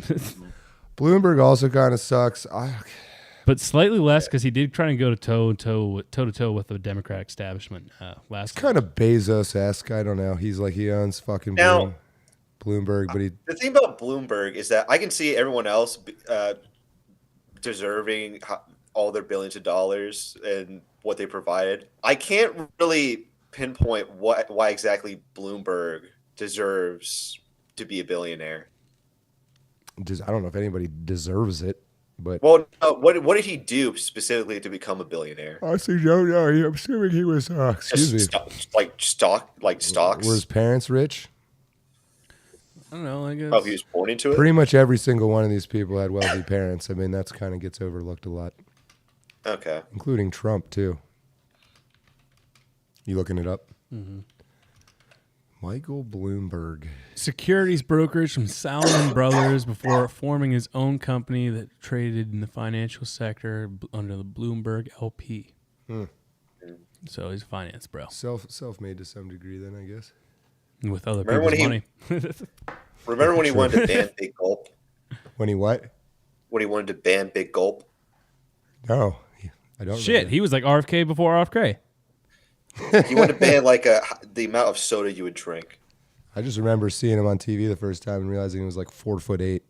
Bloomberg also kind of sucks. But slightly less because he did try and go toe to toe with the Democratic establishment last. It's kind of Bezos-esque. I don't know. He's like he owns fucking Bloomberg, but the thing about Bloomberg is that I can see everyone else deserving all their billions of dollars and what they provided. I can't really pinpoint why exactly Bloomberg deserves to be a billionaire. I don't know if anybody deserves it, but Well, no, what did he do specifically to become a billionaire? I see. No, I'm assuming he was. Excuse me. Stocks. Were his parents rich? I don't know. I guess. Oh, he was born into it. Pretty much every single one of these people had wealthy parents. I mean, that's kind of gets overlooked a lot. Okay. Including Trump too. You looking it up? Mm-hmm. Michael Bloomberg. Securities brokerage from Salomon Brothers before forming his own company that traded in the financial sector under the Bloomberg LP. So he's a finance bro. Self-made to some degree then, I guess. With other Remember people's when money. Remember when he wanted to ban Big Gulp? When he what? When he wanted to ban Big Gulp? No, I don't. Shit, remember. he was like RFK before RFK. He wanted to ban like the amount of soda you would drink. I just remember seeing him on TV the first time and realizing he was like 4'8".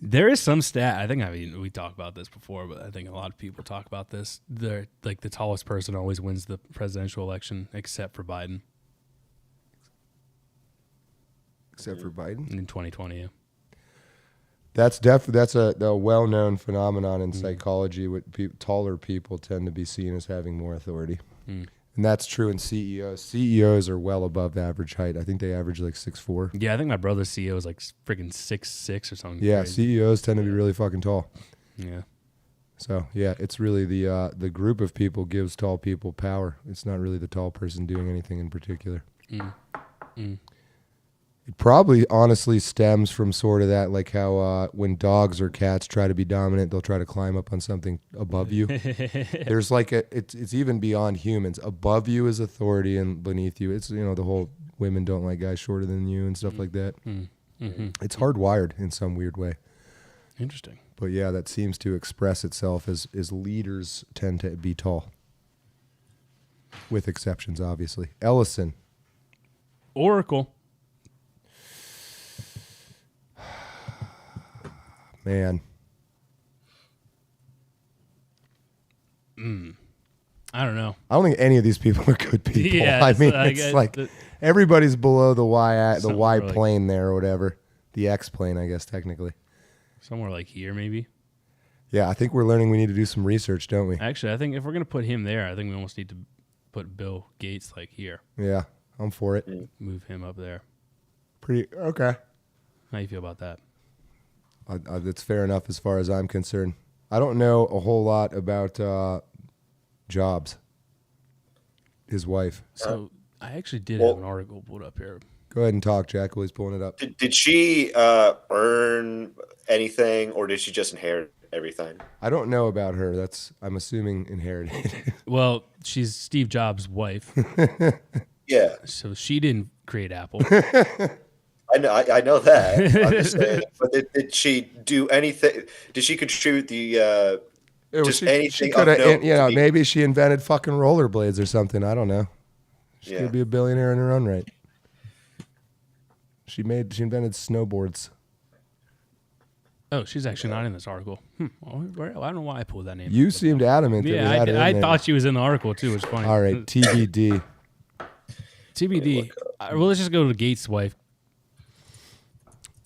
There is some stat. I think we talked about this before, but I think a lot of people talk about this. They're like the tallest person always wins the presidential election, except for Biden. Except for Biden in 2020. Yeah. That's a well-known phenomenon in psychology. What taller people tend to be seen as having more authority, and that's true in CEOs. CEOs are well above average height. I think they average like 6'4". Yeah, I think my brother's CEO is like freaking 6'6" or something. Yeah, crazy. CEOs tend to be really fucking tall. Yeah. So yeah, it's really the group of people gives tall people power. It's not really the tall person doing anything in particular. It probably honestly stems from sort of that, like how when dogs or cats try to be dominant, they'll try to climb up on something above you. There's like it's even beyond humans. Above you is authority, and beneath you, it's the whole women don't like guys shorter than you and stuff like that. It's hardwired in some weird way. Interesting. But yeah, that seems to express itself as leaders tend to be tall, with exceptions, obviously. Ellison. Oracle. Man. I don't know. I don't think any of these people are good people. Yeah, I mean, it's like everybody's below the Y plane there or whatever. The X plane, I guess, technically. Somewhere like here, maybe. Yeah, I think we're learning we need to do some research, don't we? Actually, I think if we're going to put him there, I think we almost need to put Bill Gates like here. Yeah, I'm for it. Move him up there. Pretty okay. How you feel about that? That's fair enough as far as I'm concerned. I don't know a whole lot about Jobs, his wife. So I actually did have an article pulled up here. Go ahead and talk, Jack, while he's pulling it up. Did she earn anything, or did she just inherit everything? I don't know about her. I'm assuming inherited. Well, she's Steve Jobs' wife. Yeah. So she didn't create Apple. I know that. I'm just saying, but did she do anything? Did she contribute anything? She could have, maybe she invented fucking rollerblades or something. I don't know. She could be a billionaire in her own right. She invented snowboards. Oh, she's actually not in this article. Well, I don't know why I pulled that name. You seemed adamant. Yeah, I thought she was in the article too. Which is funny. All right, TBD. TBD. Well, let's just go to Gates' wife.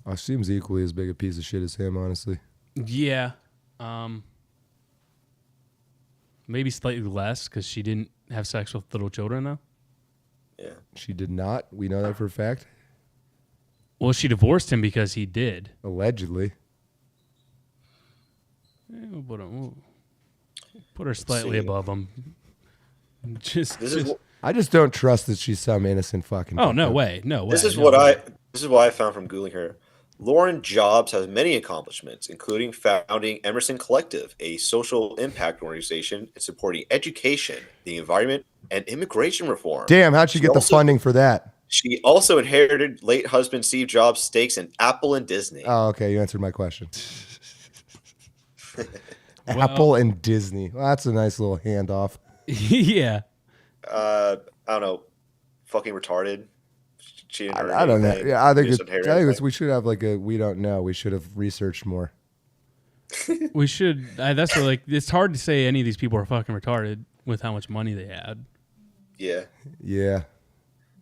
Oh, seems equally as big a piece of shit as him, honestly. Yeah. Maybe slightly less because she didn't have sex with little children, though. Yeah. She did not. We know that for a fact. Well, she divorced him because he did. Allegedly. Yeah, we'll put her slightly above him. I just don't trust that she's some innocent fucking. Oh, no way. No way. This is what I found from Googling her. Lauren Jobs has many accomplishments, including founding Emerson Collective, a social impact organization and supporting education, the environment, and immigration reform. Damn, how'd she get the funding for that? She also inherited late husband Steve Jobs' stakes in Apple and Disney. Oh, okay. You answered my question. Apple and Disney. Well, that's a nice little handoff. Yeah. I don't know. Fucking retarded. I don't know. Yeah, I think we should have we don't know. We should have researched more. We should. That's what, it's hard to say any of these people are fucking retarded with how much money they had. Yeah. Yeah.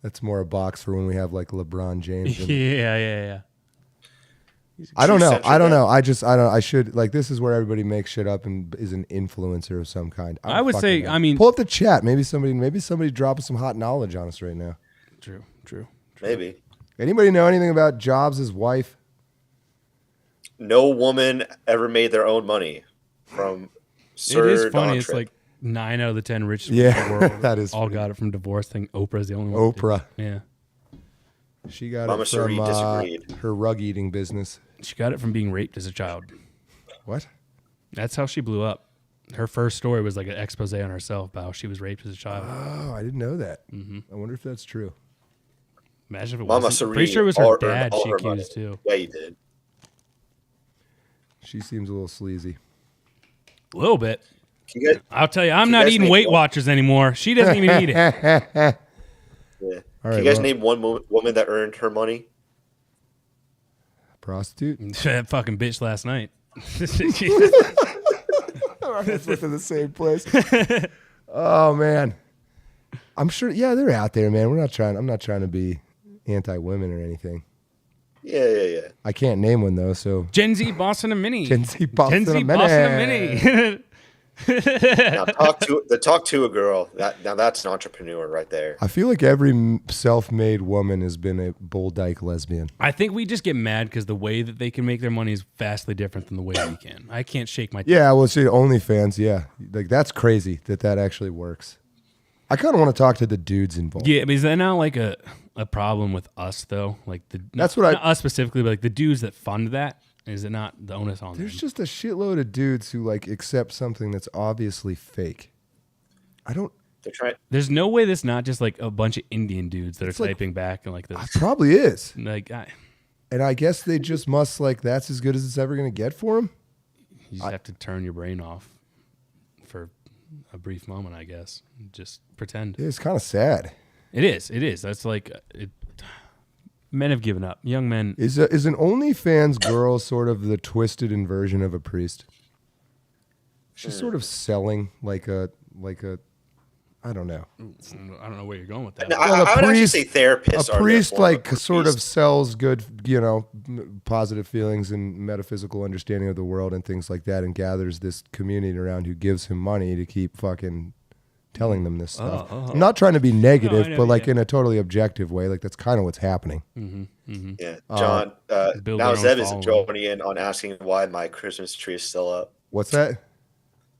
That's more a box for when we have like LeBron James. And Yeah. I don't know. I should like. This is where everybody makes shit up and is an influencer of some kind. I would say. know. I mean, pull up the chat. Maybe somebody dropping some hot knowledge on us right now. True. Maybe. Anybody know anything about Jobs' wife? No woman ever made their own money from Sir It is funny. Donald It's Trump. like 9 out of the 10 richest people in the world. That is all funny. got it from divorce. I think Oprah's the only one. Oprah. Yeah. She got Mama it from Suri disagreed. her rug eating business. She got it from being raped as a child. What? That's how she blew up. Her first story was like an expose on herself about how she was raped as a child. Oh, I didn't know that. I wonder if that's true. Imagine if it Mama wasn't. Suri. Pretty sure it was her dad all she her accused money. too. Yeah, he did. She seems a little sleazy. A little bit. Can you guys, I'll tell you, I'm can you not guys eating name Weight one- Watchers anymore. She doesn't even eat it. Yeah. All Can right, you guys well- name one woman that earned her money? Prostitute? That fucking bitch last night. I went to the same place. Oh man, I'm sure. Yeah, they're out there, man. I'm not trying to be anti-women or anything. Yeah. I can't name one though. So Gen Z Boston and Mini. Gen Z Boston and Mini. Now talk to a girl. Now that's an entrepreneur right there. I feel like every self-made woman has been a bull dyke lesbian. I think we just get mad because the way that they can make their money is vastly different than the way we can. I can't shake my. Yeah, well, see, OnlyFans. Yeah, like that's crazy that actually works. I kind of want to talk to the dudes involved. Yeah, but is that not like a problem with us though? Like That's what not us specifically, but like the dudes that fund that. Is it not the onus on There's them? just a shitload of dudes who like accept something that's obviously fake. I don't. They're trying. There's no way that's not just like a bunch of Indian dudes that are It's like- typing back and like this. Probably is. Like And I guess they just must like that's as good as it's ever going to get for them. you just have to turn your brain off for a brief moment, I guess. Just pretend. It's kind of sad. It is. That's like men have given up. Young men. Is an OnlyFans girl sort of the twisted inversion of a priest? She's sort of selling like a I don't know. I don't know where you're going with that. No, I would actually say therapists A are priest the form of like sort of sells good, positive feelings and metaphysical understanding of the world and things like that, and gathers this community around who gives him money to keep fucking telling them this stuff. I'm not trying to be negative, know, but like yeah. in a totally objective way. Like that's kind of what's happening. Yeah, John. Build Now their own Zeb is following. joining in on asking why my Christmas tree is still up. What's that?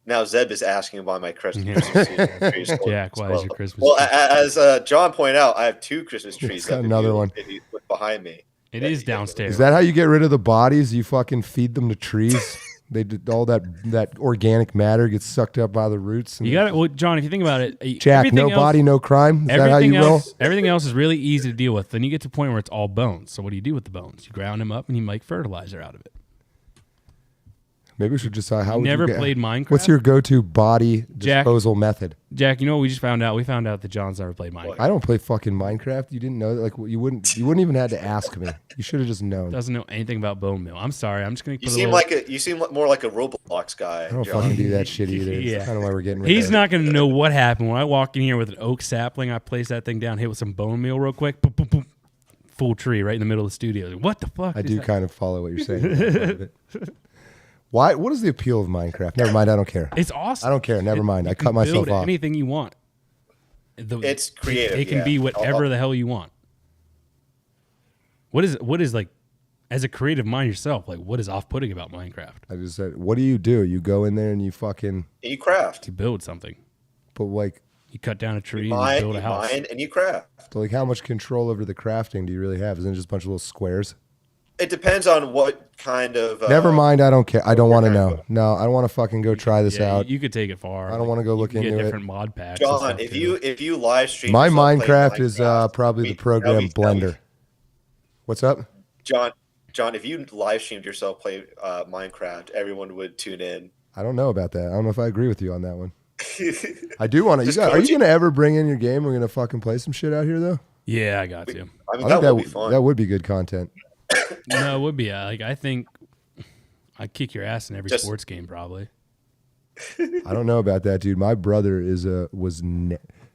Now Zeb is asking why my Christmas tree is still Jack, why is still your up. Christmas Well, tree as John pointed out, I have two Christmas trees. got up another one. if you look behind me. It is downstairs. Is that how you get rid of the bodies? You fucking feed them to trees. They did all that organic matter gets sucked up by the roots. And You got it. Well, John, if you think about it, Jack, everything no body, no crime. Is that how you roll? Everything else is really easy to deal with. Then you get to a point where it's all bones. So what do you do with the bones? You ground them up and you make fertilizer out of it. Maybe we should decide how. You would never get- played Minecraft? What's your go-to body Jack- disposal method? Jack, you know what we just found out? We found out that John's never played Minecraft. I don't play fucking Minecraft. You didn't know that? Like you wouldn't even had to ask me. You should have just known. Doesn't know anything about bone meal. I'm sorry. I'm just gonna. You seem more like a Roblox guy. I don't John. fucking do that shit either. Yeah. That's kind of why we're getting rid He's of it. not gonna know what happened when I walk in here with an oak sapling. I place that thing down, hit with some bone meal real quick. Boom, boom, boom. Full tree right in the middle of the studio. Like, what the fuck? I is do that? kind of follow what you're saying. That's part of it. Why? What is the appeal of Minecraft? Never mind. I don't care. It's awesome. I don't care. Never mind. I You cut can myself build off. anything you want. It's creative. It can yeah. be whatever the hell you want. What is like, as a creative mind yourself, like what is off-putting about Minecraft? I just said, what do? You go in there and you fucking You craft. You build something. But like, you cut down a tree You and mine, you build a house. and you craft. so like, how much control over the crafting do you really have? Isn't it just a bunch of little squares? It depends on what kind of. Never mind. I don't care. I don't want to know. No, I don't want to fucking go try this Yeah, out. you could take it far. I don't want to go look You can into get it. different mod packs. and John, stuff, if too. you live stream My yourself playing Minecraft is probably the that'd program be- Blender. What's up? John, if you live streamed yourself play Minecraft, everyone would tune in. I don't know about that. I don't know if I agree with you on that one. I do want to. Just Are you coaching. going to ever bring in your game? We're going to fucking play some shit out here, though. Yeah, I got to. I mean, I think that would be fun. That would be good content. No, it would be. I think I'd kick your ass in every Just- sports game, probably. I don't know about that, dude. My brother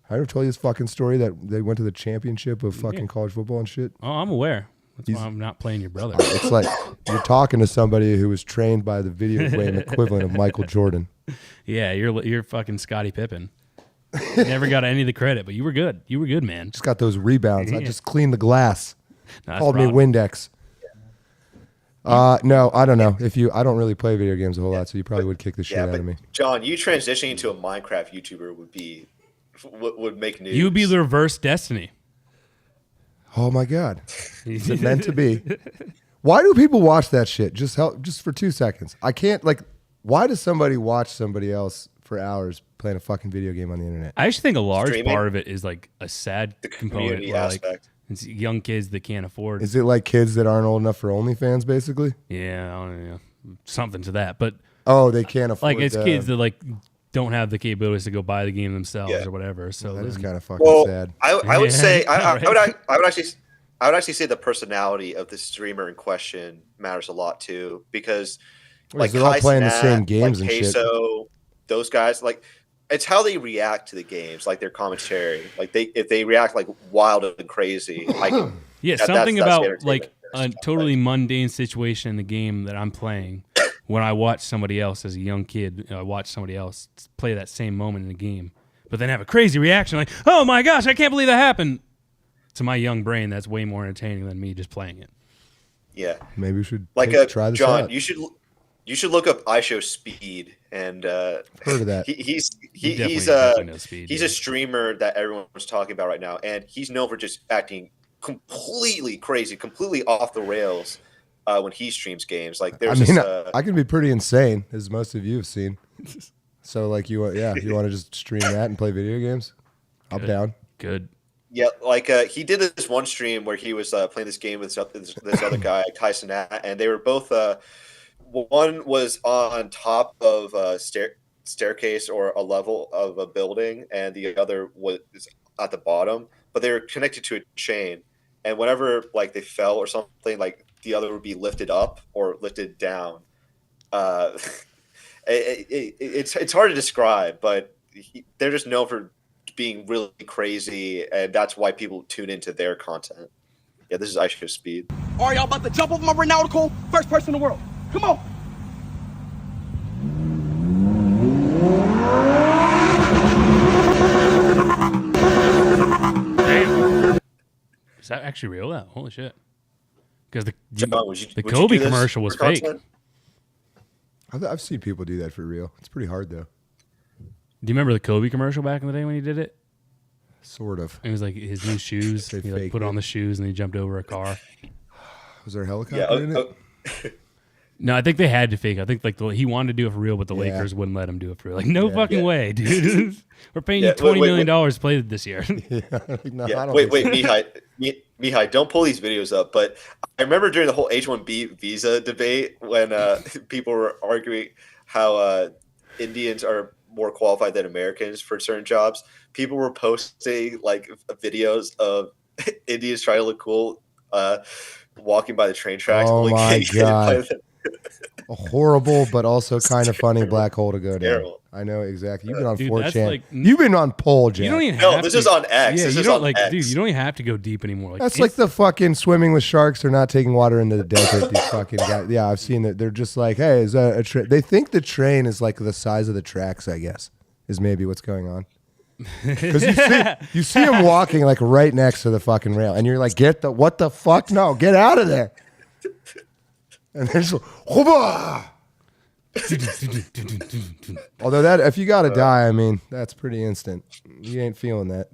I ever told you this fucking story that they went to the championship of fucking college football and shit? Oh, I'm aware. That's why I'm not playing your brother. It's like you're talking to somebody who was trained by the video game equivalent of Michael Jordan. Yeah, you're fucking Scottie Pippen. Never got any of the credit, but you were good. You were good, man. Just got those rebounds. I just cleaned the glass. No, Called me Windex. No, I don't know. I don't really play video games a whole lot, so you probably would kick the shit out of me. John, you transitioning into a Minecraft YouTuber would make news. You would be the reverse Destiny. Oh my God. Is it meant to be? Why do people watch that shit? Just for 2 seconds. I can't, why does somebody watch somebody else for hours playing a fucking video game on the internet? I actually think a large part of it is like a sad component. Community where, aspect. It's young kids that can't afford. Is it like kids that aren't old enough for OnlyFans, basically? Yeah, I don't know, something to that. But they can't afford. Like it's kids that don't have the capabilities to go buy the game themselves or whatever. So that is kind of fucking sad. I would say I would actually say the personality of the streamer in question matters a lot too, because they're all playing the same games and Queso, shit. Those guys, it's how they react to the games, like their commentary. If they react wild and crazy, something about a totally mundane situation in the game that I'm playing. When I watch somebody else as a young kid, I watch somebody else play that same moment in the game, but then have a crazy reaction like, "Oh my gosh, I can't believe that happened!" To my young brain, that's way more entertaining than me just playing it. Yeah, maybe we should try this John, out. you should look up iShow Speed, and heard of that. He's a streamer that everyone's talking about right now, and he's known for just acting completely crazy, completely off the rails when he streams games. I can be pretty insane, as most of you have seen. So you want to just stream that and play video games? I'm down. Good. Yeah, he did this one stream where he was playing this game with this other guy, Tyson Nat, and they were both. One was on top of a staircase or a level of a building, and the other was at the bottom. But they were connected to a chain, and whenever they fell or something, the other would be lifted up or lifted down. It's hard to describe, but they're just known for being really crazy, and that's why people tune into their content. Yeah, this is iShow Speed. Are y'all about to jump over my Renautical? First person in the world. Come on. Damn. Is that actually real? That holy shit! Because the Kobe commercial was fake. I've seen people do that for real. It's pretty hard though. Do you remember the Kobe commercial back in the day when he did it? Sort of. It was his new shoes. He put on the shoes and he jumped over a car. Was there a helicopter in it? No, I think they had to fake. I think he wanted to do it for real, but the Lakers wouldn't let him do it for real. No fucking way, dude. We're paying you $20 million to play it this year. Wait, Mihai, don't pull these videos up. But I remember during the whole H-1B visa debate when people were arguing how Indians are more qualified than Americans for certain jobs. People were posting videos of Indians trying to look cool walking by the train tracks. Oh my God. A horrible but also kind of funny black hole to go down. Terrible. I know exactly. You've been on Dude, 4chan. You've been on Pole, Jack. You don't even have this is on X. Yeah, this you is don't on X. dude. You don't even have to go deep anymore. That's the fucking swimming with sharks or not taking water into the desert. These fucking guys. Yeah, I've seen that. They're just hey, is that a train? They think the train is the size of the tracks. I guess is maybe what's going on. Because you see them walking right next to the fucking rail, and you're what the fuck? No, get out of there. And they're just although that if you gotta die, I mean that's pretty instant. You ain't feeling that.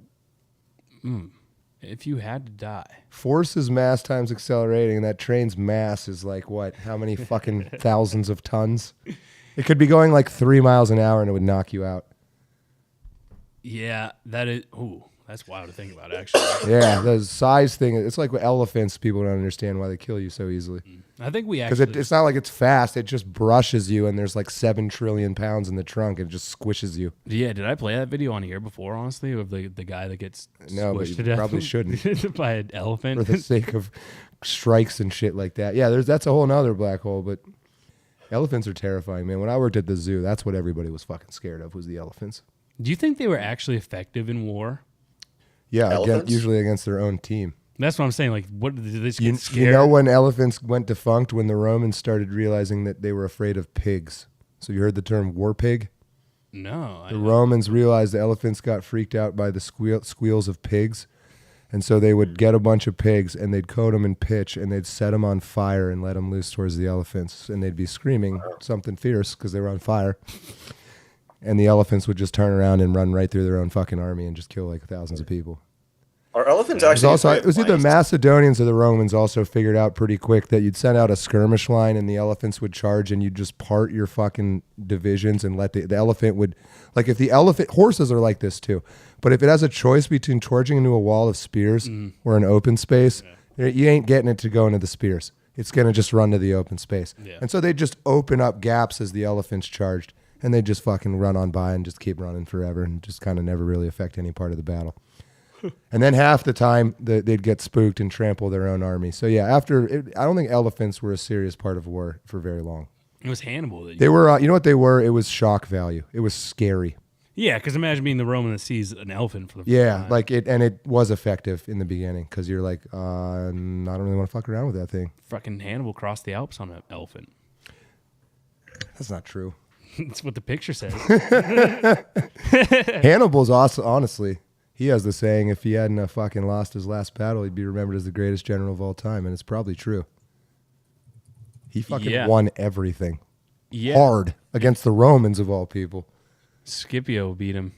If you had to die, force is mass times accelerating, and that train's mass is what? How many fucking thousands of tons? It could be going 3 miles an hour, and it would knock you out. Yeah, that is. Ooh, that's wild to think about, actually. Yeah, the size thing. It's like with elephants. People don't understand why they kill you so easily. I think we actually because it's not like it's fast. It just brushes you, and there's 7 trillion pounds in the trunk, and it just squishes you. Yeah, did I play that video on here before? Honestly, of the guy that gets squished to death probably shouldn't by an elephant for the sake of strikes and shit like that. Yeah, that's a whole nother black hole, but. Elephants are terrifying, man. When I worked at the zoo, that's what everybody was fucking scared of was the elephants. Do you think they were actually effective in war? Yeah, usually against their own team. That's what I'm saying. Like, what did they just get scared? You know when elephants went defunct? When the Romans started realizing that they were afraid of pigs. So you heard the term war pig? No. The Romans realized the elephants got freaked out by the squeals of pigs. And so they would get a bunch of pigs and they'd coat them in pitch and they'd set them on fire and let them loose towards the elephants. And they'd be screaming something fierce because they were on fire. And the elephants would just turn around and run right through their own fucking army and just kill like thousands of people. Are elephants actually? It was either Macedonians or the Romans also figured out pretty quick that you'd send out a skirmish line and the elephants would charge and you'd just part your fucking divisions and let the elephant would, like if the elephant, horses are like this too, but if it has a choice between charging into a wall of spears or an open space, you ain't getting it to go into the spears. It's going to just run to the open space. Yeah. And so they just open up gaps as the elephants charged and they just fucking run on by and just keep running forever and just kind of never really affect any part of the battle. And then half the time they'd get spooked and trample their own army. So yeah, I don't think elephants were a serious part of war for very long. It was Hannibal. They were, you know what they were? It was shock value. It was scary. Yeah, because imagine being the Roman that sees an elephant for the first time. Like it was effective in the beginning because you're like, I don't really want to fuck around with that thing. Fucking Hannibal crossed the Alps on an elephant. That's not true. That's what the picture says. Hannibal's also, honestly, he has the saying, if he hadn't fucking lost his last battle, he'd be remembered as the greatest general of all time, and it's probably true. He fucking won everything. Yeah. Hard against the Romans of all people. Scipio beat him.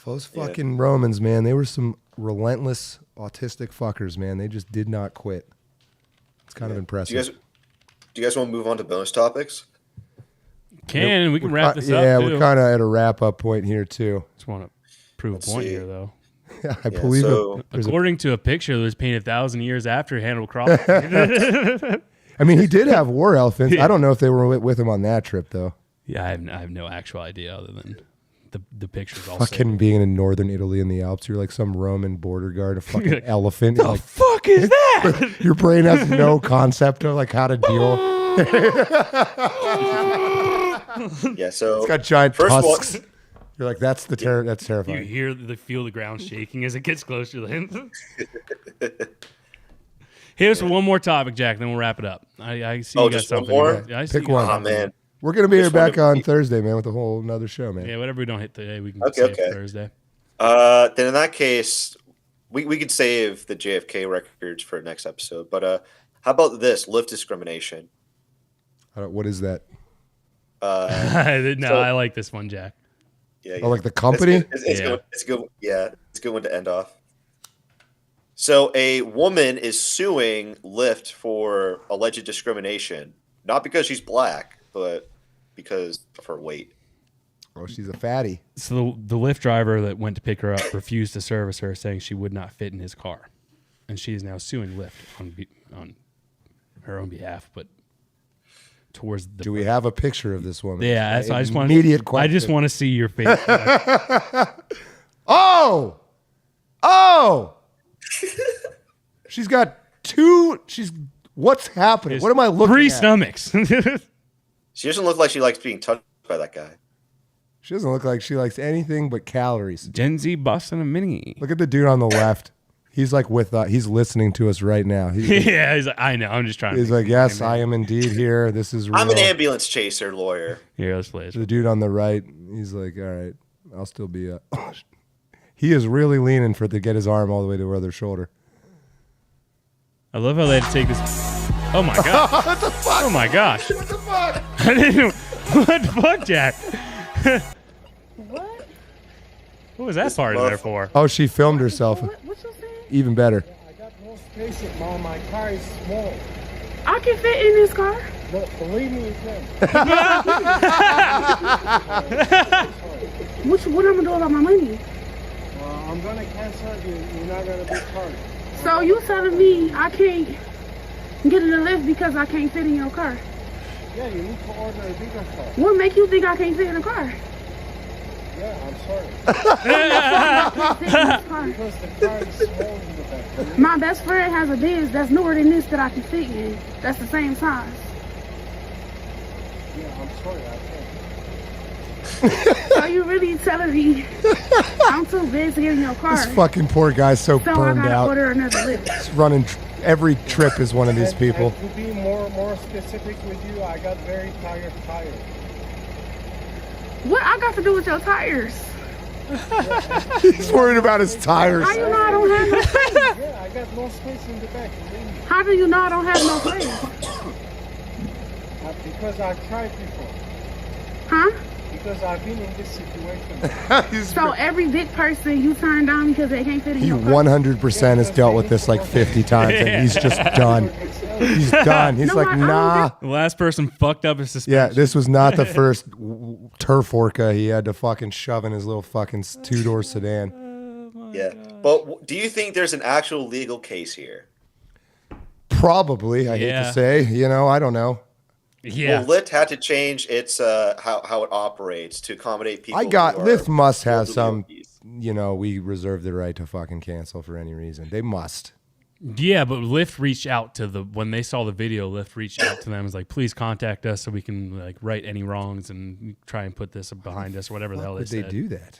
Those fucking Romans, man, they were some relentless autistic fuckers, man. They just did not quit. It's kind of impressive. Do you guys want to move on to bonus topics? We can wrap this up. Yeah, we're kind of at a wrap-up point here, too. Just want to prove a point here, though. I believe it. According to a picture that was painted 1,000 years after Hannibal crossed. I mean, he did have war elephants. I don't know if they were with him on that trip, though. Yeah, I have no actual idea other than the pictures. Fucking being in northern Italy in the Alps, you're like some Roman border guard, a fucking elephant. The fuck is that? Your brain has no concept of like how to deal. Yeah, so it's got giant tusks. You're like, that's terrifying. You feel the ground shaking as it gets closer to him. Hit us with one more topic, Jack, then we'll wrap it up. I see you got something. Pick one. Oh, man. We're going to be here back on Thursday, man, with a whole another show, man. Yeah, whatever we don't hit today, we can save Thursday. Then in that case, we could save the JFK records for next episode. But how about this? Lyft discrimination. What is that? I like this one, Jack. Yeah, Oh, like the company? It's good. Yeah, it's a good one to end off. So a woman is suing Lyft for alleged discrimination, not because she's black, but because of her weight. Oh, she's a fatty. So the Lyft driver that went to pick her up refused to service her, saying she would not fit in his car, and she is now suing Lyft on her own behalf, but towards the. Do we have a picture of this woman? Yeah, I just want immediate question. I just want to see your face. Oh, she's got two. What's happening? What am I looking 3 at? stomachs. She doesn't look like she likes being touched by that guy. She doesn't look like she likes anything but calories. Gen Z busting a mini. Look at the dude on the left. He's like he's listening to us right now. He's like, I know. I'm just trying. He's like, yes, I am indeed here. This is real. I'm an ambulance chaser lawyer. Here, let's play it. The dude on the right, he's like, all right, I'll still be up. He is really leaning to get his arm all the way to her other shoulder. I love how they had to take this. Oh my god! What the fuck? Oh my gosh! What the fuck? I didn't. What the fuck, Jack? What? What was that part in there for? Oh, she filmed herself. What you saying? Even better. I got no space. Mom, my car is small. I can fit in this car. No, believe me, you can. What I'm gonna do about my money? I'm gonna cancel you. You're not gonna be charged. So you telling me I can't get in the lift because I can't fit in your car? Yeah, you need to order a bigger car. What make you think I can't fit in the car? Yeah, I'm sorry. Because the car is small in the back. My best friend has a Benz that's newer than this that I can fit in. That's the same size. Yeah, I'm sorry. I can't. So you really telling me I'm too busy to get in your car? This fucking poor guy's so burned I gotta out. order another lift. He's running every trip is one of these people. And to be more specific with you, I got very tired tires. What I got to do with your tires? He's worried about his tires. How you know I don't have no space? Yeah, I got no space in the back. How do you know I don't have no space? Because I tried before. Huh? Because I've been in this situation. So every big person you turn down because they can't fit in He your car? 100% has dealt with this like 50 times, and he's just done. He's done. He's like, nah. The last person fucked up his suspension. Yeah, this was not the first turf orca he had to fucking shove in his little fucking two-door sedan. Yeah, but do you think there's an actual legal case here? Probably, I hate to say. You know, I don't know. Well, Lyft had to change its how it operates to accommodate people. Lyft must have some, you know, we reserve the right to fucking cancel for any reason. They must. Yeah, but Lyft reached out to when they saw the video, Lyft reached out to them and was like, please contact us so we can like right any wrongs and try and put this behind us or whatever the hell they said. Would they do that?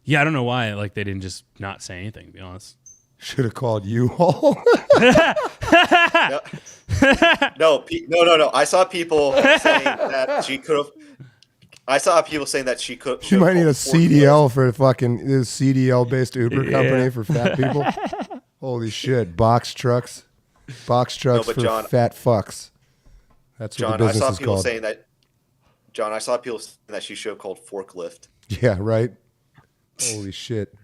Yeah, I don't know why. Like they didn't just not say anything, to be honest. Should have called U-Haul. No. I saw people saying that she could have. I saw people saying that she could. She might need a CDL for a fucking CDL-based Uber company for fat people. Holy shit! Box trucks for John, fat fucks. That's what the business is called. I saw people saying that. John, I saw people saying that she should have called forklift. Yeah, right. Holy shit.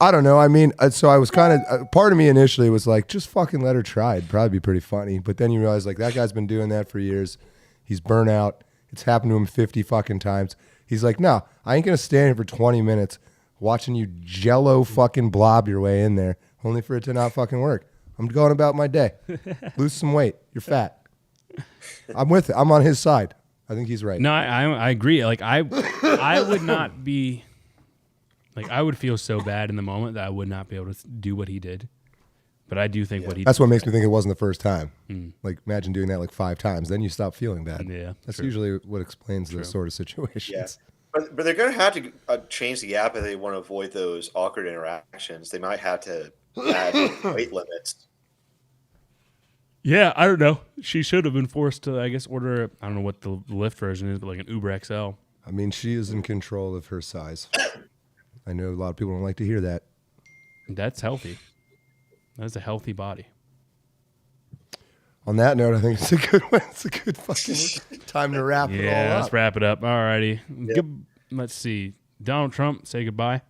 I don't know. I mean, so I was kind of, part of me initially was like, just fucking let her try. It'd probably be pretty funny. But then you realize, like, that guy's been doing that for years. He's burnt out. It's happened to him 50 fucking times. He's like, no, I ain't going to stand here for 20 minutes watching you jello fucking blob your way in there, only for it to not fucking work. I'm going about my day. Lose some weight. You're fat. I'm with it. I'm on his side. I think he's right. No, I agree. Like, I would not be... Like, I would feel so bad in the moment that I would not be able to do what he did. But I do think what he did. That's what makes me think it wasn't the first time. Mm. Like, imagine doing that like 5 times. Then you stop feeling bad. Yeah. That's usually what explains those sort of situations. Yeah. But they're going to have to change the app if they want to avoid those awkward interactions. They might have to add weight limits. Yeah, I don't know. She should have been forced to, I guess, order, I don't know what the Lyft version is, but like an Uber XL. I mean, she is in control of her size. I know a lot of people don't like to hear that. That's healthy. That's a healthy body. On that note, I think it's a good one. It's a good fucking time to wrap it all up. Yeah, let's wrap it up. All righty. Let's see. Donald Trump, say goodbye.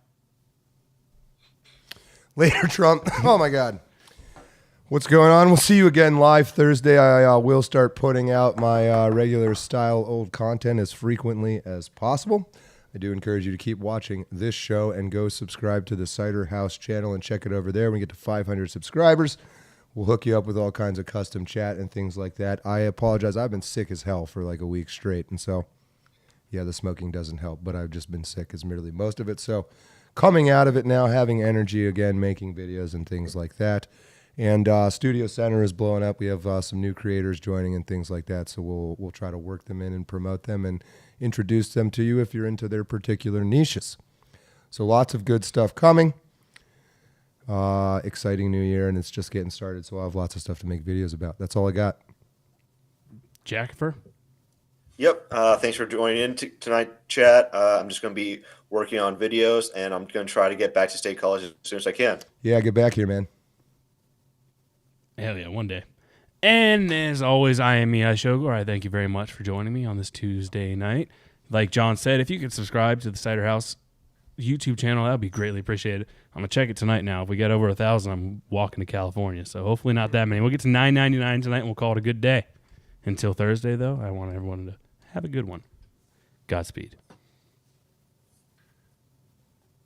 Later, Trump. Oh, my God. What's going on? We'll see you again live Thursday. I will start putting out my regular style old content as frequently as possible. I do encourage you to keep watching this show and go subscribe to the Ciderhaus channel and check it over there. When we get to 500 subscribers, we'll hook you up with all kinds of custom chat and things like that. I apologize. I've been sick as hell for like a week straight. And so, yeah, the smoking doesn't help, but I've just been sick as merely most of it. So coming out of it now, having energy again, making videos and things like that. And Studio Center is blowing up. We have some new creators joining and things like that. So we'll try to work them in and promote them and introduce them to you if you're into their particular niches. So lots of good stuff coming. Exciting new year, and it's just getting started. So I'll have lots of stuff to make videos about. That's all I got. Jackifer? Yep. Thanks for joining in tonight, chat. I'm just going to be working on videos, and I'm going to try to get back to State College as soon as I can. Yeah, get back here, man. Hell yeah, one day. And as always, I am Mihai Shogor. I thank you very much for joining me on this Tuesday night. Like John said, if you could subscribe to the Ciderhaus YouTube channel, that would be greatly appreciated. I'm going to check it tonight now. If we get over 1,000, I'm walking to California. So hopefully not that many. We'll get to 999 tonight, and we'll call it a good day. Until Thursday, though, I want everyone to have a good one. Godspeed.